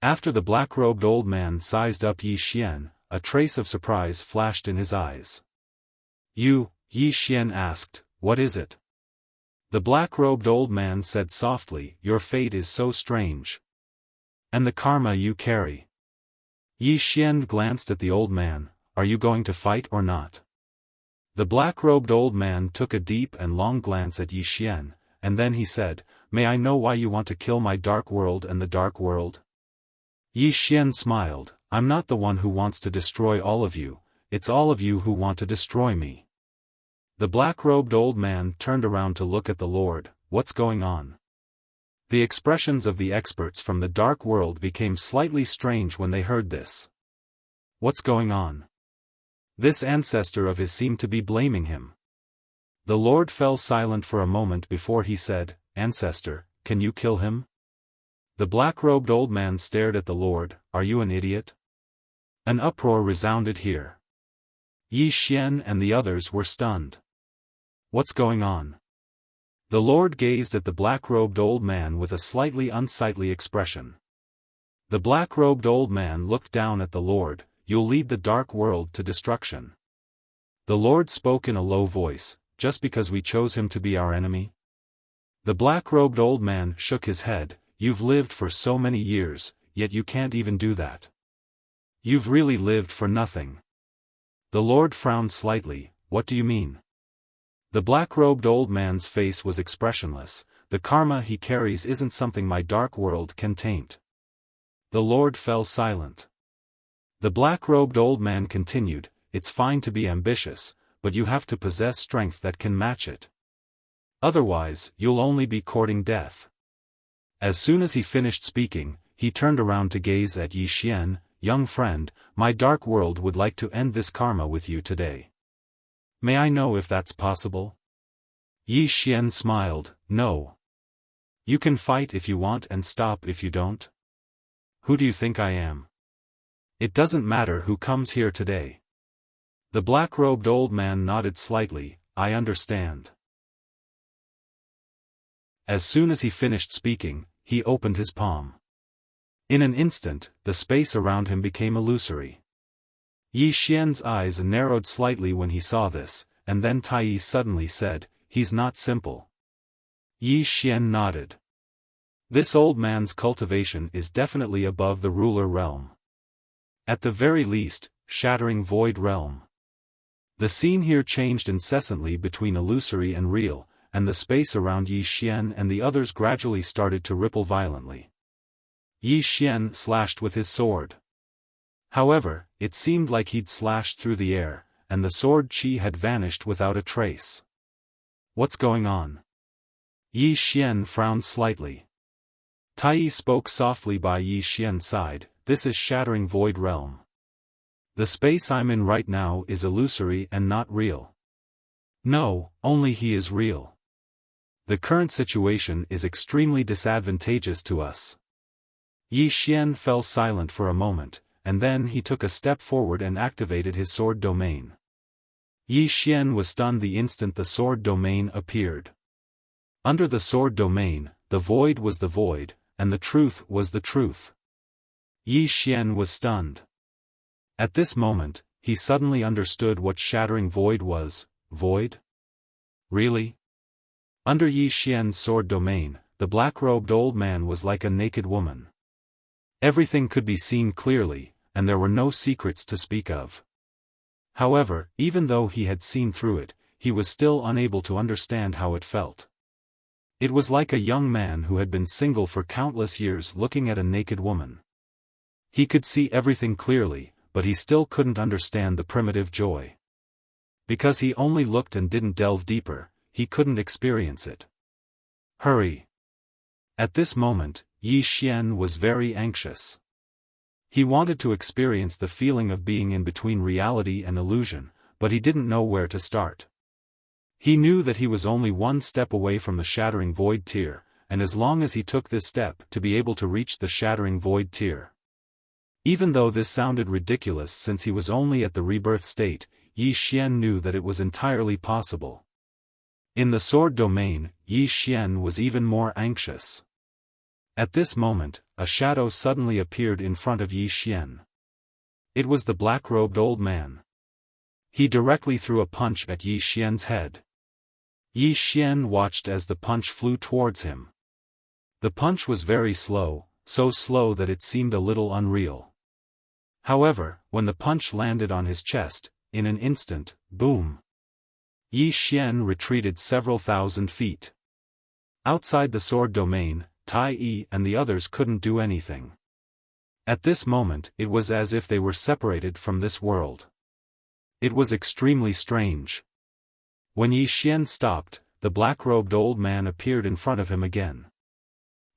After the black-robed old man sized up Yi Xian, a trace of surprise flashed in his eyes. "You," Yi Xian asked, "what is it?" The black-robed old man said softly, "Your fate is so strange. And the karma you carry." Yi Xian glanced at the old man, "Are you going to fight or not?" The black-robed old man took a deep and long glance at Yi Xian, and then he said, "May I know why you want to kill my dark world and the dark world?" Yi Xian smiled, "I'm not the one who wants to destroy all of you, it's all of you who want to destroy me." The black-robed old man turned around to look at the Lord. "What's going on?" The expressions of the experts from the dark world became slightly strange when they heard this. "What's going on?" This ancestor of his seemed to be blaming him. The Lord fell silent for a moment before he said, "Ancestor, can you kill him?" The black-robed old man stared at the Lord. "Are you an idiot?" An uproar resounded here. Yi Xian and the others were stunned. What's going on? The Lord gazed at the black-robed old man with a slightly unsightly expression. The black-robed old man looked down at the Lord. "You'll lead the dark world to destruction." The Lord spoke in a low voice, "Just because we chose him to be our enemy?" The black-robed old man shook his head. "You've lived for so many years, yet you can't even do that. You've really lived for nothing." The Lord frowned slightly. "What do you mean?" The black-robed old man's face was expressionless. "The karma he carries isn't something my dark world can taint." The Lord fell silent. The black-robed old man continued, "It's fine to be ambitious, but you have to possess strength that can match it. Otherwise, you'll only be courting death." As soon as he finished speaking, he turned around to gaze at Yi Xian. "Young friend, my dark world would like to end this karma with you today. May I know if that's possible?" Yi Xian smiled. "No. You can fight if you want and stop if you don't. Who do you think I am? It doesn't matter who comes here today." The black-robed old man nodded slightly. "I understand." As soon as he finished speaking, he opened his palm. In an instant, the space around him became illusory. Yi Xian's eyes narrowed slightly when he saw this, and then Tai suddenly said, "He's not simple." Yi Xian nodded. This old man's cultivation is definitely above the ruler realm. At the very least, shattering void realm. The scene here changed incessantly between illusory and real, and the space around Yi Xian and the others gradually started to ripple violently. Yi Xian slashed with his sword. However, it seemed like he'd slashed through the air, and the sword chi had vanished without a trace. What's going on? Yi Xian frowned slightly. Tai spoke softly by Yi Xian's side, "This is shattering void realm. The space I'm in right now is illusory and not real." "No, only he is real. The current situation is extremely disadvantageous to us." Yi Xian fell silent for a moment, and then he took a step forward and activated his sword domain. Yi Xian was stunned the instant the sword domain appeared. Under the sword domain, the void was the void, and the truth was the truth. Yi Xian was stunned. At this moment, he suddenly understood what shattering void was. Void? Really? Under Yi Xian's sword domain, the black-robed old man was like a naked woman. Everything could be seen clearly, and there were no secrets to speak of. However, even though he had seen through it, he was still unable to understand how it felt. It was like a young man who had been single for countless years looking at a naked woman. He could see everything clearly, but he still couldn't understand the primitive joy. Because he only looked and didn't delve deeper, he couldn't experience it. Hurry! At this moment, Yi Xian was very anxious. He wanted to experience the feeling of being in between reality and illusion, but he didn't know where to start. He knew that he was only one step away from the shattering void tier, and as long as he took this step to be able to reach the shattering void tier. Even though this sounded ridiculous since he was only at the rebirth state, Yi Xian knew that it was entirely possible. In the sword domain, Yi Xian was even more anxious. At this moment, a shadow suddenly appeared in front of Yi Xian. It was the black-robed old man. He directly threw a punch at Yi Xian's head. Yi Xian watched as the punch flew towards him. The punch was very slow, so slow that it seemed a little unreal. However, when the punch landed on his chest, in an instant, boom! Yi Xian retreated several thousand feet. Outside the sword domain, Tai and the others couldn't do anything. At this moment, it was as if they were separated from this world. It was extremely strange. When Yi Xian stopped, the black-robed old man appeared in front of him again.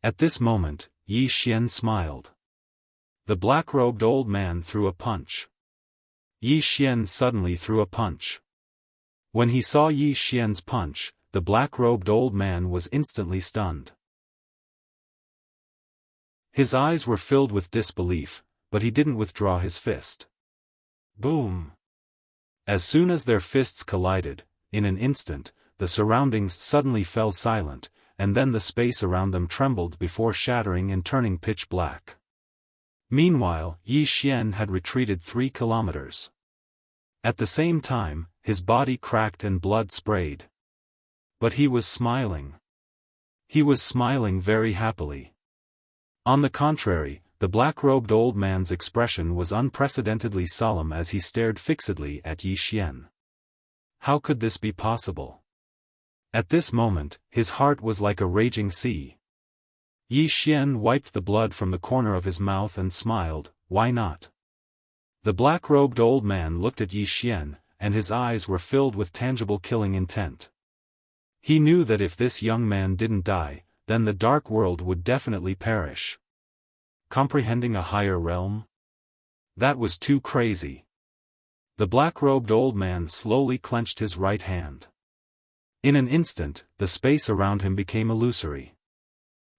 At this moment, Yi Xian smiled. The black-robed old man threw a punch. Yi Xian suddenly threw a punch. When he saw Yi Xian's punch, the black-robed old man was instantly stunned. His eyes were filled with disbelief, but he didn't withdraw his fist. Boom! As soon as their fists collided, in an instant, the surroundings suddenly fell silent, and then the space around them trembled before shattering and turning pitch black. Meanwhile, Yi Xian had retreated 3 kilometers. At the same time, his body cracked and blood sprayed. But he was smiling. He was smiling very happily. On the contrary, the black-robed old man's expression was unprecedentedly solemn as he stared fixedly at Yi Xian. How could this be possible? At this moment, his heart was like a raging sea. Yi Xian wiped the blood from the corner of his mouth and smiled, "Why not?" The black-robed old man looked at Yi Xian, and his eyes were filled with tangible killing intent. He knew that if this young man didn't die, then the dark world would definitely perish. Comprehending a higher realm? That was too crazy. The black-robed old man slowly clenched his right hand. In an instant, the space around him became illusory.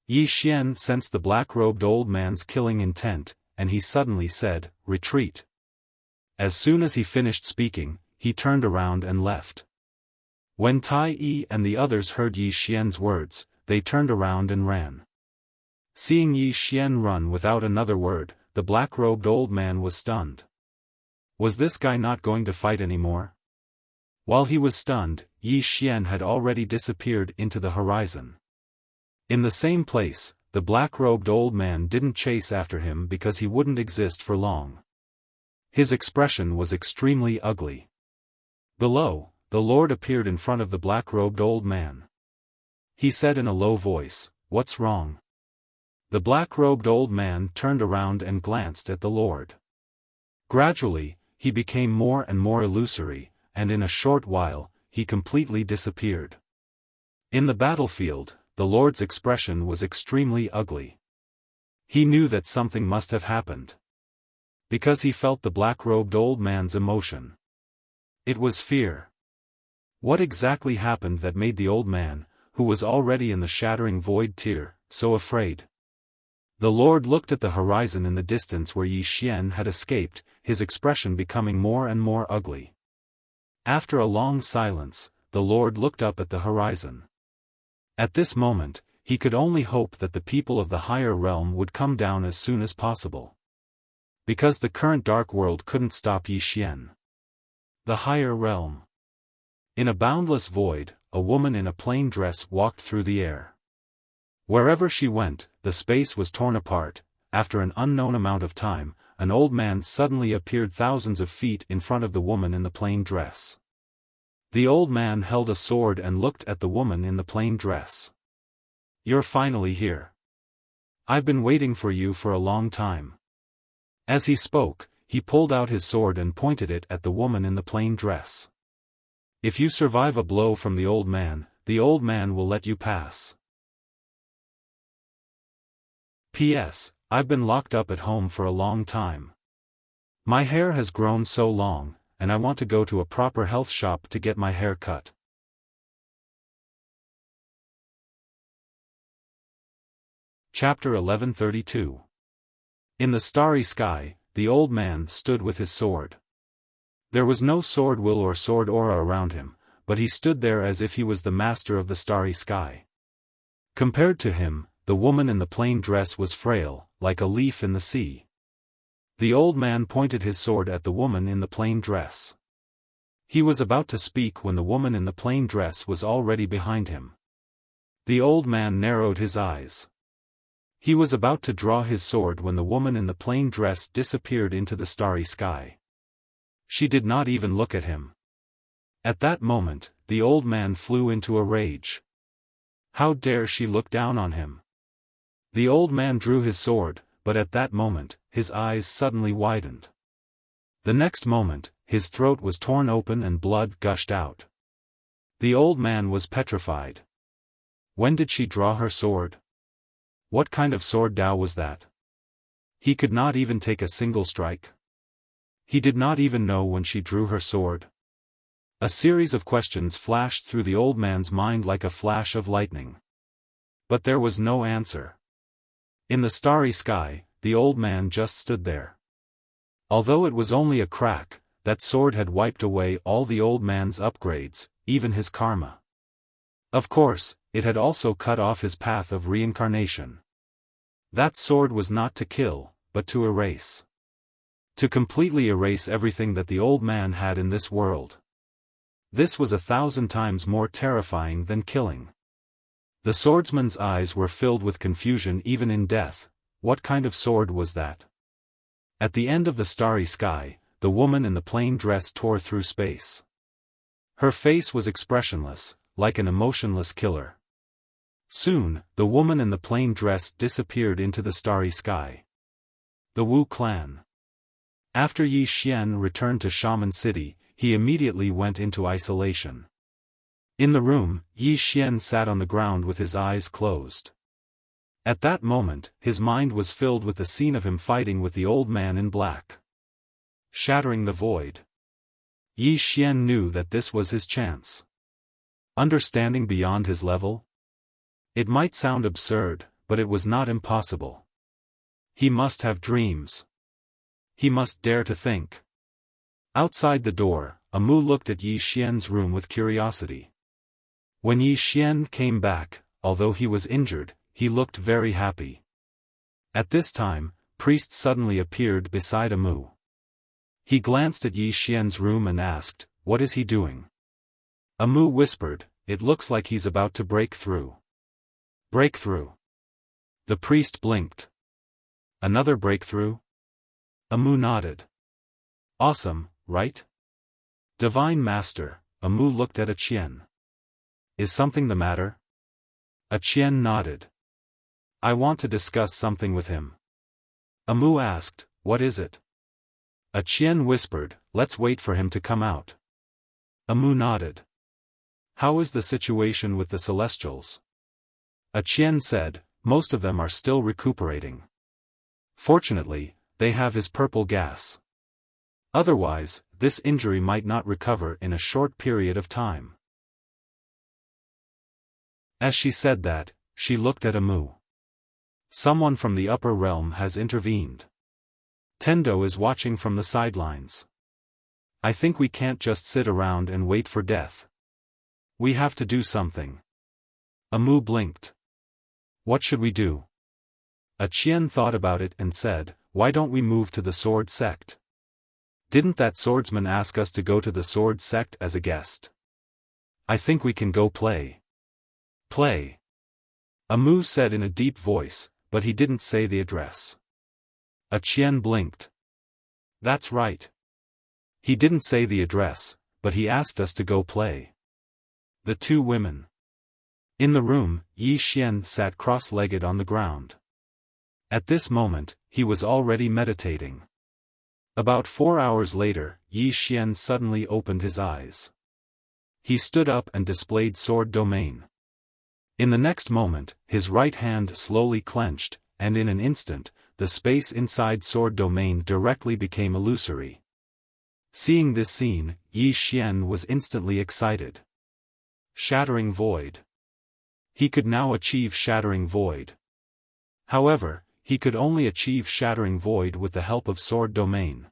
Yi Xian sensed the black-robed old man's killing intent, and he suddenly said, "Retreat." As soon as he finished speaking, he turned around and left. When Tai Yi and the others heard Yi Xian's words, they turned around and ran. Seeing Yi Xian run without another word, the black-robed old man was stunned. Was this guy not going to fight anymore? While he was stunned, Yi Xian had already disappeared into the horizon. In the same place, the black-robed old man didn't chase after him because he wouldn't exist for long. His expression was extremely ugly. Below, the Lord appeared in front of the black-robed old man. He said in a low voice, "What's wrong?" The black-robed old man turned around and glanced at the Lord. Gradually, he became more and more illusory, and in a short while, he completely disappeared. In the battlefield, the Lord's expression was extremely ugly. He knew that something must have happened. Because he felt the black-robed old man's emotion. It was fear. What exactly happened that made the old man, who was already in the shattering void tier, so afraid? The Lord looked at the horizon in the distance where Yi Xian had escaped, his expression becoming more and more ugly. After a long silence, the Lord looked up at the horizon. At this moment, he could only hope that the people of the higher realm would come down as soon as possible. Because the current dark world couldn't stop Yi Xian. The higher realm. In a boundless void, a woman in a plain dress walked through the air. Wherever she went, the space was torn apart. After an unknown amount of time, an old man suddenly appeared thousands of feet in front of the woman in the plain dress. The old man held a sword and looked at the woman in the plain dress. "You're finally here. I've been waiting for you for a long time." As he spoke, he pulled out his sword and pointed it at the woman in the plain dress. "If you survive a blow from the old man will let you pass. P.S. I've been locked up at home for a long time. My hair has grown so long, and I want to go to a proper health shop to get my hair cut." Chapter 1132. In the starry sky, the old man stood with his sword. There was no sword will or sword aura around him, but he stood there as if he was the master of the starry sky. Compared to him, the woman in the plain dress was frail, like a leaf in the sea. The old man pointed his sword at the woman in the plain dress. He was about to speak when the woman in the plain dress was already behind him. The old man narrowed his eyes. He was about to draw his sword when the woman in the plain dress disappeared into the starry sky. She did not even look at him. At that moment, the old man flew into a rage. How dare she look down on him? The old man drew his sword, but at that moment, his eyes suddenly widened. The next moment, his throat was torn open and blood gushed out. The old man was petrified. When did she draw her sword? What kind of sword Dao was that? He could not even take a single strike. He did not even know when she drew her sword. A series of questions flashed through the old man's mind like a flash of lightning. But there was no answer. In the starry sky, the old man just stood there. Although it was only a crack, that sword had wiped away all the old man's upgrades, even his karma. Of course, it had also cut off his path of reincarnation. That sword was not to kill, but to erase. To completely erase everything that the old man had in this world. This was 1,000 times more terrifying than killing. The swordsman's eyes were filled with confusion even in death. What kind of sword was that? At the end of the starry sky, the woman in the plain dress tore through space. Her face was expressionless, like an emotionless killer. Soon, the woman in the plain dress disappeared into the starry sky. The Wu clan. After Yi Xian returned to Shaman City, he immediately went into isolation. In the room, Yi Xian sat on the ground with his eyes closed. At that moment, his mind was filled with the scene of him fighting with the old man in black. Shattering the void. Yi Xian knew that this was his chance. Understanding beyond his level? It might sound absurd, but it was not impossible. He must have dreams. He must dare to think. Outside the door, Amu looked at Yi Xian's room with curiosity. When Yi Xian came back, although he was injured, he looked very happy. At this time, priest suddenly appeared beside Amu. He glanced at Yi Xian's room and asked, "What is he doing?" Amu whispered, "It looks like he's about to break through." Breakthrough. The priest blinked. Another breakthrough? Amu nodded. Awesome, right? Divine Master, Amu looked at Qian. Is something the matter? Qian nodded. I want to discuss something with him. Amu asked, what is it? Qian whispered, let's wait for him to come out. Amu nodded. How is the situation with the Celestials? Qian said, most of them are still recuperating. Fortunately, they have his purple gas. Otherwise, this injury might not recover in a short period of time. As she said that, she looked at Amu. Someone from the upper realm has intervened. Tendo is watching from the sidelines. I think we can't just sit around and wait for death. We have to do something. Amu blinked. What should we do? Qian thought about it and said, why don't we move to the sword sect? Didn't that swordsman ask us to go to the sword sect as a guest? I think we can go play. Play. Amu said in a deep voice, but he didn't say the address. Qian blinked. That's right. He didn't say the address, but he asked us to go play. The two women. In the room, Yi Xian sat cross-legged on the ground. At this moment, he was already meditating. About 4 hours later, Yi Xian suddenly opened his eyes. He stood up and displayed sword domain. In the next moment, his right hand slowly clenched, and in an instant, the space inside sword domain directly became illusory. Seeing this scene, Yi Xian was instantly excited. Shattering Void. He could now achieve Shattering Void. However, he could only achieve Shattering Void with the help of Sword Domain.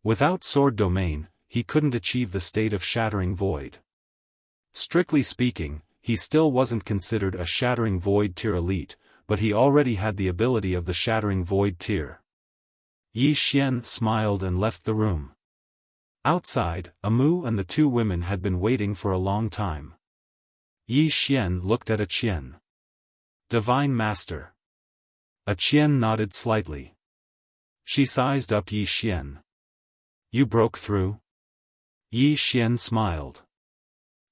Without Sword Domain, he couldn't achieve the state of Shattering Void. Strictly speaking, he still wasn't considered a Shattering Void tier elite, but he already had the ability of the Shattering Void tier. Yi Xian smiled and left the room. Outside, Amu and the two women had been waiting for a long time. Yi Xian looked at Qian. Divine Master. Qian nodded slightly. She sized up Yi Xian. You broke through? Yi Xian smiled.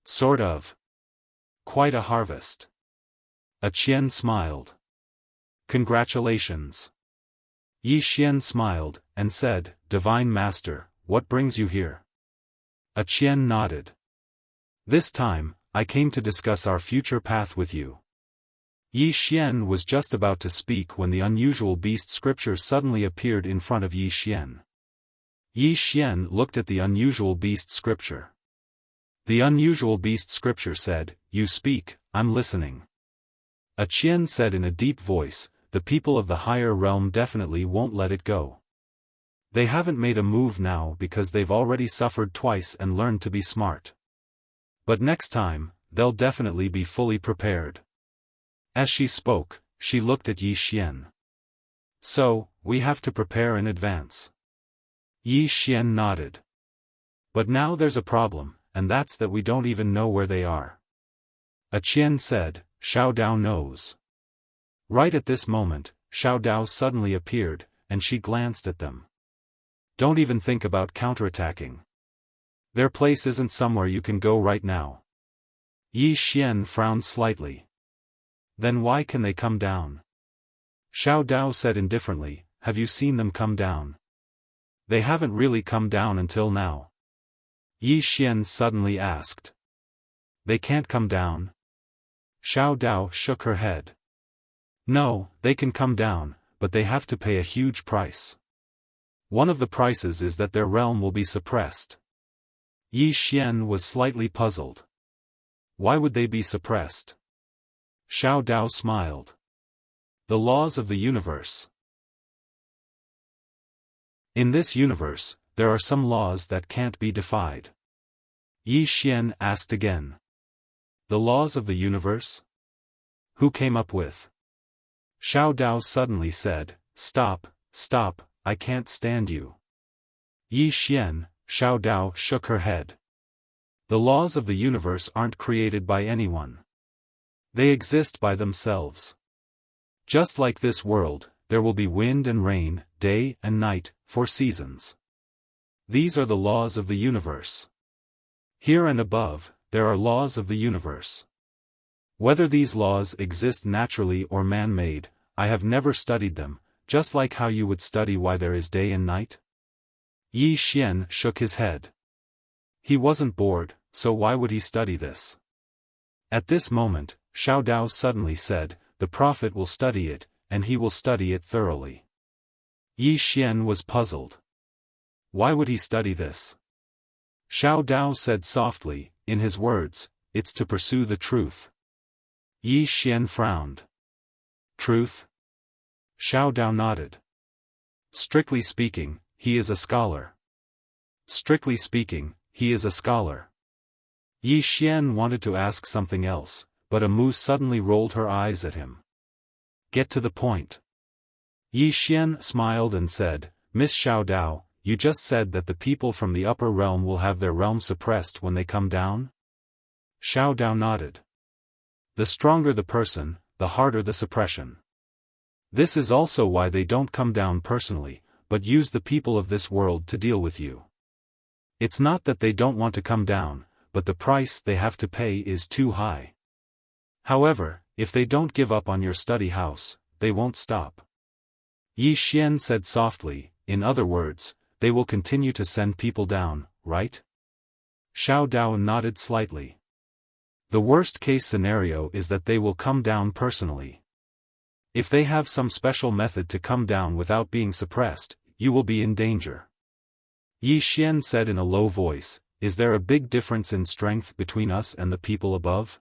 Sort of. Quite a harvest. Qian smiled. Congratulations. Yi Xian smiled, and said, Divine Master, what brings you here? Qian nodded. This time, I came to discuss our future path with you. Yi Xian was just about to speak when the unusual beast scripture suddenly appeared in front of Yi Xian. Yi Xian looked at the unusual beast scripture. The unusual beast scripture said, "You speak, I'm listening." A Qian said in a deep voice, "The people of the higher realm definitely won't let it go. They haven't made a move now because they've already suffered twice and learned to be smart. But next time, they'll definitely be fully prepared." As she spoke, she looked at Yi Xian. "So, we have to prepare in advance." Yi Xian nodded. "But now there's a problem, and that's that we don't even know where they are." A Qian said, "Xiao Dao knows." Right at this moment, Xiao Dao suddenly appeared, and she glanced at them. "Don't even think about counterattacking. Their place isn't somewhere you can go right now." Yi Xian frowned slightly. "Then why can they come down?" Xiao Dao said indifferently, "Have you seen them come down? They haven't really come down until now." Yi Xian suddenly asked. "They can't come down?" Xiao Dao shook her head. "No, they can come down, but they have to pay a huge price. One of the prices is that their realm will be suppressed." Yi Xian was slightly puzzled. "Why would they be suppressed?" Xiao Dao smiled. "The laws of the universe. In this universe, there are some laws that can't be defied." Yi Xian asked again. "The laws of the universe? Who came up with?" Xiao Dao suddenly said, "Stop, stop, I can't stand you." Yi Xian, Xiao Dao shook her head. "The laws of the universe aren't created by anyone. They exist by themselves. Just like this world, there will be wind and rain, day and night, for seasons. These are the laws of the universe. Here and above, there are laws of the universe. Whether these laws exist naturally or man-made, I have never studied them, just like how you would study why there is day and night." Yi Xian shook his head. He wasn't bored, so why would he study this? At this moment, Xiao Dao suddenly said, "The Prophet will study it, and he will study it thoroughly." Yi Xian was puzzled. Why would he study this? Xiao Dao said softly, in his words, "It's to pursue the truth." Yi Xian frowned. "Truth?" Xiao Dao nodded. "Strictly speaking, he is a scholar." "Strictly speaking, he is a scholar." Yi Xian wanted to ask something else, but Amu suddenly rolled her eyes at him. "Get to the point." Yi Xian smiled and said, "Miss Xiao Dao, you just said that the people from the upper realm will have their realm suppressed when they come down?" Xiao Dao nodded. "The stronger the person, the harder the suppression. This is also why they don't come down personally, but use the people of this world to deal with you. It's not that they don't want to come down, but the price they have to pay is too high. However, if they don't give up on your study house, they won't stop." Yi Xian said softly, "In other words, they will continue to send people down, right?" Xiao Dao nodded slightly. "The worst-case scenario is that they will come down personally. If they have some special method to come down without being suppressed, you will be in danger." Yi Xian said in a low voice, "Is there a big difference in strength between us and the people above?"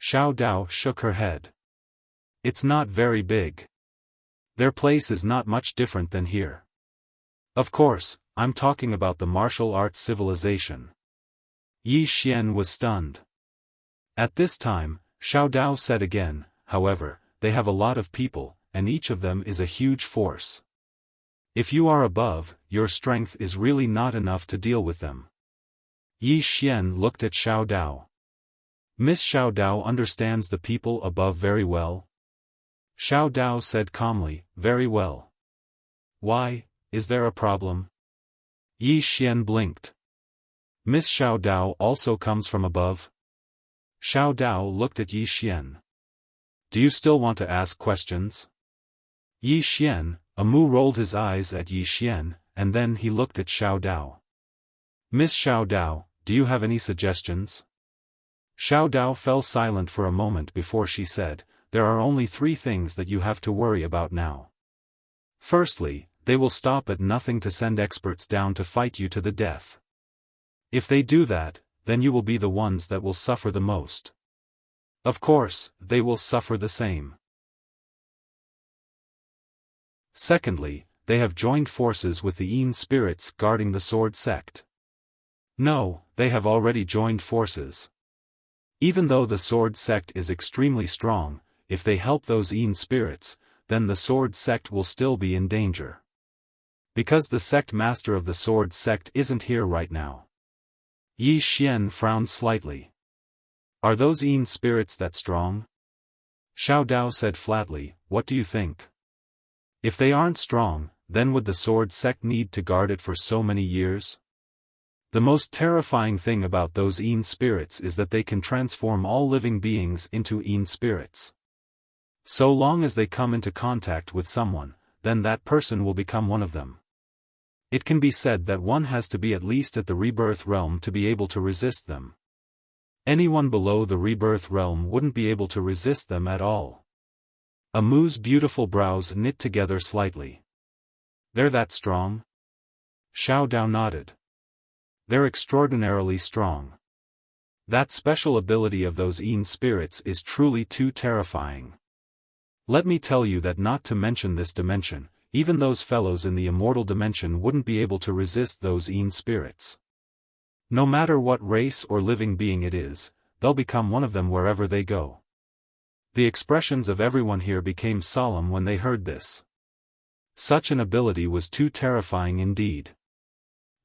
Xiao Dao shook her head. "It's not very big. Their place is not much different than here. Of course, I'm talking about the martial arts civilization." Yi Xian was stunned. At this time, Xiao Dao said again, "However, they have a lot of people, and each of them is a huge force. If you are above, your strength is really not enough to deal with them." Yi Xian looked at Xiao Dao. "Miss Xiao Dao understands the people above very well?" Xiao Dao said calmly, "Very well." "Why, is there a problem?" Yi Xian blinked. "Miss Xiao Dao also comes from above?" Xiao Dao looked at Yi Xian. "Do you still want to ask questions?" Yi Xian, Amu rolled his eyes at Yi Xian, and then he looked at Xiao Dao. "Miss Xiao Dao, do you have any suggestions?" Xiao Dao fell silent for a moment before she said, "There are only 3 things that you have to worry about now. Firstly, they will stop at nothing to send experts down to fight you to the death. If they do that, then you will be the ones that will suffer the most. Of course, they will suffer the same. Secondly, they have joined forces with the Yin spirits guarding the sword sect. No, they have already joined forces. Even though the sword sect is extremely strong, if they help those Yin spirits, then the sword sect will still be in danger. Because the sect master of the sword sect isn't here right now. Yi Xian frowned slightly. Are those Yin spirits that strong? Xiao Dao said flatly, what do you think? If they aren't strong, then would the sword sect need to guard it for so many years? The most terrifying thing about those Yin spirits is that they can transform all living beings into Yin spirits. So long as they come into contact with someone, then that person will become one of them. It can be said that one has to be at least at the rebirth realm to be able to resist them. Anyone below the rebirth realm wouldn't be able to resist them at all. Amu's beautiful brows knit together slightly. They're that strong? Xiao Dao nodded. They're extraordinarily strong. That special ability of those Yin spirits is truly too terrifying. Let me tell you that not to mention this dimension, even those fellows in the immortal dimension wouldn't be able to resist those Yin spirits. No matter what race or living being it is, they'll become one of them wherever they go. The expressions of everyone here became solemn when they heard this. Such an ability was too terrifying indeed.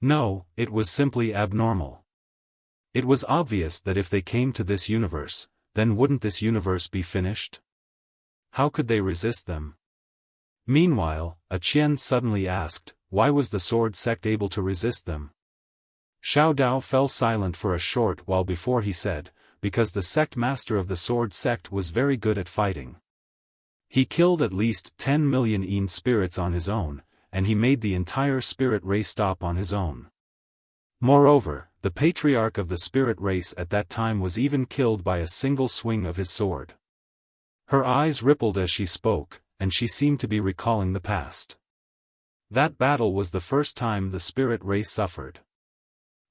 No, it was simply abnormal. It was obvious that if they came to this universe, then wouldn't this universe be finished? How could they resist them? Meanwhile, a Qian suddenly asked, why was the sword sect able to resist them? Xiao Dao fell silent for a short while before he said, because the sect master of the sword sect was very good at fighting. He killed at least 10 million Yin spirits on his own, and he made the entire spirit race stop on his own. Moreover, the patriarch of the spirit race at that time was even killed by a single swing of his sword. Her eyes rippled as she spoke, and she seemed to be recalling the past. That battle was the first time the spirit race suffered.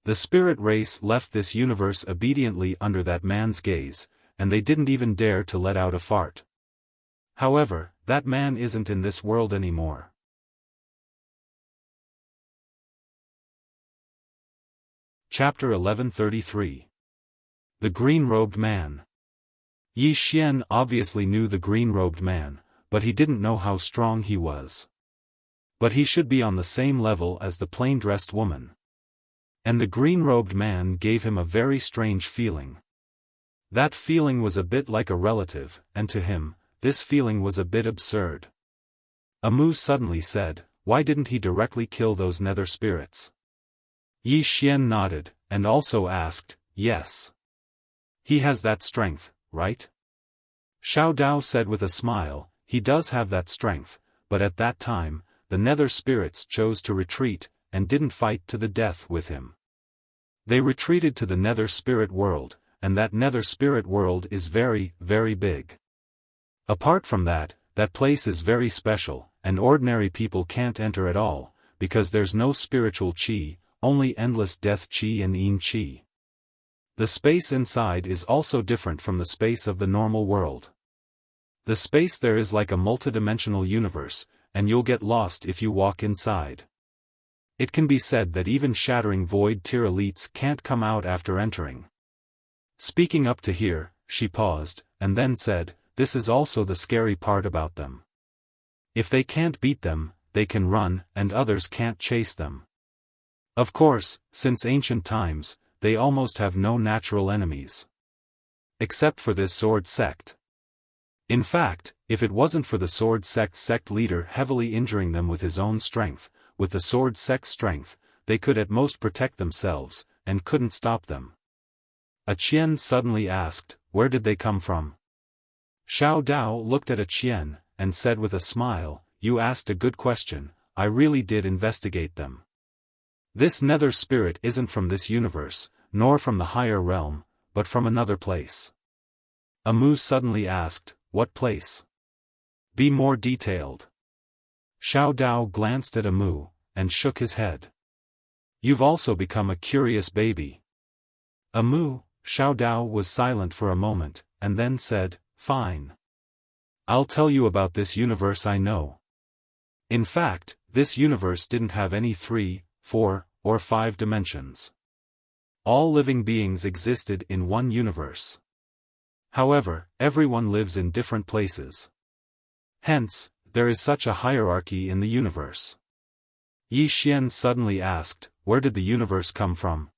The spirit race left this universe obediently under that man's gaze, and they didn't even dare to let out a fart. However, that man isn't in this world anymore. Chapter 1133. The Green-Robed Man. Yi Xian obviously knew the green-robed man, but he didn't know how strong he was. But he should be on the same level as the plain-dressed woman. And the green-robed man gave him a very strange feeling. That feeling was a bit like a relative, and to him, this feeling was a bit absurd. Amu suddenly said, why didn't he directly kill those nether spirits? Yi Xian nodded, and also asked, yes. He has that strength, right? Xiao Dao said with a smile, he does have that strength, but at that time, the nether spirits chose to retreat, and didn't fight to the death with him. They retreated to the nether spirit world, and that nether spirit world is very, very big. Apart from that, that place is very special, and ordinary people can't enter at all, because there's no spiritual qi, only endless death qi and yin qi. The space inside is also different from the space of the normal world. The space there is like a multidimensional universe, and you'll get lost if you walk inside. It can be said that even shattering void tier elites can't come out after entering. Speaking up to here, she paused, and then said, this is also the scary part about them. If they can't beat them, they can run, and others can't chase them. Of course, since ancient times, they almost have no natural enemies. Except for this sword sect. In fact, if it wasn't for the sword sect leader heavily injuring them with his own strength, with the sword sect's strength, they could at most protect themselves, and couldn't stop them. A Qian suddenly asked, where did they come from? Xiao Dao looked at a Qian, and said with a smile, you asked a good question, I really did investigate them. This nether spirit isn't from this universe, nor from the higher realm, but from another place. Amu suddenly asked, what place? Be more detailed. Xiao Dao glanced at Amu, and shook his head. You've also become a curious baby. Amu, Xiao Dao was silent for a moment, and then said, Fine. I'll tell you about this universe I know. In fact, this universe didn't have any 3, 4, or 5 dimensions. All living beings existed in one universe. However, everyone lives in different places. Hence, there is such a hierarchy in the universe. Yi Xian suddenly asked, where did the universe come from?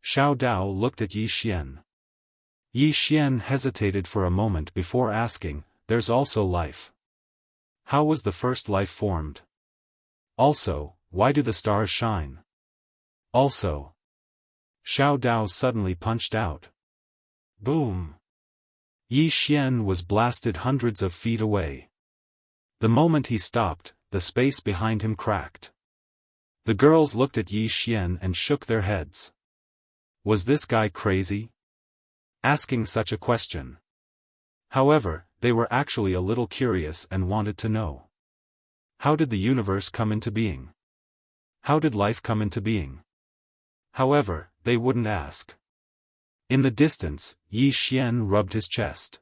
Xiao Dao looked at Yi Xian. Yi Xian hesitated for a moment before asking, there's also life. How was the first life formed? Also, why do the stars shine? Also. Xiao Dao suddenly punched out. Boom! Yi Xian was blasted hundreds of feet away. The moment he stopped, the space behind him cracked. The girls looked at Yi Xian and shook their heads. Was this guy crazy? Asking such a question. However, they were actually a little curious and wanted to know. How did the universe come into being? How did life come into being? However, they wouldn't ask. In the distance, Yi Xian rubbed his chest.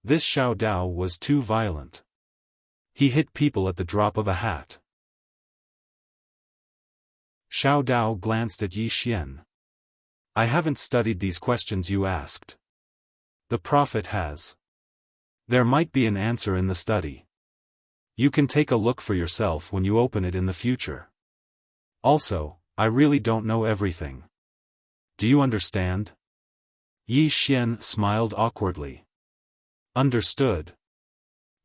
This Xiao Dao was too violent. He hit people at the drop of a hat. Xiao Dao glanced at Yi Xian. I haven't studied these questions you asked. The Prophet has. There might be an answer in the study. You can take a look for yourself when you open it in the future. Also, I really don't know everything. Do you understand? Yi Xian smiled awkwardly. Understood.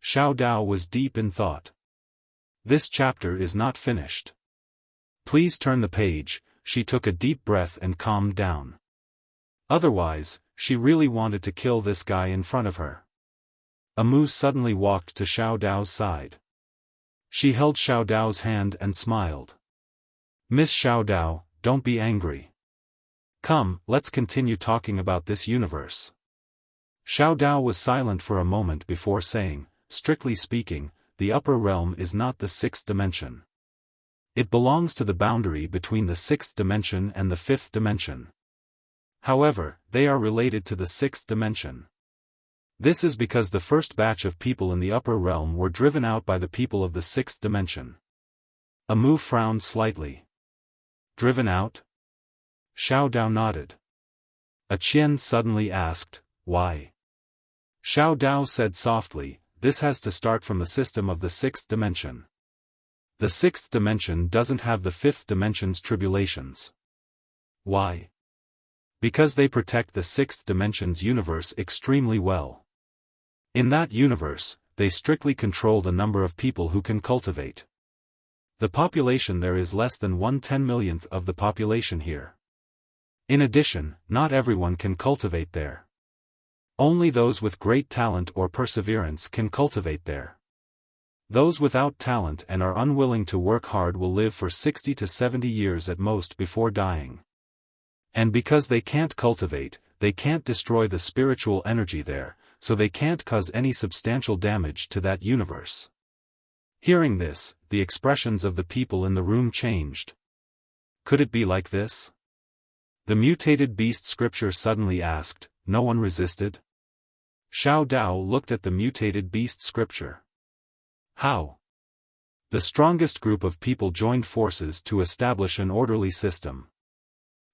Xiao Dao was deep in thought. This chapter is not finished. Please turn the page. She took a deep breath and calmed down. Otherwise, she really wanted to kill this guy in front of her. Amu suddenly walked to Xiao Dao's side. She held Xiao Dao's hand and smiled. Miss Xiao Dao, don't be angry. Come, let's continue talking about this universe. Xiao Dao was silent for a moment before saying, strictly speaking, the upper realm is not the 6th dimension. It belongs to the boundary between the 6th dimension and the 5th dimension. However, they are related to the 6th dimension. This is because the first batch of people in the upper realm were driven out by the people of the 6th dimension. Amu frowned slightly. Driven out? Xiao Dao nodded. A Qian suddenly asked, why? Xiao Dao said softly, this has to start from the system of the 6th dimension. The 6th dimension doesn't have the 5th dimension's tribulations. Why? Because they protect the 6th dimension's universe extremely well. In that universe, they strictly control the number of people who can cultivate. The population there is less than 1/10,000,000th of the population here. In addition, not everyone can cultivate there. Only those with great talent or perseverance can cultivate there. Those without talent and are unwilling to work hard will live for 60 to 70 years at most before dying. And because they can't cultivate, they can't destroy the spiritual energy there, so they can't cause any substantial damage to that universe. Hearing this, the expressions of the people in the room changed. Could it be like this? The mutated beast scripture suddenly asked, no one resisted? Xiao Dao looked at the mutated beast scripture. How? The strongest group of people joined forces to establish an orderly system.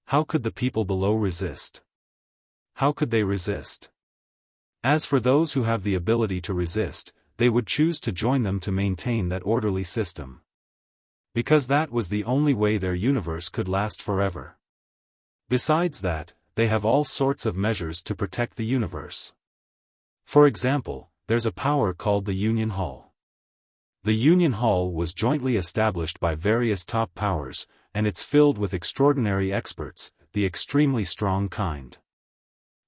How could the people below resist? How could they resist? As for those who have the ability to resist, they would choose to join them to maintain that orderly system. Because that was the only way their universe could last forever. Besides that, they have all sorts of measures to protect the universe. For example, there's a power called the Union Hall. The Union Hall was jointly established by various top powers, and it's filled with extraordinary experts, the extremely strong kind.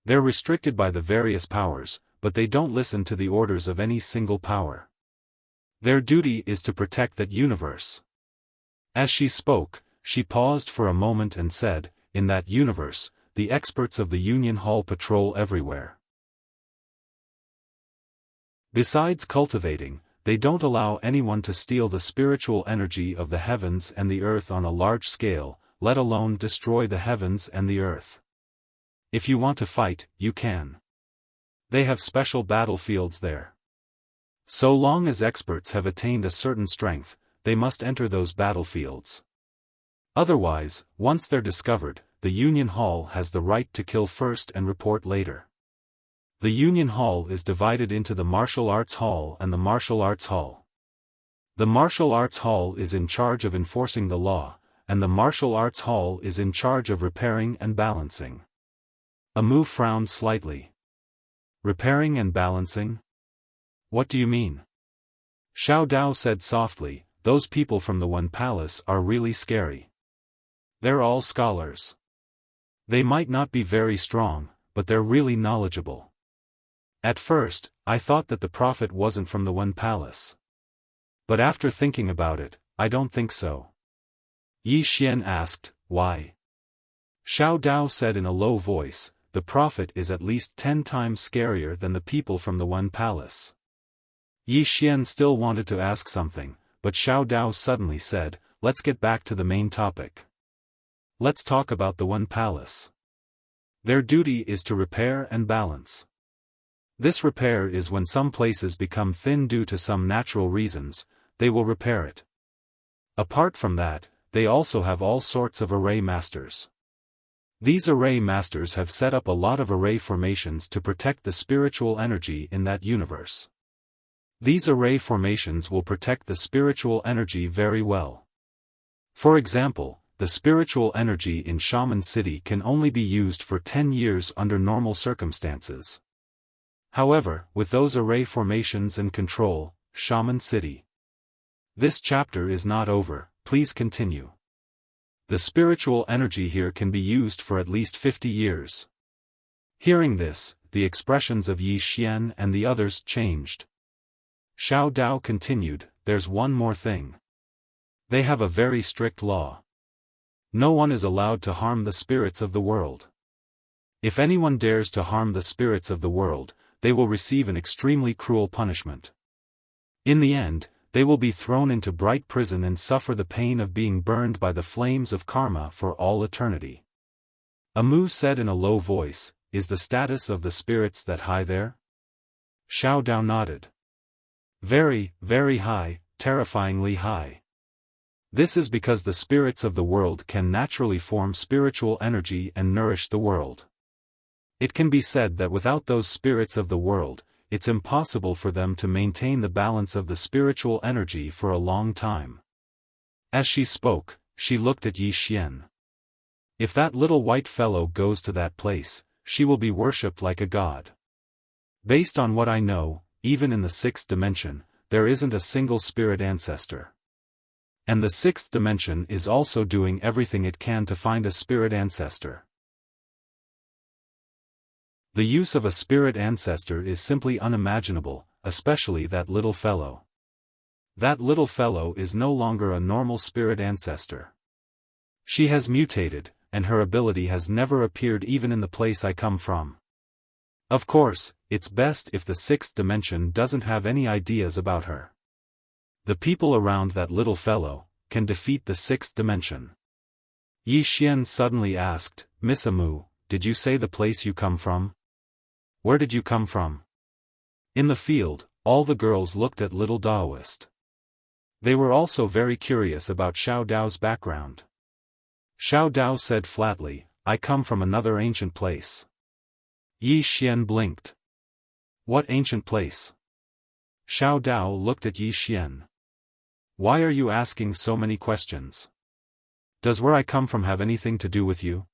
They're restricted by the various powers, but they don't listen to the orders of any single power. Their duty is to protect that universe. As she spoke, she paused for a moment and said, in that universe, the experts of the Union Hall patrol everywhere. Besides cultivating, they don't allow anyone to steal the spiritual energy of the heavens and the earth on a large scale, let alone destroy the heavens and the earth. If you want to fight, you can. They have special battlefields there. So long as experts have attained a certain strength, they must enter those battlefields. Otherwise, once they're discovered, the Union Hall has the right to kill first and report later. The Union Hall is divided into the Martial Arts Hall and the Martial Arts Hall. The Martial Arts Hall is in charge of enforcing the law, and the Martial Arts Hall is in charge of repairing and balancing. Amu frowned slightly. Repairing and balancing? What do you mean? Xiao Dao said softly, those people from the One Palace are really scary. They're all scholars. They might not be very strong, but they're really knowledgeable. At first, I thought that the prophet wasn't from the One Palace. But after thinking about it, I don't think so. Yi Xian asked, why? Xiao Dao said in a low voice, the prophet is at least 10 times scarier than the people from the One Palace. Yi Xian still wanted to ask something, but Xiao Dao suddenly said, let's get back to the main topic. Let's talk about the One Palace. Their duty is to repair and balance. This repair is when some places become thin due to some natural reasons, they will repair it. Apart from that, they also have all sorts of array masters. These array masters have set up a lot of array formations to protect the spiritual energy in that universe. These array formations will protect the spiritual energy very well. For example, the spiritual energy in Shaman City can only be used for 10 years under normal circumstances. However, with those array formations and control, Shaman City. This chapter is not over, please continue. The spiritual energy here can be used for at least 50 years. Hearing this, the expressions of Yi Xian and the others changed. Xiao Dao continued, there's one more thing. They have a very strict law. No one is allowed to harm the spirits of the world. If anyone dares to harm the spirits of the world, they will receive an extremely cruel punishment. In the end, they will be thrown into bright prison and suffer the pain of being burned by the flames of karma for all eternity. Amu said in a low voice, is the status of the spirits that high there? Xiao Dao nodded. Very, very high, terrifyingly high. This is because the spirits of the world can naturally form spiritual energy and nourish the world. It can be said that without those spirits of the world, it's impossible for them to maintain the balance of the spiritual energy for a long time. As she spoke, she looked at Yi Xian. If that little white fellow goes to that place, she will be worshipped like a god. Based on what I know, even in the 6th dimension, there isn't a single spirit ancestor. And the 6th dimension is also doing everything it can to find a spirit ancestor. The use of a spirit ancestor is simply unimaginable, especially that little fellow. That little fellow is no longer a normal spirit ancestor. She has mutated, and her ability has never appeared even in the place I come from. Of course, it's best if the 6th dimension doesn't have any ideas about her. The people around that little fellow can defeat the 6th dimension. Yi Xian suddenly asked, Miss Amu, did you say the place you come from? Where did you come from? In the field, all the girls looked at little Daoist. They were also very curious about Xiao Dao's background. Xiao Dao said flatly, I come from another ancient place. Yi Xian blinked. What ancient place? Xiao Dao looked at Yi Xian. Why are you asking so many questions? Does where I come from have anything to do with you?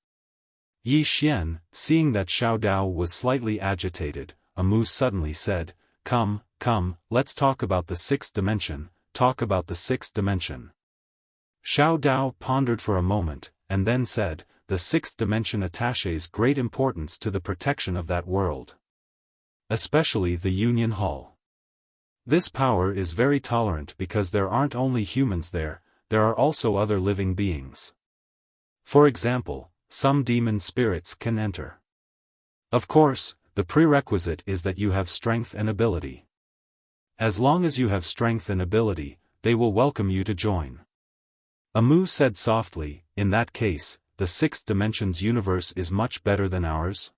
Yi Xian, seeing that Xiao Dao was slightly agitated, Amu suddenly said, Come, let's talk about the 6th dimension, talk about the 6th dimension. Xiao Dao pondered for a moment, and then said, the 6th dimension attaches great importance to the protection of that world. Especially the Union Hall. This power is very tolerant because there aren't only humans there are also other living beings. For example, some demon spirits can enter. Of course, the prerequisite is that you have strength and ability. As long as you have strength and ability, they will welcome you to join. Amu said softly, in that case, the sixth dimension's universe is much better than ours?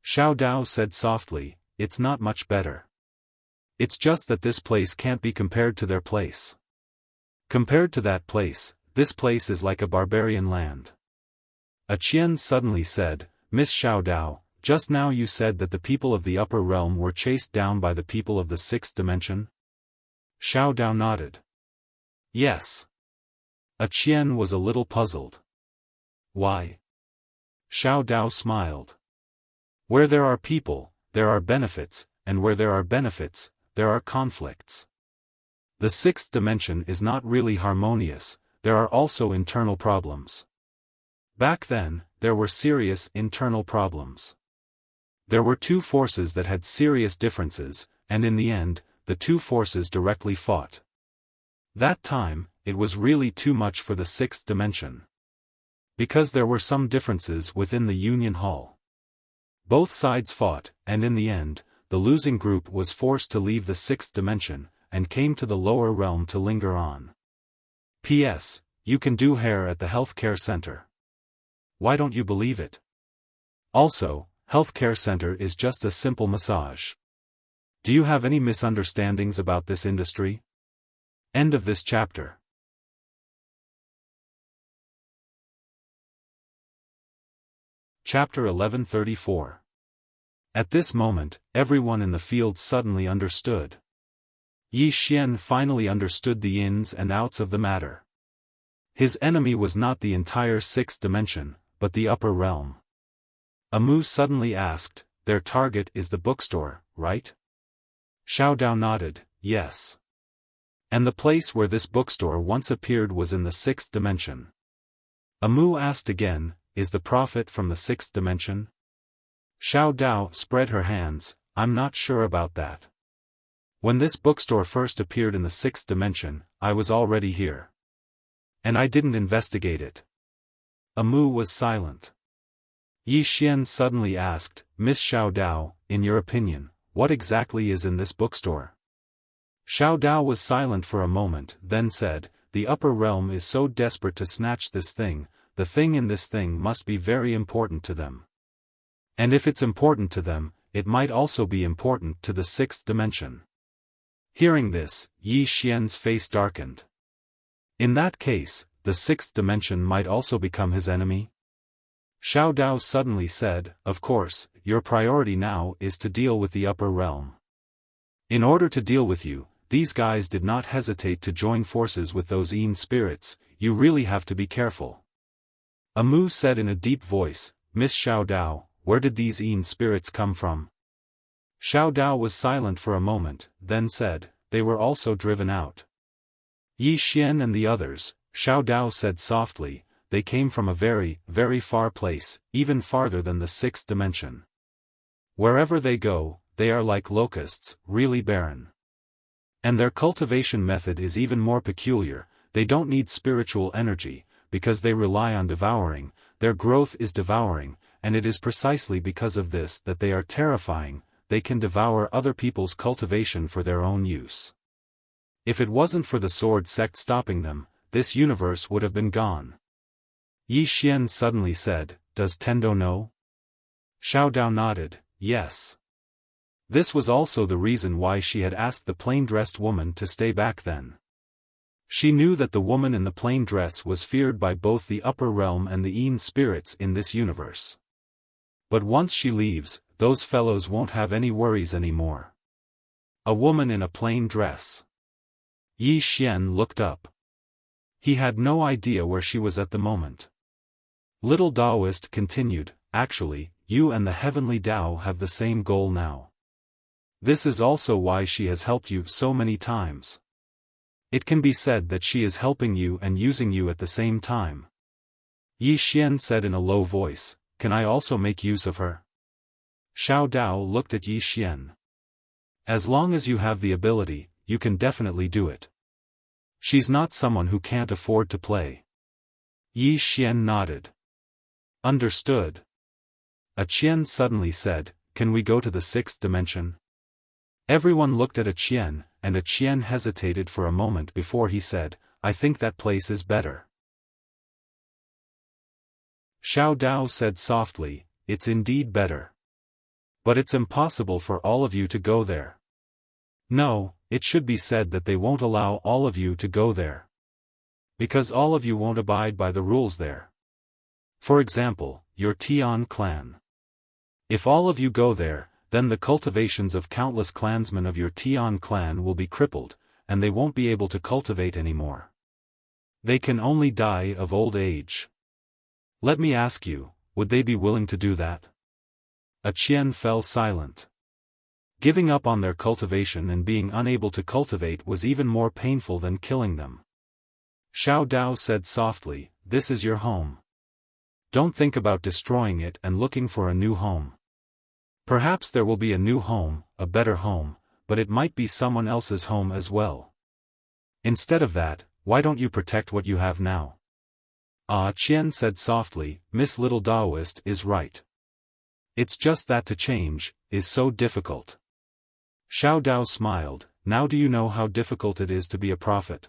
Xiao Dao said softly, it's not much better. It's just that this place can't be compared to their place. Compared to that place, this place is like a barbarian land. A Qian suddenly said, Miss Xiao Dao, just now you said that the people of the upper realm were chased down by the people of the sixth dimension? Xiao Dao nodded. Yes. A Qian was a little puzzled. Why? Xiao Dao smiled. Where there are people, there are benefits, and where there are benefits, there are conflicts. The sixth dimension is not really harmonious, there are also internal problems. Back then, there were serious internal problems. There were two forces that had serious differences, and in the end, the two forces directly fought. That time, it was really too much for the sixth dimension. Because there were some differences within the Union Hall. Both sides fought, and in the end, the losing group was forced to leave the sixth dimension, and came to the lower realm to linger on. P.S. You can do hair at the healthcare center. Why don't you believe it? Also, healthcare center is just a simple massage. Do you have any misunderstandings about this industry? End of this chapter. Chapter 1134. At this moment, everyone in the field suddenly understood. Yi Xian finally understood the ins and outs of the matter. His enemy was not the entire sixth dimension, but the upper realm. Amu suddenly asked, their target is the bookstore, right? Xiao Dao nodded, yes. And the place where this bookstore once appeared was in the sixth dimension. Amu asked again, is the prophet from the sixth dimension? Xiao Dao spread her hands, I'm not sure about that. When this bookstore first appeared in the sixth dimension, I was already here. And I didn't investigate it. Amu was silent. Yi Xian suddenly asked, Miss Xiao Dao, in your opinion, what exactly is in this bookstore? Xiao Dao was silent for a moment, then said, the upper realm is so desperate to snatch this thing, the thing in this thing must be very important to them. And if it's important to them, it might also be important to the sixth dimension. Hearing this, Yi Xian's face darkened. In that case, the sixth dimension might also become his enemy? Xiao Dao suddenly said, of course, your priority now is to deal with the upper realm. In order to deal with you, these guys did not hesitate to join forces with those Yin spirits, you really have to be careful. Amu said in a deep voice, Miss Xiao Dao, where did these Yin spirits come from? Xiao Dao was silent for a moment, then said, they were also driven out. Yi Xian and the others, Xiao Dao said softly, they came from a very, very far place, even farther than the sixth dimension. Wherever they go, they are like locusts, really barren. And their cultivation method is even more peculiar, they don't need spiritual energy, because they rely on devouring, their growth is devouring, and it is precisely because of this that they are terrifying, they can devour other people's cultivation for their own use. If it wasn't for the sword sect stopping them, this universe would have been gone. Yi Xian suddenly said, does Tendo know? Xiao Dao nodded, yes. This was also the reason why she had asked the plain-dressed woman to stay back then. She knew that the woman in the plain dress was feared by both the upper realm and the Yin spirits in this universe. But once she leaves, those fellows won't have any worries anymore. A woman in a plain dress. Yi Xian looked up. He had no idea where she was at the moment. Little Taoist continued, actually, you and the heavenly Tao have the same goal now. This is also why she has helped you so many times. It can be said that she is helping you and using you at the same time. Yi Xian said in a low voice, can I also make use of her? Xiao Dao looked at Yi Xian. As long as you have the ability, you can definitely do it. She's not someone who can't afford to play. Yi Xian nodded. Understood. A Qian suddenly said, can we go to the sixth dimension? Everyone looked at Qian, and Qian hesitated for a moment before he said, "I think that place is better." Xiao Dao said softly, "It's indeed better. But it's impossible for all of you to go there." "No, it should be said that they won't allow all of you to go there. Because all of you won't abide by the rules there. For example, your Tian clan. If all of you go there, then the cultivations of countless clansmen of your Tian clan will be crippled, and they won't be able to cultivate anymore. They can only die of old age. Let me ask you, would they be willing to do that?" Qian fell silent. Giving up on their cultivation and being unable to cultivate was even more painful than killing them. Xiao Dao said softly, "This is your home. Don't think about destroying it and looking for a new home. Perhaps there will be a new home, a better home, but it might be someone else's home as well. Instead of that, why don't you protect what you have now?" Qian said softly, "Miss Little Taoist is right. It's just that to change is so difficult." Xiao Dao smiled, "Now do you know how difficult it is to be a prophet?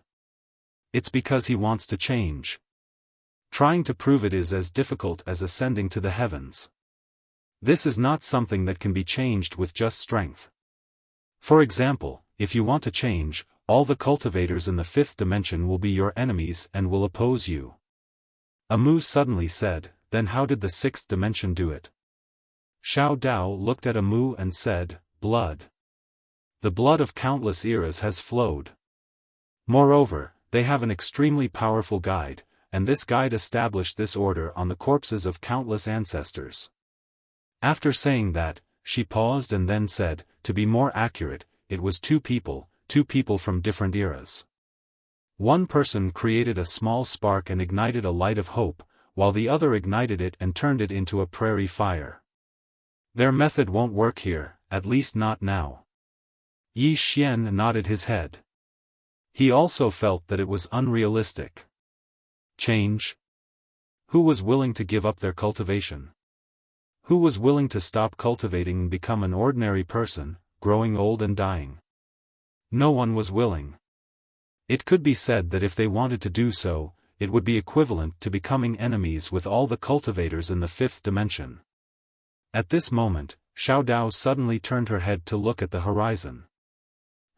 It's because he wants to change. Trying to prove it is as difficult as ascending to the heavens. This is not something that can be changed with just strength. For example, if you want to change, all the cultivators in the fifth dimension will be your enemies and will oppose you." Amu suddenly said, "Then how did the sixth dimension do it?" Xiao Dao looked at Amu and said, "Blood. The blood of countless eras has flowed. Moreover, they have an extremely powerful guide, and this guide established this order on the corpses of countless ancestors." After saying that, she paused and then said, "To be more accurate, it was two people from different eras. One person created a small spark and ignited a light of hope, while the other ignited it and turned it into a prairie fire. Their method won't work here, at least not now." Yi Xian nodded his head. He also felt that it was unrealistic. Change? Who was willing to give up their cultivation? Who was willing to stop cultivating and become an ordinary person, growing old and dying? No one was willing. It could be said that if they wanted to do so, it would be equivalent to becoming enemies with all the cultivators in the fifth dimension. At this moment, Xiao Dao suddenly turned her head to look at the horizon.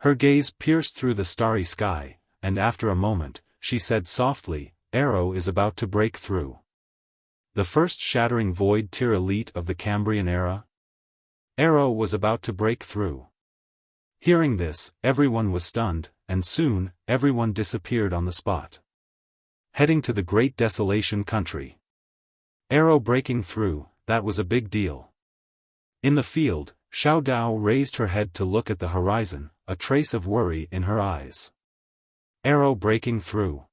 Her gaze pierced through the starry sky, and after a moment, she said softly, "Arrow is about to break through. The first shattering void tier elite of the Cambrian era? Arrow was about to break through." Hearing this, everyone was stunned, and soon, everyone disappeared on the spot. Heading to the Great Desolation Country. Arrow breaking through, that was a big deal. In the field, Xiao Dao raised her head to look at the horizon, a trace of worry in her eyes. Arrow breaking through.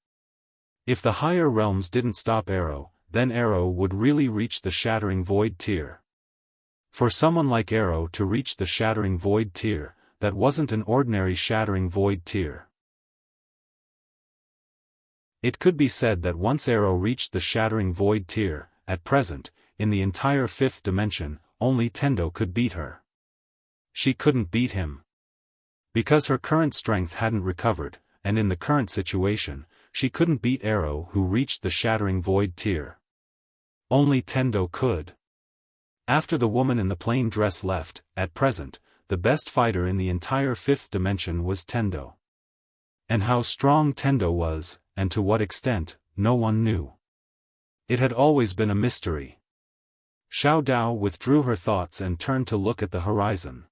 If the higher realms didn't stop Arrow, then Arrow would really reach the shattering void tier. For someone like Arrow to reach the shattering void tier, that wasn't an ordinary shattering void tier. It could be said that once Arrow reached the shattering void tier, at present, in the entire fifth dimension, only Tendo could beat her. She couldn't beat him. Because her current strength hadn't recovered, and in the current situation, she couldn't beat Arrow who reached the shattering void tier. Only Tendo could. After the woman in the plain dress left, at present, the best fighter in the entire fifth dimension was Tendo. And how strong Tendo was, and to what extent, no one knew. It had always been a mystery. Xiao Dao withdrew her thoughts and turned to look at the horizon.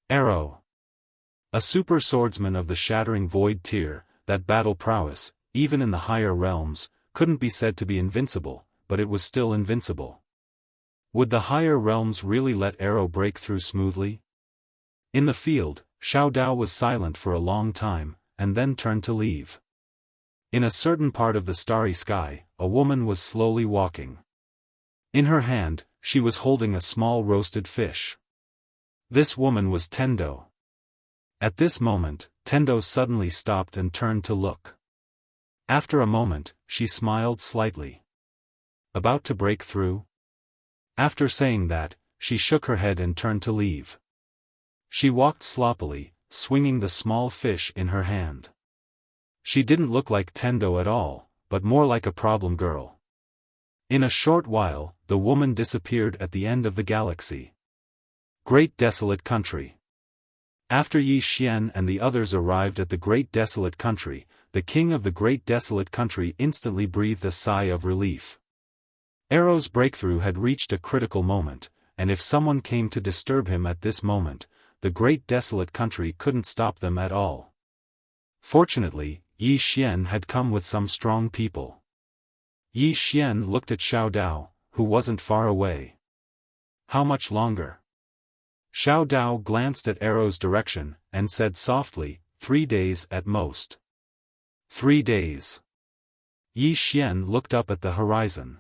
Arrow. A super swordsman of the shattering void tier, that battle prowess, even in the higher realms, couldn't be said to be invincible, but it was still invincible. Would the higher realms really let Arrow break through smoothly? In the field, Xiao Dao was silent for a long time, and then turned to leave. In a certain part of the starry sky, a woman was slowly walking. In her hand, she was holding a small roasted fish. This woman was Tendo. At this moment, Tendo suddenly stopped and turned to look. After a moment, she smiled slightly. About to break through? After saying that, she shook her head and turned to leave. She walked sloppily, swinging the small fish in her hand. She didn't look like Tendo at all, but more like a problem girl. In a short while, the woman disappeared at the end of the galaxy. Great Desolate Country. After Yi Xian and the others arrived at the Great Desolate Country, the king of the Great Desolate Country instantly breathed a sigh of relief. Arrow's breakthrough had reached a critical moment, and if someone came to disturb him at this moment, the Great Desolate Country couldn't stop them at all. Fortunately, Yi Xian had come with some strong people. Yi Xian looked at Xiao Dao, who wasn't far away. How much longer? Xiao Dao glanced at Arrow's direction, and said softly, 3 days at most. 3 days. Yi Xian looked up at the horizon.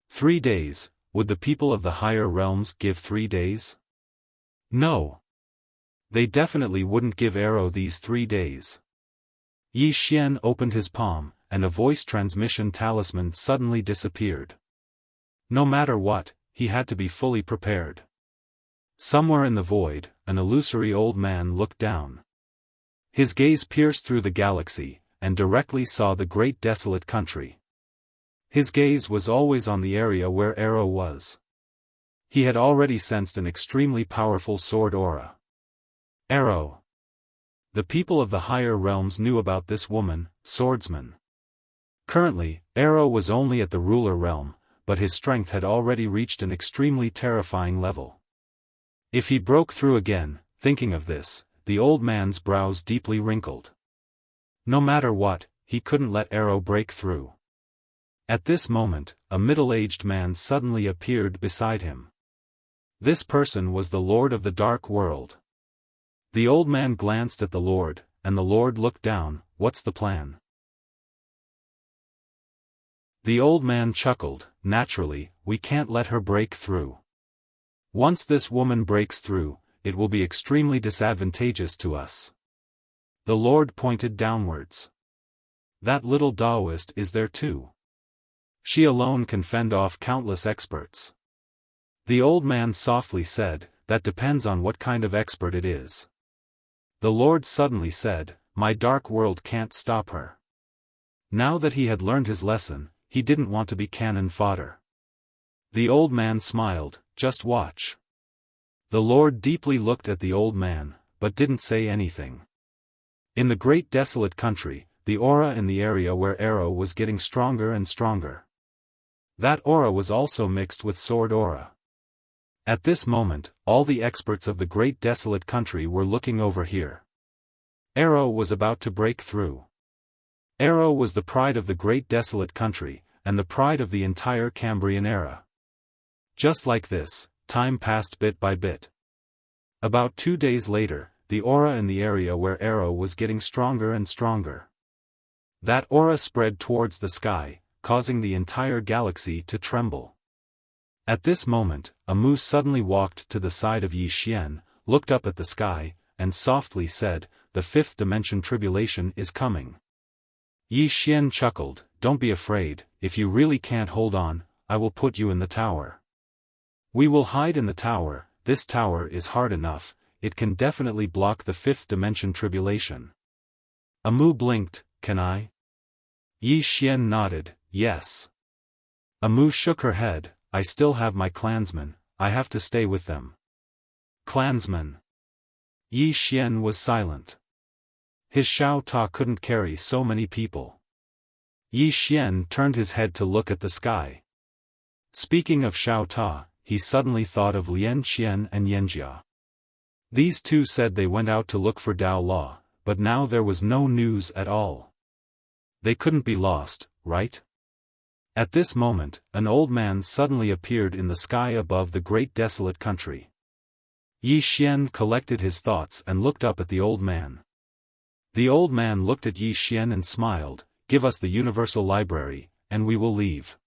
3 days, would the people of the higher realms give 3 days? No. They definitely wouldn't give Arrow these 3 days. Yi Xian opened his palm, and a voice transmission talisman suddenly disappeared. No matter what, he had to be fully prepared. Somewhere in the void, an illusory old man looked down. His gaze pierced through the galaxy, and directly saw the Great Desolate Country. His gaze was always on the area where Arrow was. He had already sensed an extremely powerful sword aura. Arrow. The people of the higher realms knew about this woman, swordsman. Currently, Arrow was only at the ruler realm, but his strength had already reached an extremely terrifying level. If he broke through again, thinking of this, the old man's brows deeply wrinkled. No matter what, he couldn't let Arrow break through. At this moment, a middle-aged man suddenly appeared beside him. This person was the Lord of the Dark World. The old man glanced at the Lord, and the Lord looked down. What's the plan? The old man chuckled. Naturally, we can't let her break through. Once this woman breaks through, it will be extremely disadvantageous to us. The Lord pointed downwards. That little Taoist is there too. She alone can fend off countless experts. The old man softly said, that depends on what kind of expert it is. The Lord suddenly said, my dark world can't stop her. Now that he had learned his lesson, he didn't want to be cannon fodder. The old man smiled, just watch. The Lord deeply looked at the old man, but didn't say anything. In the Great Desolate Country, the aura in the area where Arrow was getting stronger and stronger. That aura was also mixed with sword aura. At this moment, all the experts of the Great Desolate Country were looking over here. Arrow was about to break through. Arrow was the pride of the Great Desolate Country, and the pride of the entire Cambrian era. Just like this, time passed bit by bit. About 2 days later, the aura in the area where Arrow was getting stronger and stronger. That aura spread towards the sky, causing the entire galaxy to tremble. At this moment, a moose suddenly walked to the side of Yi Xian, looked up at the sky, and softly said, the 5th dimension tribulation is coming. Yi Xian chuckled, don't be afraid, if you really can't hold on, I will put you in the tower. We will hide in the tower. This tower is hard enough, it can definitely block the 5th dimension tribulation. Amu blinked, can I? Yi Xian nodded, yes. Amu shook her head, I still have my clansmen, I have to stay with them. Clansmen. Yi Xian was silent. His Xiao Ta couldn't carry so many people. Yi Xian turned his head to look at the sky. Speaking of Xiao Ta, he suddenly thought of Lian Qian and Yanjia. These two said they went out to look for Dao Law, but now there was no news at all. They couldn't be lost, right? At this moment, an old man suddenly appeared in the sky above the Great Desolate Country. Yi Xian collected his thoughts and looked up at the old man. The old man looked at Yi Xian and smiled, give us the Universal Library, and we will leave.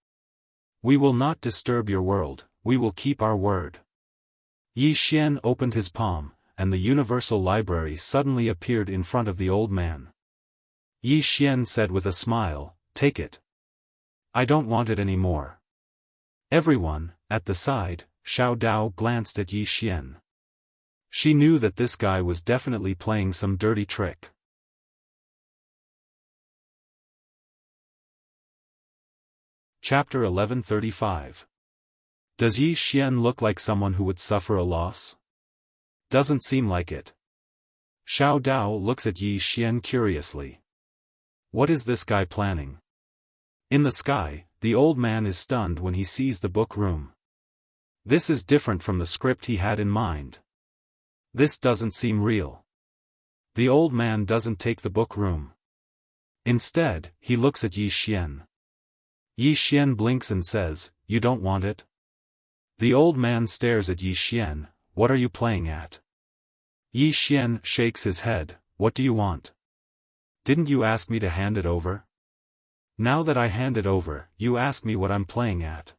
We will not disturb your world, we will keep our word. Yi Xian opened his palm, and the Universal Library suddenly appeared in front of the old man. Yi Xian said with a smile, take it. I don't want it anymore. Everyone, at the side, Xiao Dao glanced at Yi Xian. She knew that this guy was definitely playing some dirty trick. Chapter 1135. Does Yi Xian look like someone who would suffer a loss? Doesn't seem like it. Xiao Dao looks at Yi Xian curiously. What is this guy planning? In the sky, the old man is stunned when he sees the book room. This is different from the script he had in mind. This doesn't seem real. The old man doesn't take the book room. Instead, he looks at Yi Xian. Yi Xian blinks and says, "You don't want it?" The old man stares at Yi Xian. "What are you playing at?" Yi Xian shakes his head. "What do you want? Didn't you ask me to hand it over? Now that I hand it over, you ask me what I'm playing at.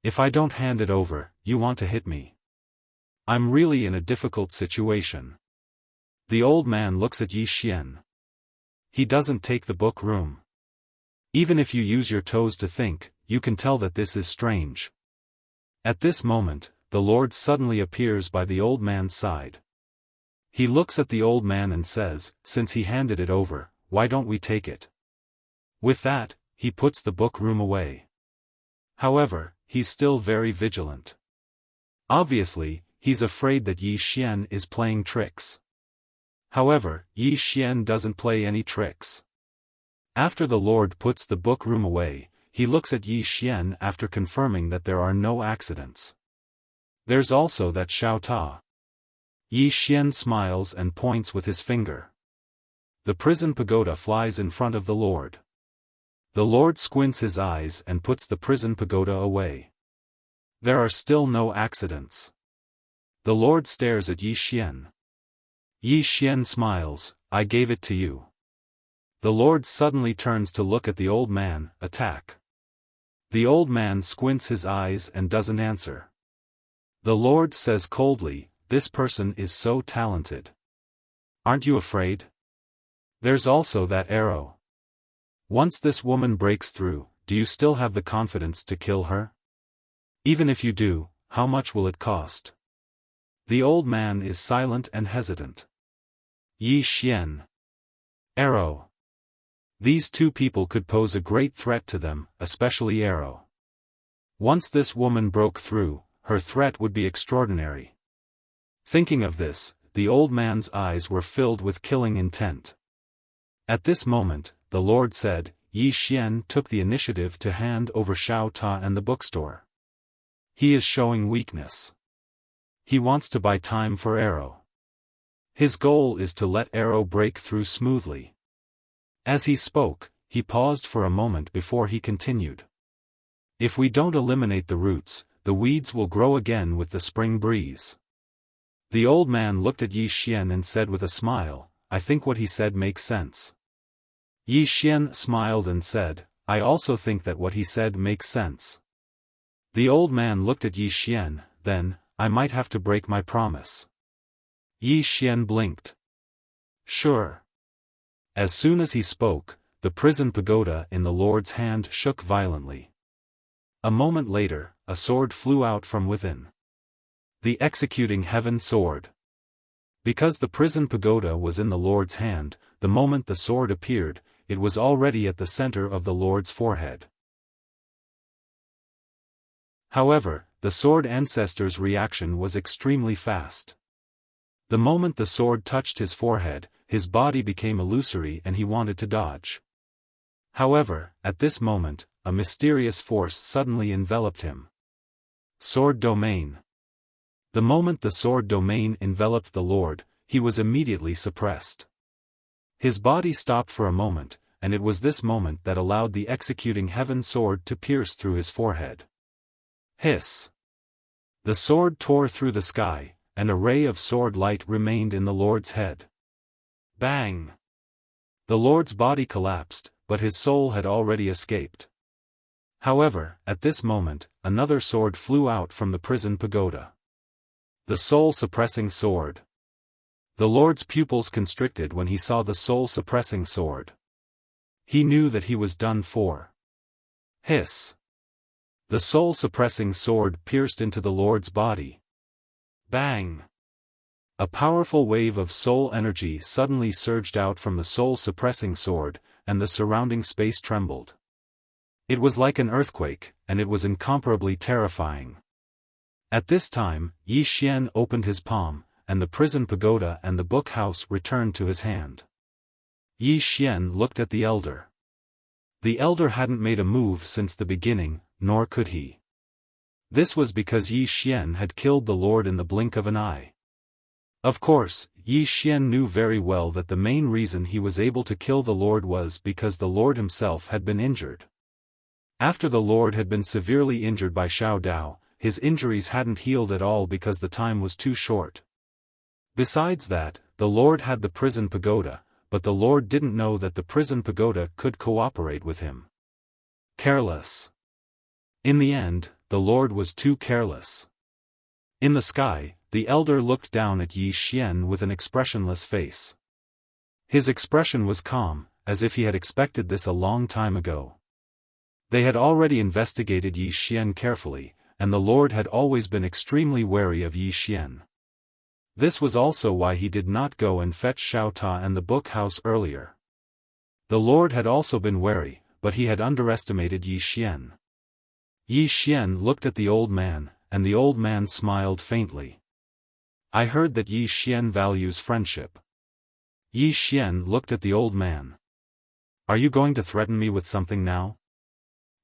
If I don't hand it over, you want to hit me. I'm really in a difficult situation." The old man looks at Yi Xian. He doesn't take the book room. Even if you use your toes to think, you can tell that this is strange. At this moment, the Lord suddenly appears by the old man's side. He looks at the old man and says, "Since he handed it over, why don't we take it?" With that, he puts the book room away. However, he's still very vigilant. Obviously, he's afraid that Yi Xian is playing tricks. However, Yi Xian doesn't play any tricks. After the Lord puts the book room away, he looks at Yi Xian after confirming that there are no accidents. There's also that Xiao Ta. Yi Xian smiles and points with his finger. The prison pagoda flies in front of the Lord. The Lord squints his eyes and puts the prison pagoda away. There are still no accidents. The Lord stares at Yi Xian. Yi Xian smiles, "I gave it to you." The Lord suddenly turns to look at the old man. "Attack." The old man squints his eyes and doesn't answer. The Lord says coldly, "This person is so talented. Aren't you afraid? There's also that arrow. Once this woman breaks through, do you still have the confidence to kill her? Even if you do, how much will it cost?" The old man is silent and hesitant. Yi Xian. Arrow. These two people could pose a great threat to them, especially Arrow. Once this woman broke through, her threat would be extraordinary. Thinking of this, the old man's eyes were filled with killing intent. At this moment, the Lord said, Yi Xian took the initiative to hand over Xiao Ta and the bookstore. He is showing weakness. He wants to buy time for Arrow. His goal is to let Arrow break through smoothly. As he spoke, he paused for a moment before he continued. If we don't eliminate the roots, the weeds will grow again with the spring breeze. The old man looked at Yi Xian and said with a smile, "I think what he said makes sense." Yi Xian smiled and said, "I also think that what he said makes sense." The old man looked at Yi Xian, then, "I might have to break my promise." Yi Xian blinked. "Sure." As soon as he spoke, the prison pagoda in the Lord's hand shook violently. A moment later, a sword flew out from within. The executing heaven sword. Because the prison pagoda was in the Lord's hand, the moment the sword appeared, it was already at the center of the Lord's forehead. However, the sword ancestor's reaction was extremely fast. The moment the sword touched his forehead, his body became illusory and he wanted to dodge. However, at this moment, a mysterious force suddenly enveloped him. Sword domain. The moment the sword domain enveloped the Lord, he was immediately suppressed. His body stopped for a moment, and it was this moment that allowed the executing heaven sword to pierce through his forehead. Hiss. The sword tore through the sky, and a ray of sword light remained in the Lord's head. Bang! The Lord's body collapsed, but his soul had already escaped. However, at this moment, another sword flew out from the prison pagoda. The soul-suppressing sword. The Lord's pupils constricted when he saw the soul-suppressing sword. He knew that he was done for. Hiss. The soul-suppressing sword pierced into the Lord's body. Bang! A powerful wave of soul energy suddenly surged out from the soul-suppressing sword, and the surrounding space trembled. It was like an earthquake, and it was incomparably terrifying. At this time, Yi Xian opened his palm, and the prison pagoda and the book house returned to his hand. Yi Xian looked at the elder. The elder hadn't made a move since the beginning, nor could he. This was because Yi Xian had killed the Lord in the blink of an eye. Of course, Yi Xian knew very well that the main reason he was able to kill the Lord was because the Lord himself had been injured. After the Lord had been severely injured by Xiao Dao, his injuries hadn't healed at all because the time was too short. Besides that, the Lord had the prison pagoda, but the Lord didn't know that the prison pagoda could cooperate with him. Careless. In the end, the Lord was too careless. In the sky, the elder looked down at Yi Xian with an expressionless face. His expression was calm, as if he had expected this a long time ago. They had already investigated Yi Xian carefully, and the Lord had always been extremely wary of Yi Xian. This was also why he did not go and fetch Xiao Ta and the book house earlier. The Lord had also been wary, but he had underestimated Yi Xian. Yi Xian looked at the old man, and the old man smiled faintly. I heard that Yi Xian values friendship. Yi Xian looked at the old man. Are you going to threaten me with something now?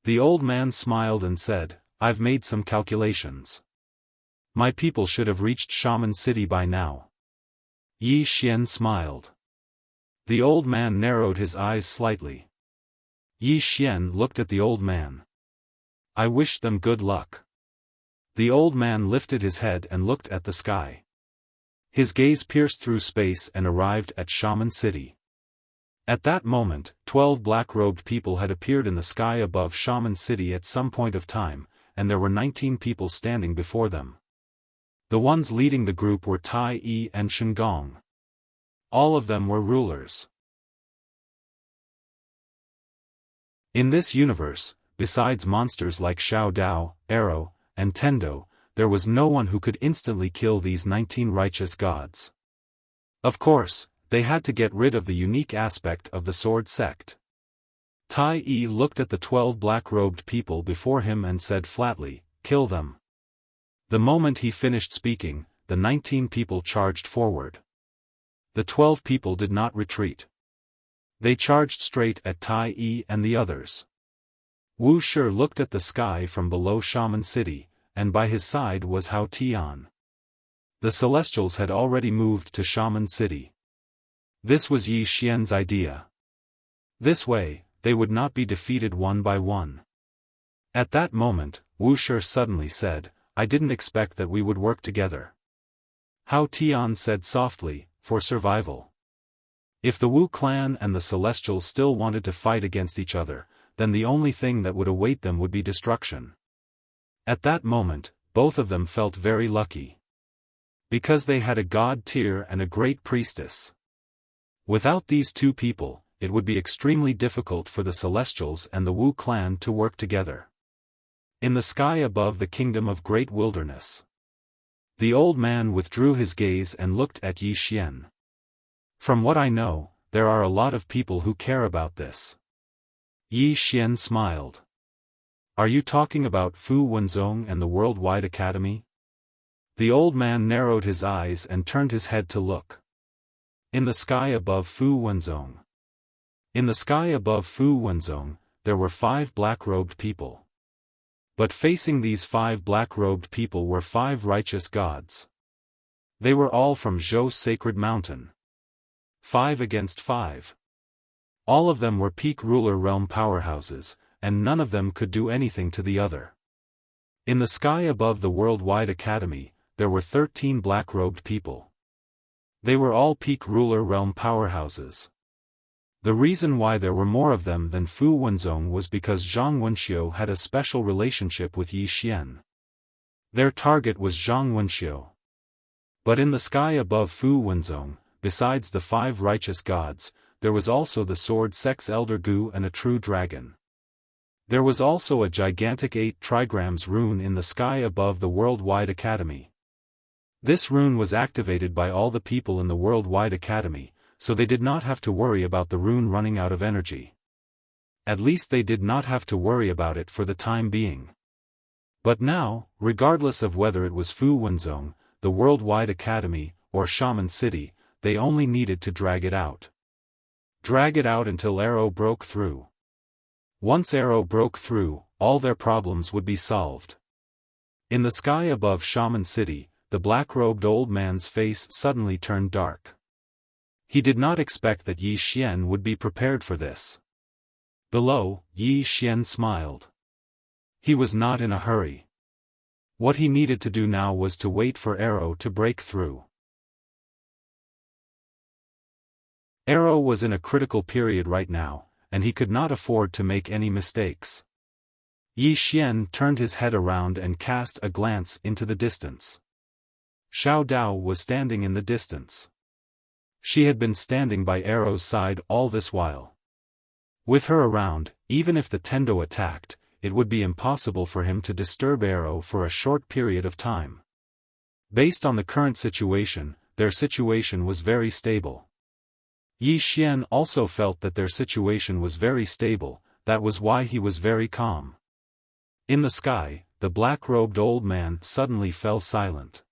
The old man smiled and said, I've made some calculations. My people should have reached Shaman City by now. Yi Xian smiled. The old man narrowed his eyes slightly. Yi Xian looked at the old man. I wish them good luck. The old man lifted his head and looked at the sky. His gaze pierced through space and arrived at Shaman City. At that moment, 12 black-robed people had appeared in the sky above Shaman City at some point of time, and there were 19 people standing before them. The ones leading the group were Tai Yi and Shengong. All of them were rulers. In this universe, besides monsters like Xiao Dao, Arrow, and Tendo, there was no one who could instantly kill these 19 righteous gods. Of course, they had to get rid of the unique aspect of the sword sect. Tai Yi looked at the 12 black-robed people before him and said flatly, kill them. The moment he finished speaking, the 19 people charged forward. The 12 people did not retreat. They charged straight at Tai Yi and the others. Wuxia looked at the sky from below Shaman City, and by his side was Hao Tian. The Celestials had already moved to Shaman City. This was Yi Xian's idea. This way, they would not be defeated one by one. At that moment, Wuxia suddenly said, I didn't expect that we would work together. Hao Tian said softly, for survival. If the Wu clan and the Celestials still wanted to fight against each other, then the only thing that would await them would be destruction. At that moment, both of them felt very lucky. Because they had a god tier and a great priestess. Without these two people, it would be extremely difficult for the Celestials and the Wu clan to work together. In the sky above the kingdom of Great Wilderness. The old man withdrew his gaze and looked at Yi Xian. From what I know, there are a lot of people who care about this. Yi Xian smiled. Are you talking about Fu Wenzong and the Worldwide Academy? The old man narrowed his eyes and turned his head to look. In the sky above Fu Wenzong. In the sky above Fu Wenzong, there were 5 black-robed people. But facing these 5 black-robed people were 5 righteous gods. They were all from Zhou's sacred mountain. 5 against 5. All of them were peak ruler realm powerhouses, and none of them could do anything to the other. In the sky above the Worldwide Academy, there were 13 black-robed people. They were all peak ruler realm powerhouses. The reason why there were more of them than Fu Wenzong was because Zhang Wenxiu had a special relationship with Yi Xian. Their target was Zhang Wenxiu. But in the sky above Fu Wenzong, besides the 5 righteous gods, there was also the sword sex elder Gu and a true dragon. There was also a gigantic 8 trigrams rune in the sky above the Worldwide Academy. This rune was activated by all the people in the Worldwide Academy, so they did not have to worry about the rune running out of energy. At least they did not have to worry about it for the time being. But now, regardless of whether it was Fu Wenzong, the Worldwide Academy, or Shaman City, they only needed to drag it out. Drag it out until Arrow broke through. Once Arrow broke through, all their problems would be solved. In the sky above Shaman City, the black-robed old man's face suddenly turned dark. He did not expect that Yi Xian would be prepared for this. Below, Yi Xian smiled. He was not in a hurry. What he needed to do now was to wait for Arrow to break through. Arrow was in a critical period right now, and he could not afford to make any mistakes. Yi Xian turned his head around and cast a glance into the distance. Xiao Dao was standing in the distance. She had been standing by Arrow's side all this while. With her around, even if the Tendo attacked, it would be impossible for him to disturb Arrow for a short period of time. Based on the current situation, their situation was very stable. Yi Xian also felt that their situation was very stable, that was why he was very calm. In the sky, the black-robed old man suddenly fell silent.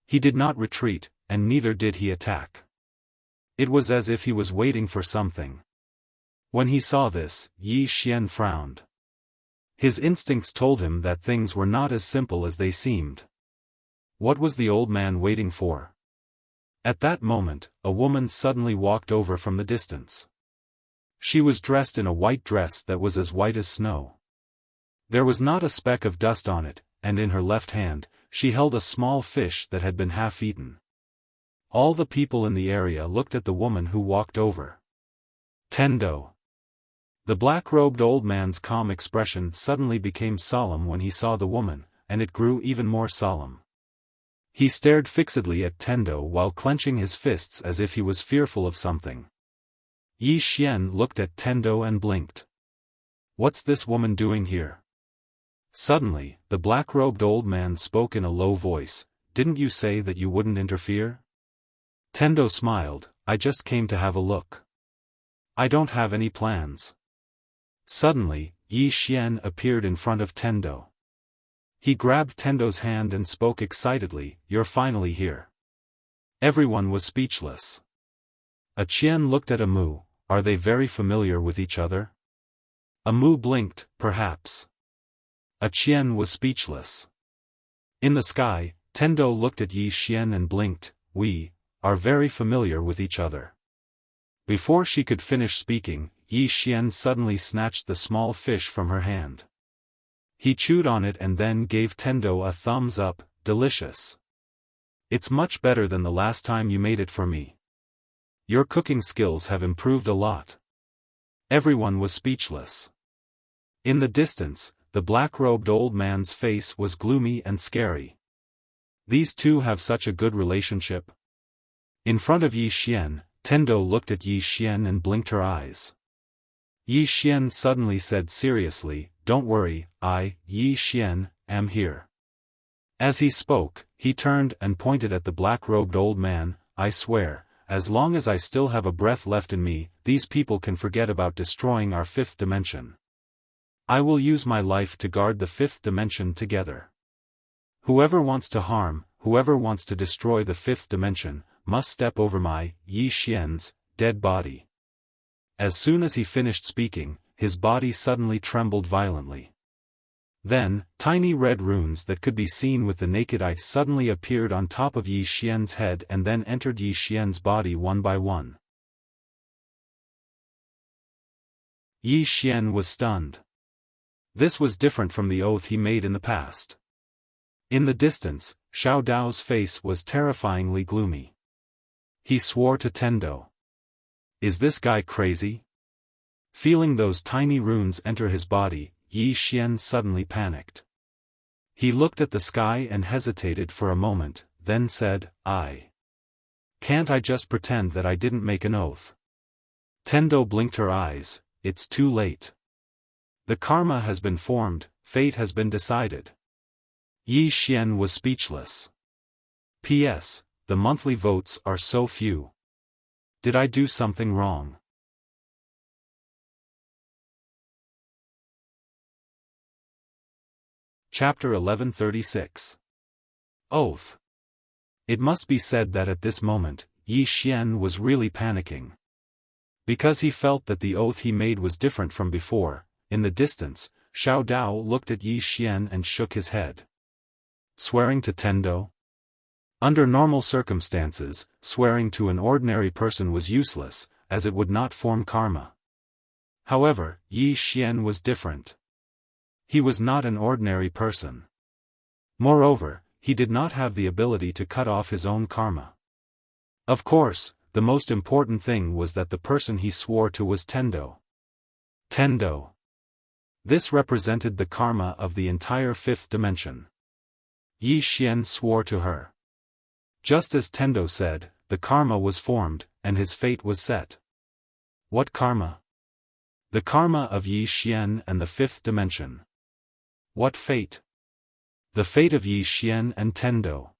He did not retreat, and neither did he attack. It was as if he was waiting for something. When he saw this, Yi Xian frowned. His instincts told him that things were not as simple as they seemed. What was the old man waiting for? At that moment, a woman suddenly walked over from the distance. She was dressed in a white dress that was as white as snow. There was not a speck of dust on it, and in her left hand, she held a small fish that had been half eaten. All the people in the area looked at the woman who walked over. Tendo. The black-robed old man's calm expression suddenly became solemn when he saw the woman, and it grew even more solemn. He stared fixedly at Tendo while clenching his fists as if he was fearful of something. Yi Xian looked at Tendo and blinked. What's this woman doing here? Suddenly, the black-robed old man spoke in a low voice, "Didn't you say that you wouldn't interfere?" Tendo smiled, "I just came to have a look. I don't have any plans." Suddenly, Yi Xian appeared in front of Tendo. He grabbed Tendo's hand and spoke excitedly, "You're finally here." Everyone was speechless. A Qian looked at Amu, "Are they very familiar with each other?" Amu blinked, "Perhaps." A Qian was speechless. In the sky, Tendo looked at Yi Xian and blinked, "We are very familiar with each other." Before she could finish speaking, Yi Xian suddenly snatched the small fish from her hand. He chewed on it and then gave Tendo a thumbs up, "Delicious. It's much better than the last time you made it for me. Your cooking skills have improved a lot." Everyone was speechless. In the distance, the black-robed old man's face was gloomy and scary. These two have such a good relationship. In front of Yi Xian, Tendo looked at Yi Xian and blinked her eyes. Yi Xian suddenly said seriously, "Don't worry, I, Yi Xian, am here." As he spoke, he turned and pointed at the black-robed old man, "I swear, as long as I still have a breath left in me, these people can forget about destroying our fifth dimension. I will use my life to guard the fifth dimension together. Whoever wants to harm, whoever wants to destroy the fifth dimension, must step over my, Yi Xian's, dead body." As soon as he finished speaking, his body suddenly trembled violently. Then, tiny red runes that could be seen with the naked eye suddenly appeared on top of Yi Xian's head and then entered Yi Xian's body one by one. Yi Xian was stunned. This was different from the oath he made in the past. In the distance, Xiao Dao's face was terrifyingly gloomy. He swore to Tendo. "Is this guy crazy?" Feeling those tiny runes enter his body, Yi Xian suddenly panicked. He looked at the sky and hesitated for a moment, then said, Can't I just pretend that I didn't make an oath?" Tendo blinked her eyes, "It's too late. The karma has been formed, fate has been decided." Yi Xian was speechless. P.S. The monthly votes are so few. Did I do something wrong? Chapter 1136. Oath. It must be said that at this moment, Yi Xian was really panicking. Because he felt that the oath he made was different from before. In the distance, Xiao Dao looked at Yi Xian and shook his head. Swearing to Tendo? Under normal circumstances, swearing to an ordinary person was useless, as it would not form karma. However, Yi Xian was different. He was not an ordinary person. Moreover, he did not have the ability to cut off his own karma. Of course, the most important thing was that the person he swore to was Tendo. Tendo. This represented the karma of the entire fifth dimension. Yi Xian swore to her. Just as Tendo said, the karma was formed, and his fate was set. What karma? The karma of Yi Xian and the fifth dimension. What fate? The fate of Yi Xian and Tendo.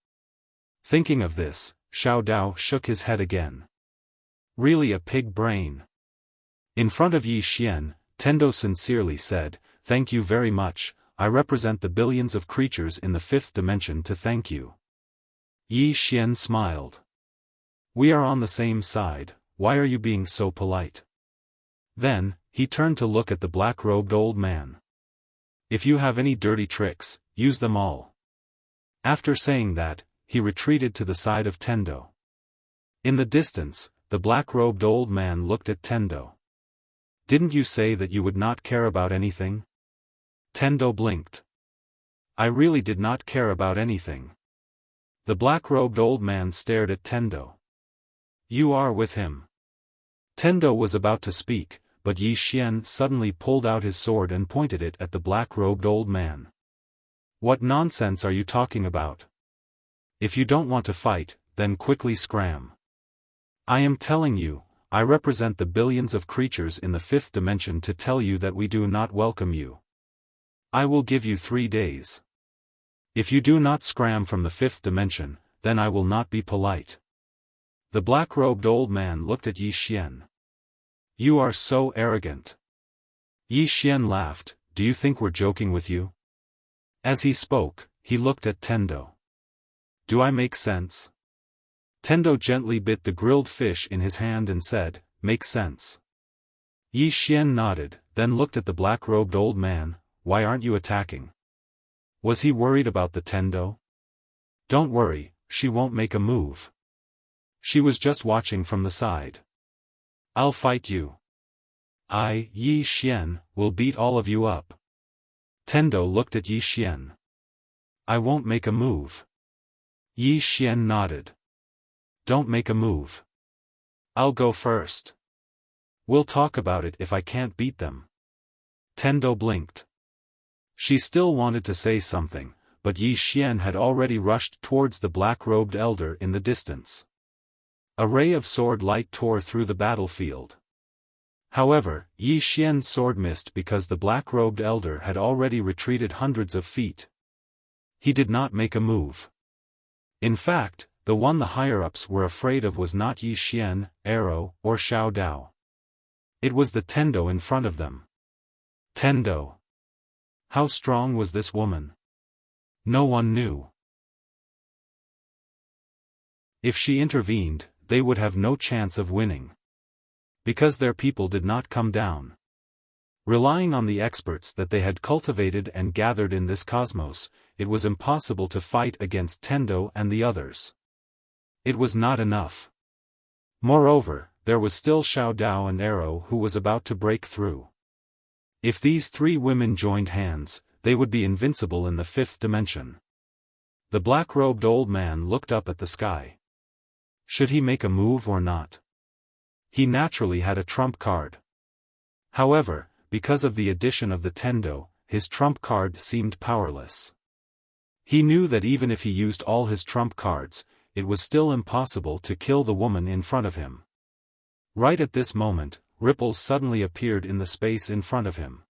Thinking of this, Xiao Dao shook his head again. Really a pig brain. In front of Yi Xian, Tendo sincerely said, "Thank you very much, I represent the billions of creatures in the fifth dimension to thank you." Yi Xian smiled. "We are on the same side, why are you being so polite?" Then, he turned to look at the black-robed old man. "If you have any dirty tricks, use them all." After saying that, he retreated to the side of Tendo. In the distance, the black-robed old man looked at Tendo. "Didn't you say that you would not care about anything?" Tendo blinked. "I really did not care about anything." The black-robed old man stared at Tendo. "You are with him." Tendo was about to speak, but Yi Xian suddenly pulled out his sword and pointed it at the black-robed old man. "What nonsense are you talking about? If you don't want to fight, then quickly scram. I am telling you, I represent the billions of creatures in the fifth dimension to tell you that we do not welcome you. I will give you 3 days. If you do not scram from the fifth dimension, then I will not be polite." The black-robed old man looked at Yi Xian. "You are so arrogant." Yi Xian laughed, "Do you think we're joking with you?" As he spoke, he looked at Tendo. "Do I make sense?" Tendo gently bit the grilled fish in his hand and said, "Make sense." Yi Xian nodded, then looked at the black-robed old man. "Why aren't you attacking?" Was he worried about the Tendo? "Don't worry, she won't make a move. She was just watching from the side. I'll fight you. I, Yi Xian, will beat all of you up." Tendo looked at Yi Xian. "I won't make a move." Yi Xian nodded. "Don't make a move. I'll go first. We'll talk about it if I can't beat them." Tendo blinked. She still wanted to say something, but Yi Xian had already rushed towards the black-robed elder in the distance. A ray of sword light tore through the battlefield. However, Yi Xian's sword missed because the black-robed elder had already retreated hundreds of feet. He did not make a move. In fact, the one the higher-ups were afraid of was not Yi Xian, Arrow, or Xiao Dao. It was the Tendo in front of them. Tendo. How strong was this woman? No one knew. If she intervened, they would have no chance of winning. Because their people did not come down. Relying on the experts that they had cultivated and gathered in this cosmos, it was impossible to fight against Tendo and the others. It was not enough. Moreover, there was still Xiao Dao and Arrow who was about to break through. If these 3 women joined hands, they would be invincible in the fifth dimension. The black-robed old man looked up at the sky. Should he make a move or not? He naturally had a trump card. However, because of the addition of the Tendo, his trump card seemed powerless. He knew that even if he used all his trump cards, it was still impossible to kill the woman in front of him. Right at this moment, ripples suddenly appeared in the space in front of him.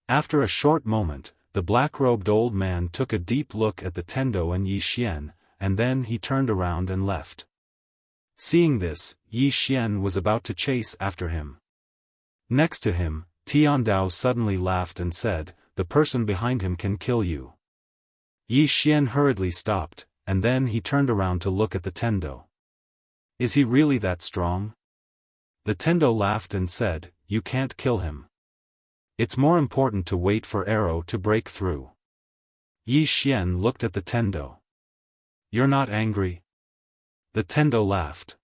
After a short moment, the black-robed old man took a deep look at the Tendo and Yi Xian, and then he turned around and left. Seeing this, Yi Xian was about to chase after him. Next to him, Tiandao suddenly laughed and said, "The person behind him can kill you." Yi Xian hurriedly stopped, and then he turned around to look at the Tendo. "Is he really that strong?" The Tendo laughed and said, "You can't kill him. It's more important to wait for arrow to break through." Yi Xian looked at the Tendo. "You're not angry?" The Tendo laughed.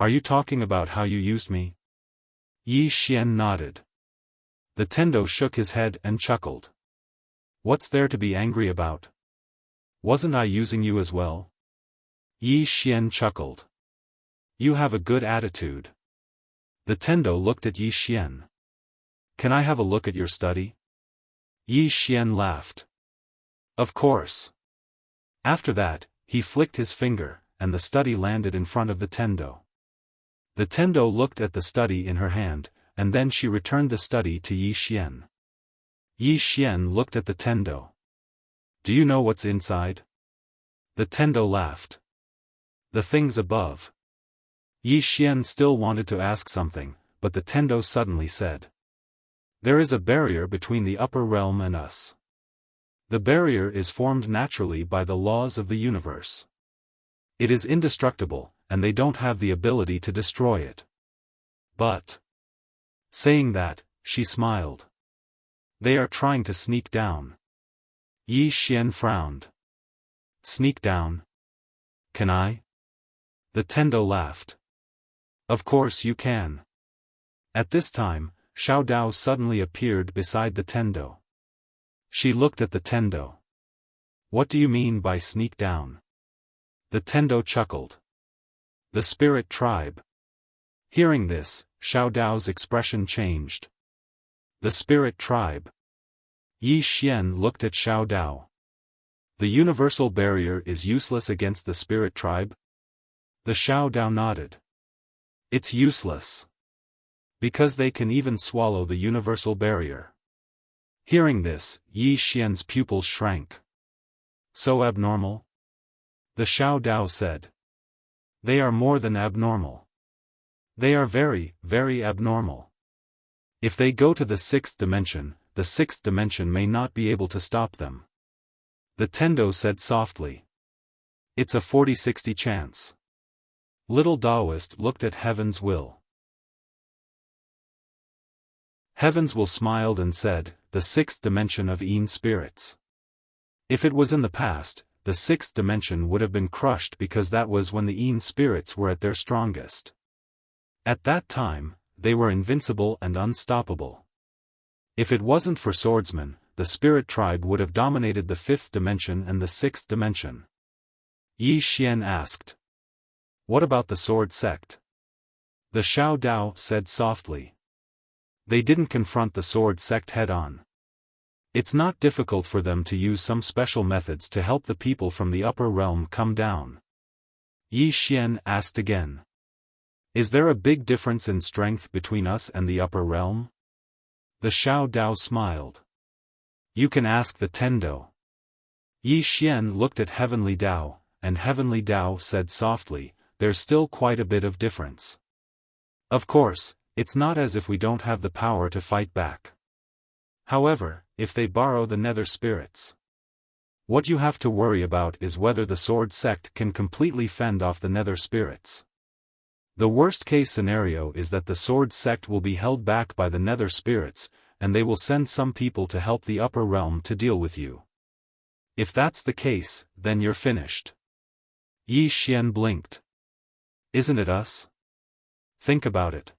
"Are you talking about how you used me?" Yi Xian nodded. The Tendo shook his head and chuckled. "What's there to be angry about? Wasn't I using you as well?" Yi Xian chuckled. "You have a good attitude." The Tendo looked at Yi Xian. "Can I have a look at your study?" Yi Xian laughed. "Of course." After that, he flicked his finger, and the study landed in front of the Tendo. The Tendo looked at the study in her hand, and then she returned the study to Yi Xian. Yi Xian looked at the Tendo. "Do you know what's inside?" The Tendo laughed. "The things above." Yi Xian still wanted to ask something, but the Tendo suddenly said, "There is a barrier between the upper realm and us. The barrier is formed naturally by the laws of the universe. It is indestructible, and they don't have the ability to destroy it. But..." Saying that, she smiled. "They are trying to sneak down." Yi Xian frowned. "Sneak down? Can I?" The Tendo laughed. "Of course you can." At this time, Xiao Dao suddenly appeared beside the Tendo. She looked at the Tendo. "What do you mean by sneak down?" The Tendo chuckled. "The spirit tribe." Hearing this, Xiao Dao's expression changed. "The spirit tribe?" Yi Xian looked at Xiao Dao. "The universal barrier is useless against the spirit tribe?" The Xiao Dao nodded. "It's useless. Because they can even swallow the universal barrier." Hearing this, Yi Xian's pupils shrank. "So abnormal?" The Xiao Dao said. "They are more than abnormal. They are very, very abnormal. If they go to the sixth dimension, the sixth dimension may not be able to stop them." The Tendo said softly. "It's a 40-60 chance." Little Taoist looked at Heaven's Will. Heaven's Will smiled and said, "The sixth dimension of Yin spirits. If it was in the past, the sixth dimension would have been crushed because that was when the Yin spirits were at their strongest. At that time, they were invincible and unstoppable. If it wasn't for swordsmen, the spirit tribe would have dominated the fifth dimension and the sixth dimension." Yi Xian asked. "What about the sword sect?" The Xiao Dao said softly. "They didn't confront the sword sect head-on. It's not difficult for them to use some special methods to help the people from the upper realm come down." Yi Xian asked again. "Is there a big difference in strength between us and the upper realm?" The Xiao Dao smiled. "You can ask the Tendo." Yi Xian looked at Heavenly Dao, and Heavenly Dao said softly, "There's still quite a bit of difference. Of course, it's not as if we don't have the power to fight back. However, if they borrow the nether spirits, what you have to worry about is whether the sword sect can completely fend off the nether spirits. The worst-case scenario is that the sword sect will be held back by the nether spirits, and they will send some people to help the upper realm to deal with you. If that's the case, then you're finished." Yi Xian blinked. "Isn't it us? Think about it.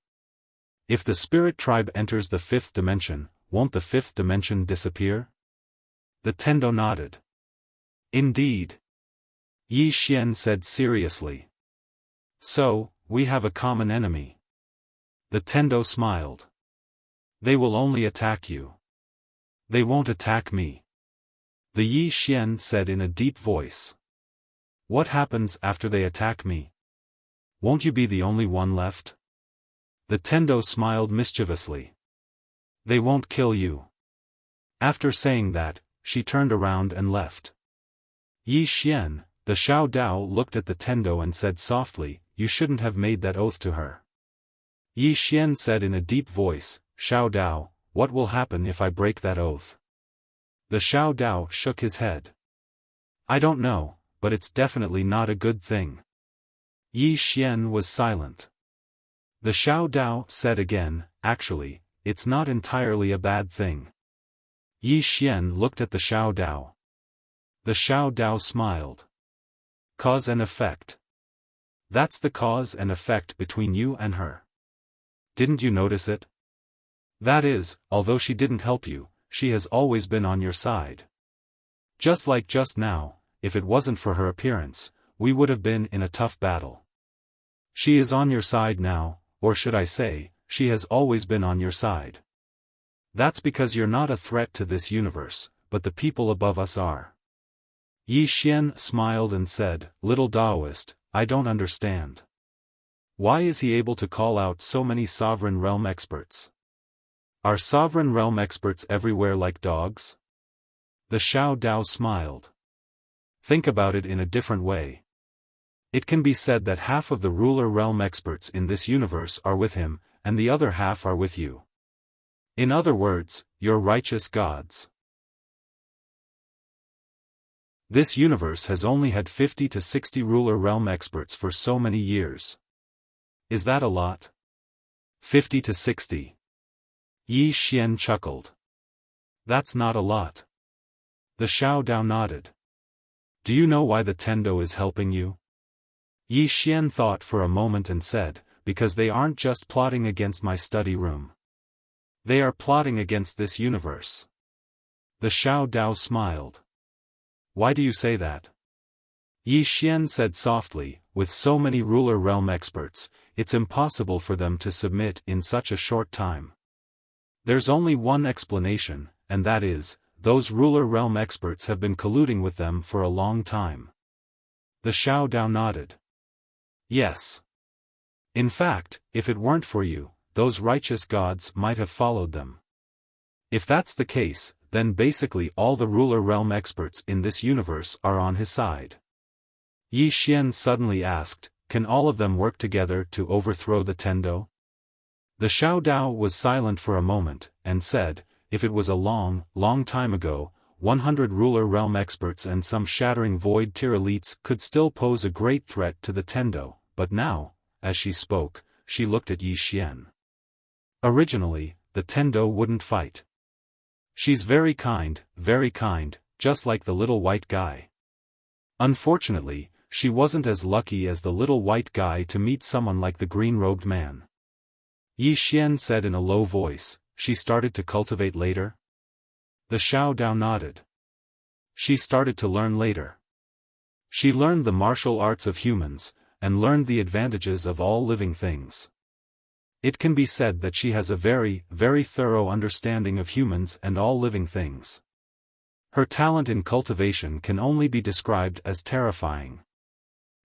If the spirit tribe enters the fifth dimension, won't the fifth dimension disappear?" The Tendo nodded. "Indeed." Yi Xian said seriously. "So, we have a common enemy." The Tendo smiled. "They will only attack you. They won't attack me." The Yi Xian said in a deep voice. "What happens after they attack me? Won't you be the only one left?" The Tendo smiled mischievously. "They won't kill you." After saying that, she turned around and left. Yi Xian, The Xiao Dao looked at the Tendo and said softly, "You shouldn't have made that oath to her." Yi Xian said in a deep voice, "Xiao Dao, what will happen if I break that oath?" The Xiao Dao shook his head. "I don't know, but it's definitely not a good thing." Yi Xian was silent. The Xiao Dao said again, "Actually, it's not entirely a bad thing." Yi Xian looked at the Xiao Dao. The Xiao Dao smiled. "Cause and effect. That's the cause and effect between you and her. Didn't you notice it? That is, although she didn't help you, she has always been on your side. Just like just now, if it wasn't for her appearance, we would have been in a tough battle. She is on your side now, or should I say, she has always been on your side. That's because you're not a threat to this universe, but the people above us are." Yi Xian smiled and said, "Little Taoist, I don't understand. Why is he able to call out so many sovereign realm experts? Are sovereign realm experts everywhere like dogs?" The Xiao Dao smiled. "Think about it in a different way. It can be said that half of the ruler realm experts in this universe are with him, and the other half are with you. In other words, you're righteous gods. This universe has only had 50 to 60 ruler realm experts for so many years. Is that a lot? 50 to 60. Yi Xian chuckled. That's not a lot. The Xiao Dao nodded. Do you know why the Tendo is helping you? Yi Xian thought for a moment and said, because they aren't just plotting against my study room. They are plotting against this universe. The Xiao Dao smiled. Why do you say that? Yi Xian said softly, with so many ruler realm experts, it's impossible for them to submit in such a short time. There's only one explanation, and that is, those ruler realm experts have been colluding with them for a long time. The Xiao Dao nodded. Yes. In fact, if it weren't for you, those righteous gods might have followed them. If that's the case, then basically all the ruler realm experts in this universe are on his side. Yi Xian suddenly asked, can all of them work together to overthrow the Tendo? The Xiao Dao was silent for a moment, and said, if it was a long, long time ago, 100 ruler realm experts and some shattering void tier elites could still pose a great threat to the Tendo, but now, as she spoke, she looked at Yi Xian. Originally, the Tendo wouldn't fight. She's very kind, just like the little white guy. Unfortunately, she wasn't as lucky as the little white guy to meet someone like the green-robed man. Yi Xian said in a low voice, she started to cultivate later? The Xiao Dao nodded. She started to learn later. She learned the martial arts of humans, and learned the advantages of all living things. It can be said that she has a very, very thorough understanding of humans and all living things. Her talent in cultivation can only be described as terrifying.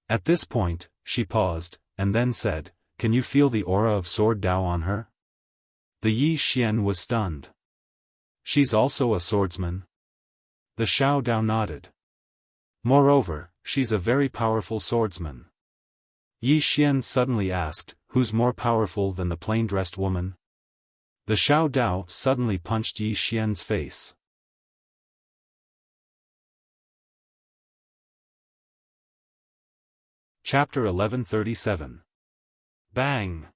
At this point, she paused, and then said, can you feel the aura of Sword Dao on her? The Yi Xian was stunned. She's also a swordsman? The Xiao Dao nodded. Moreover, she's a very powerful swordsman. Yi Xian suddenly asked, who's more powerful than the plain-dressed woman? The Xiao Dao suddenly punched Yi Xian's face. Chapter 1137. Bang!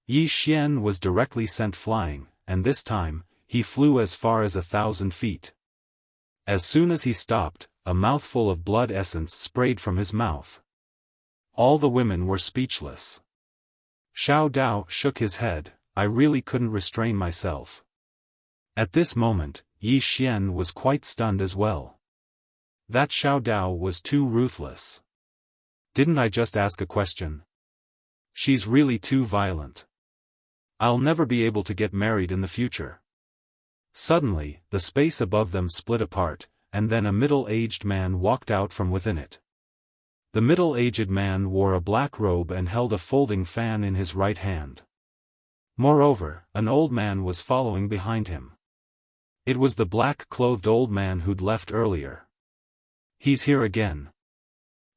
Yi Xian was directly sent flying, and this time, he flew as far as 1,000 feet. As soon as he stopped, a mouthful of blood essence sprayed from his mouth. All the women were speechless. Xiao Dao shook his head, I really couldn't restrain myself. At this moment, Yi Xian was quite stunned as well. That Xiao Dao was too ruthless. Didn't I just ask a question? She's really too violent. I'll never be able to get married in the future. Suddenly, the space above them split apart, and then a middle-aged man walked out from within it. The middle-aged man wore a black robe and held a folding fan in his right hand. Moreover, an old man was following behind him. It was the black-clothed old man who'd left earlier. He's here again.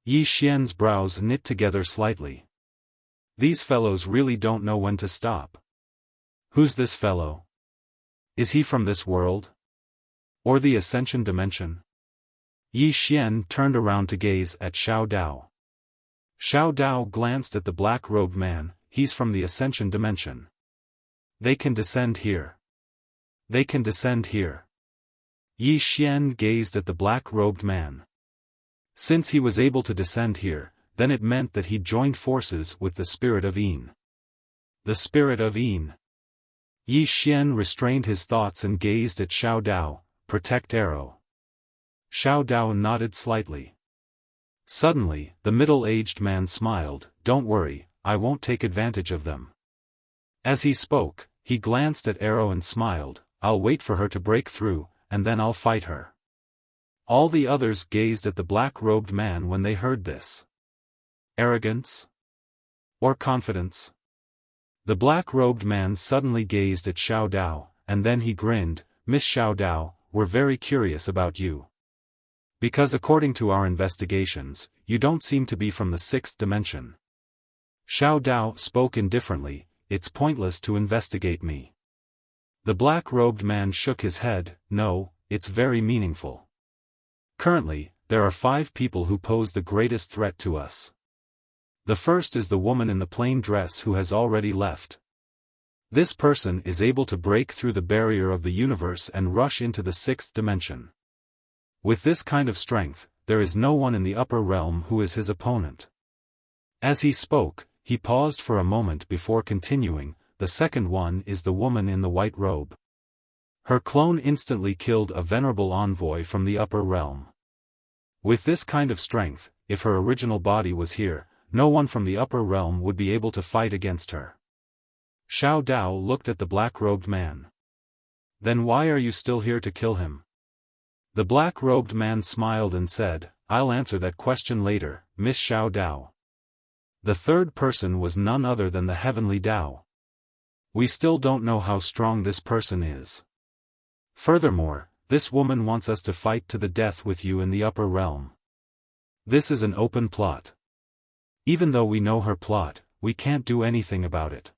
Yi Xian's brows knit together slightly. These fellows really don't know when to stop. Who's this fellow? Is he from this world? Or the Ascension Dimension? Yi Xian turned around to gaze at Xiao Dao. Xiao Dao glanced at the black-robed man. He's from the Ascension Dimension. They can descend here. They can descend here. Yi Xian gazed at the black-robed man. Since he was able to descend here, then it meant that he'd joined forces with the spirit of Yin. The spirit of Yin. Yi Xian restrained his thoughts and gazed at Xiao Dao. Protect arrow. Xiao Dao nodded slightly. Suddenly, the middle-aged man smiled. Don't worry, I won't take advantage of them. As he spoke, he glanced at Arrow and smiled. I'll wait for her to break through, and then I'll fight her. All the others gazed at the black-robed man when they heard this. Arrogance? Or confidence? The black-robed man suddenly gazed at Xiao Dao, and then he grinned. Miss Xiao Dao, we're very curious about you. Because according to our investigations, you don't seem to be from the sixth dimension. Xiao Dao spoke indifferently. It's pointless to investigate me. The black-robed man shook his head. No, it's very meaningful. Currently, there are 5 people who pose the greatest threat to us. The first is the woman in the plain dress who has already left. This person is able to break through the barrier of the universe and rush into the sixth dimension. With this kind of strength, there is no one in the upper realm who is his opponent. As he spoke, he paused for a moment before continuing. The second one is the woman in the white robe. Her clone instantly killed a venerable envoy from the upper realm. With this kind of strength, if her original body was here, no one from the upper realm would be able to fight against her. Xiao Dao looked at the black-robed man. Then why are you still here to kill him? The black-robed man smiled and said, I'll answer that question later, Miss Xiao Dao. The third person was none other than the heavenly Dao. We still don't know how strong this person is. Furthermore, this woman wants us to fight to the death with you in the upper realm. This is an open plot. Even though we know her plot, we can't do anything about it.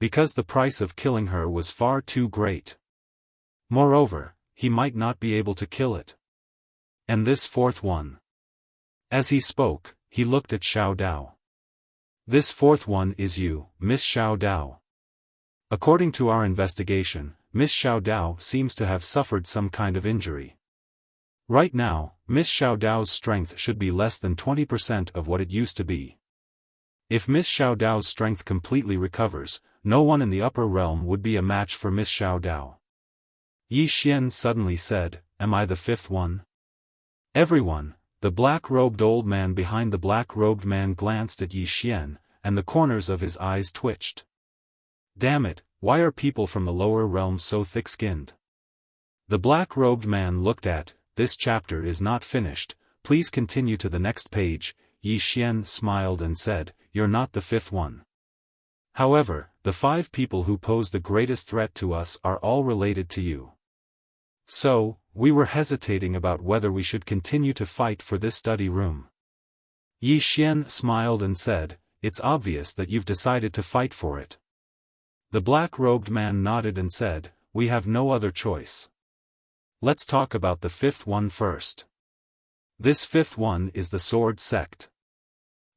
Because the price of killing her was far too great. Moreover, he might not be able to kill it. And this fourth one. As he spoke, he looked at Xiao Dao. This fourth one is you, Miss Xiao Dao. According to our investigation, Miss Xiao Dao seems to have suffered some kind of injury. Right now, Miss Xiao Dao's strength should be less than 20% of what it used to be. If Miss Xiao Dao's strength completely recovers, no one in the upper realm would be a match for Miss Xiao Dao. Yi Xian suddenly said, Am I the fifth one? Everyone, the black-robed old man behind the black-robed man glanced at Yi Xian, and the corners of his eyes twitched. Damn it, why are people from the lower realm so thick-skinned? The black-robed man looked at, This chapter is not finished, please continue to the next page. Yi Xian smiled and said, You're not the fifth one. However, the 5 people who pose the greatest threat to us are all related to you. So, we were hesitating about whether we should continue to fight for this study room. Yi Xian smiled and said, It's obvious that you've decided to fight for it. The black-robed man nodded and said, We have no other choice. Let's talk about the fifth one first. This fifth one is the Sword Sect.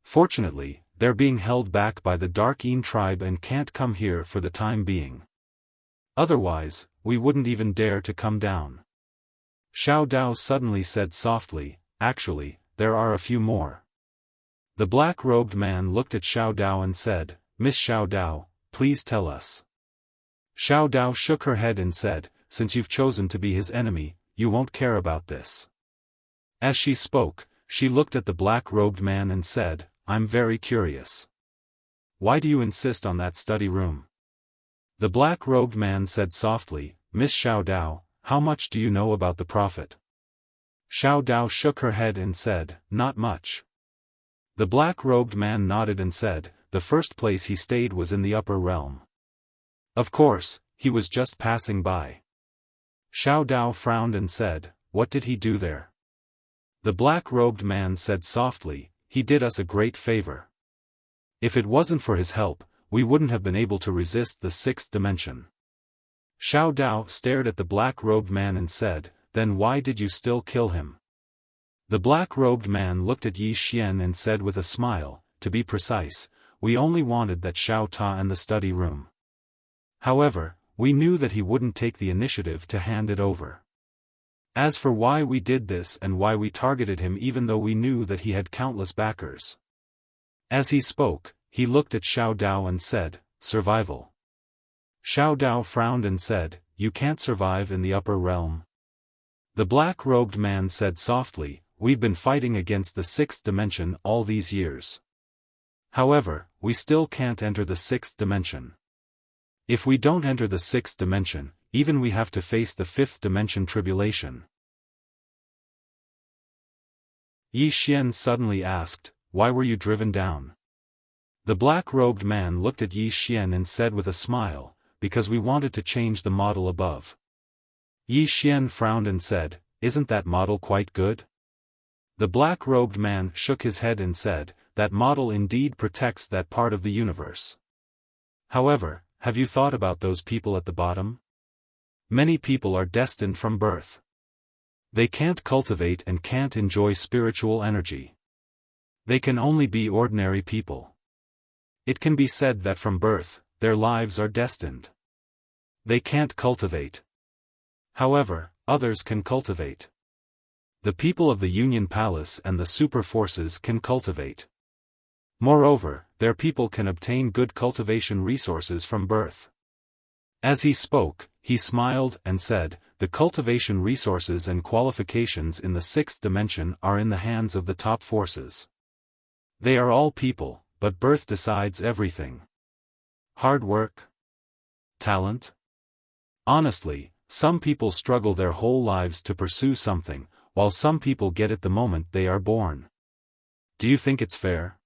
Fortunately, they're being held back by the Dark Yin tribe and can't come here for the time being. Otherwise, we wouldn't even dare to come down. Xiao Dao suddenly said softly, Actually, there are a few more. The black-robed man looked at Xiao Dao and said, Miss Xiao Dao, please tell us. Xiao Dao shook her head and said, Since you've chosen to be his enemy, you won't care about this. As she spoke, she looked at the black-robed man and said, I'm very curious. Why do you insist on that study room? The black-robed man said softly, Miss Xiao Dao, how much do you know about the Prophet? Xiao Dao shook her head and said, Not much. The black-robed man nodded and said, The first place he stayed was in the upper realm. Of course, he was just passing by. Xiao Dao frowned and said, What did he do there? The black-robed man said softly, "He did us a great favor. If it wasn't for his help, we wouldn't have been able to resist the sixth dimension." Xiao Dao stared at the black-robed man and said, "Then why did you still kill him?" The black-robed man looked at Yi Xian and said with a smile, "To be precise, we only wanted that Xiao Ta and the study room. However, we knew that he wouldn't take the initiative to hand it over. As for why we did this and why we targeted him even though we knew that he had countless backers." As he spoke, he looked at Xiao Dao and said, "Survival." Xiao Dao frowned and said, "You can't survive in the upper realm." The black-robed man said softly, "We've been fighting against the sixth dimension all these years. However, we still can't enter the sixth dimension. If we don't enter the sixth dimension, even we have to face the fifth dimension tribulation." Yi Xian suddenly asked, "Why were you driven down?" The black-robed man looked at Yi Xian and said with a smile, "Because we wanted to change the model above." Yi Xian frowned and said, "Isn't that model quite good?" The black-robed man shook his head and said, "That model indeed protects that part of the universe. However, have you thought about those people at the bottom? Many people are destined from birth. They can't cultivate and can't enjoy spiritual energy. They can only be ordinary people. It can be said that from birth, their lives are destined. They can't cultivate. However, others can cultivate. The people of the Union Palace and the super forces can cultivate. Moreover, their people can obtain good cultivation resources from birth." As he spoke, he smiled and said, "The cultivation resources and qualifications in the sixth dimension are in the hands of the top forces. They are all people, but birth decides everything. Hard work? Talent? Honestly, some people struggle their whole lives to pursue something, while some people get it the moment they are born. Do you think it's fair?"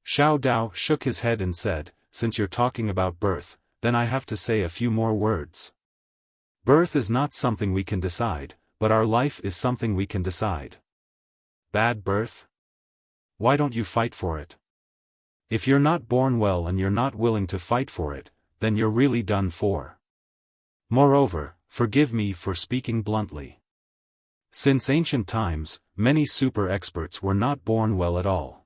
Xiao Dao shook his head and said, "Since you're talking about birth, then I have to say a few more words. Birth is not something we can decide, but our life is something we can decide. Bad birth? Why don't you fight for it? If you're not born well and you're not willing to fight for it, then you're really done for. Moreover, forgive me for speaking bluntly. Since ancient times, many super experts were not born well at all."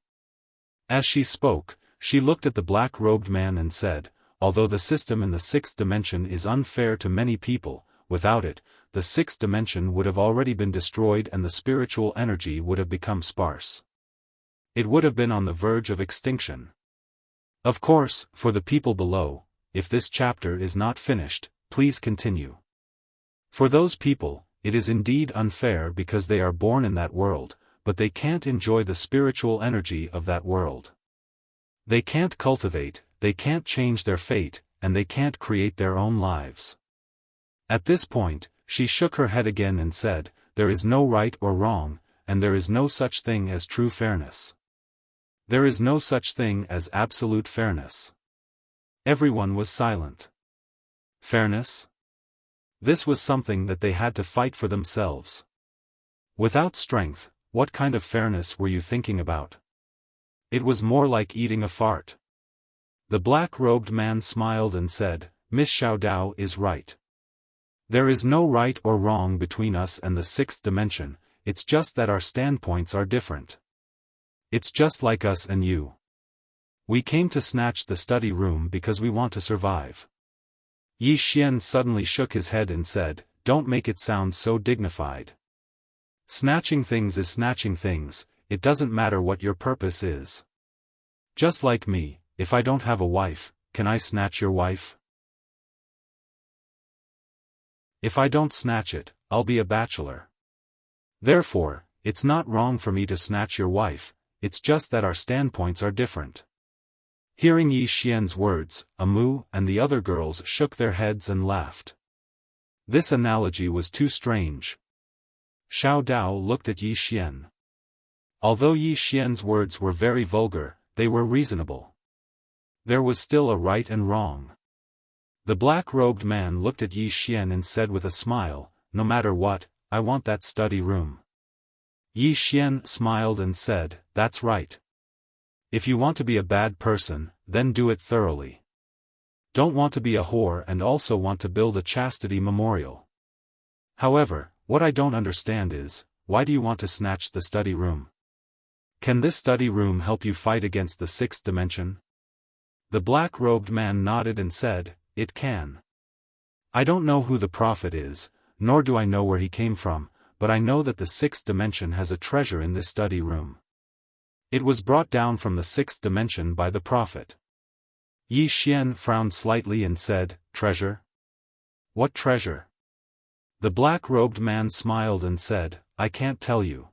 As she spoke, she looked at the black-robed man and said, "Although the system in the sixth dimension is unfair to many people, without it, the sixth dimension would have already been destroyed and the spiritual energy would have become sparse. It would have been on the verge of extinction. Of course, for the people below, if this chapter is not finished, please continue. For those people, it is indeed unfair because they are born in that world, but they can't enjoy the spiritual energy of that world. They can't cultivate, they can't change their fate, and they can't create their own lives." At this point, she shook her head again and said, "There is no right or wrong, and there is no such thing as true fairness. There is no such thing as absolute fairness." Everyone was silent. Fairness? This was something that they had to fight for themselves. Without strength, what kind of fairness were you thinking about? It was more like eating a fart. The black-robed man smiled and said, "Miss Xiao Dao is right. There is no right or wrong between us and the sixth dimension, it's just that our standpoints are different. It's just like us and you. We came to snatch the study room because we want to survive." Yi Xian suddenly shook his head and said, "Don't make it sound so dignified. Snatching things is snatching things, it doesn't matter what your purpose is. Just like me, if I don't have a wife, can I snatch your wife? If I don't snatch it, I'll be a bachelor. Therefore, it's not wrong for me to snatch your wife, it's just that our standpoints are different." Hearing Yi Xian's words, Amu and the other girls shook their heads and laughed. This analogy was too strange. Xiao Dao looked at Yi Xian. Although Yi Xian's words were very vulgar, they were reasonable. There was still a right and wrong. The black-robed man looked at Yi Xian and said with a smile, "No matter what, I want that study room." Yi Xian smiled and said, "That's right. If you want to be a bad person, then do it thoroughly. Don't want to be a whore and also want to build a chastity memorial. However, what I don't understand is, why do you want to snatch the study room? Can this study room help you fight against the sixth dimension?" The black-robed man nodded and said, "It can. I don't know who the prophet is, nor do I know where he came from, but I know that the sixth dimension has a treasure in this study room. It was brought down from the sixth dimension by the prophet." Yi Xian frowned slightly and said, "Treasure? What treasure?" The black-robed man smiled and said, "I can't tell you."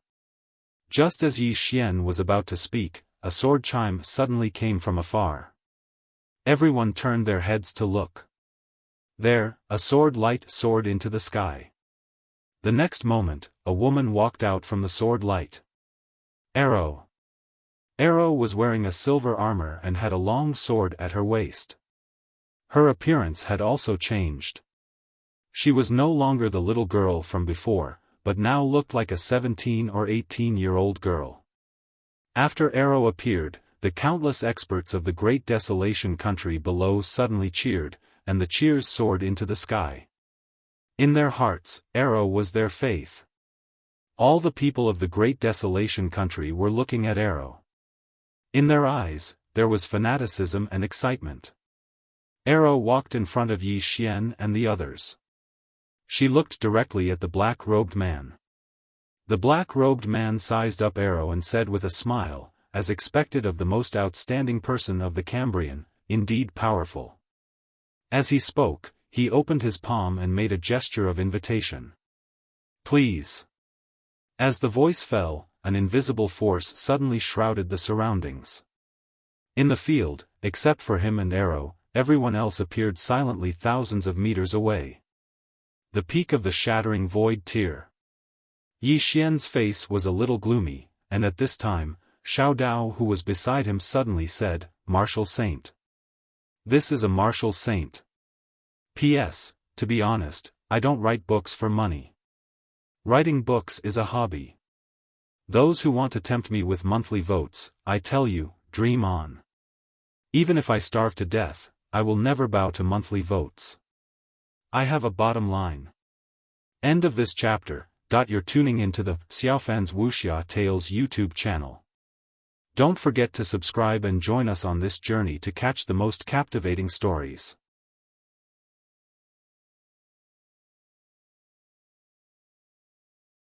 Just as Yi Xian was about to speak, a sword chime suddenly came from afar. Everyone turned their heads to look. There, a sword light soared into the sky. The next moment, a woman walked out from the sword light. Arrow. Arrow was wearing a silver armor and had a long sword at her waist. Her appearance had also changed. She was no longer the little girl from before, but now looked like a 17 or 18-year-old girl. After Arrow appeared, the countless experts of the great desolation country below suddenly cheered, and the cheers soared into the sky. In their hearts, Arrow was their faith. All the people of the great desolation country were looking at Arrow. In their eyes, there was fanaticism and excitement. Arrow walked in front of Yi Xian and the others. She looked directly at the black-robed man. The black-robed man sized up Arrow and said with a smile, as expected of the most outstanding person of the Cambrian, "Indeed powerful." As he spoke, he opened his palm and made a gesture of invitation. "Please." As the voice fell, an invisible force suddenly shrouded the surroundings. In the field, except for him and Arrow, everyone else appeared silently thousands of meters away. The peak of the shattering void tier. Yi Xian's face was a little gloomy, and at this time, Xiao Dao who was beside him suddenly said, "Martial Saint. This is a martial saint. P.S., to be honest, I don't write books for money. Writing books is a hobby. Those who want to tempt me with monthly votes, I tell you, dream on. Even if I starve to death, I will never bow to monthly votes. I have a bottom line." End of this chapter. You're tuning into the Xiaofan's Wuxia Tales YouTube channel. Don't forget to subscribe and join us on this journey to catch the most captivating stories.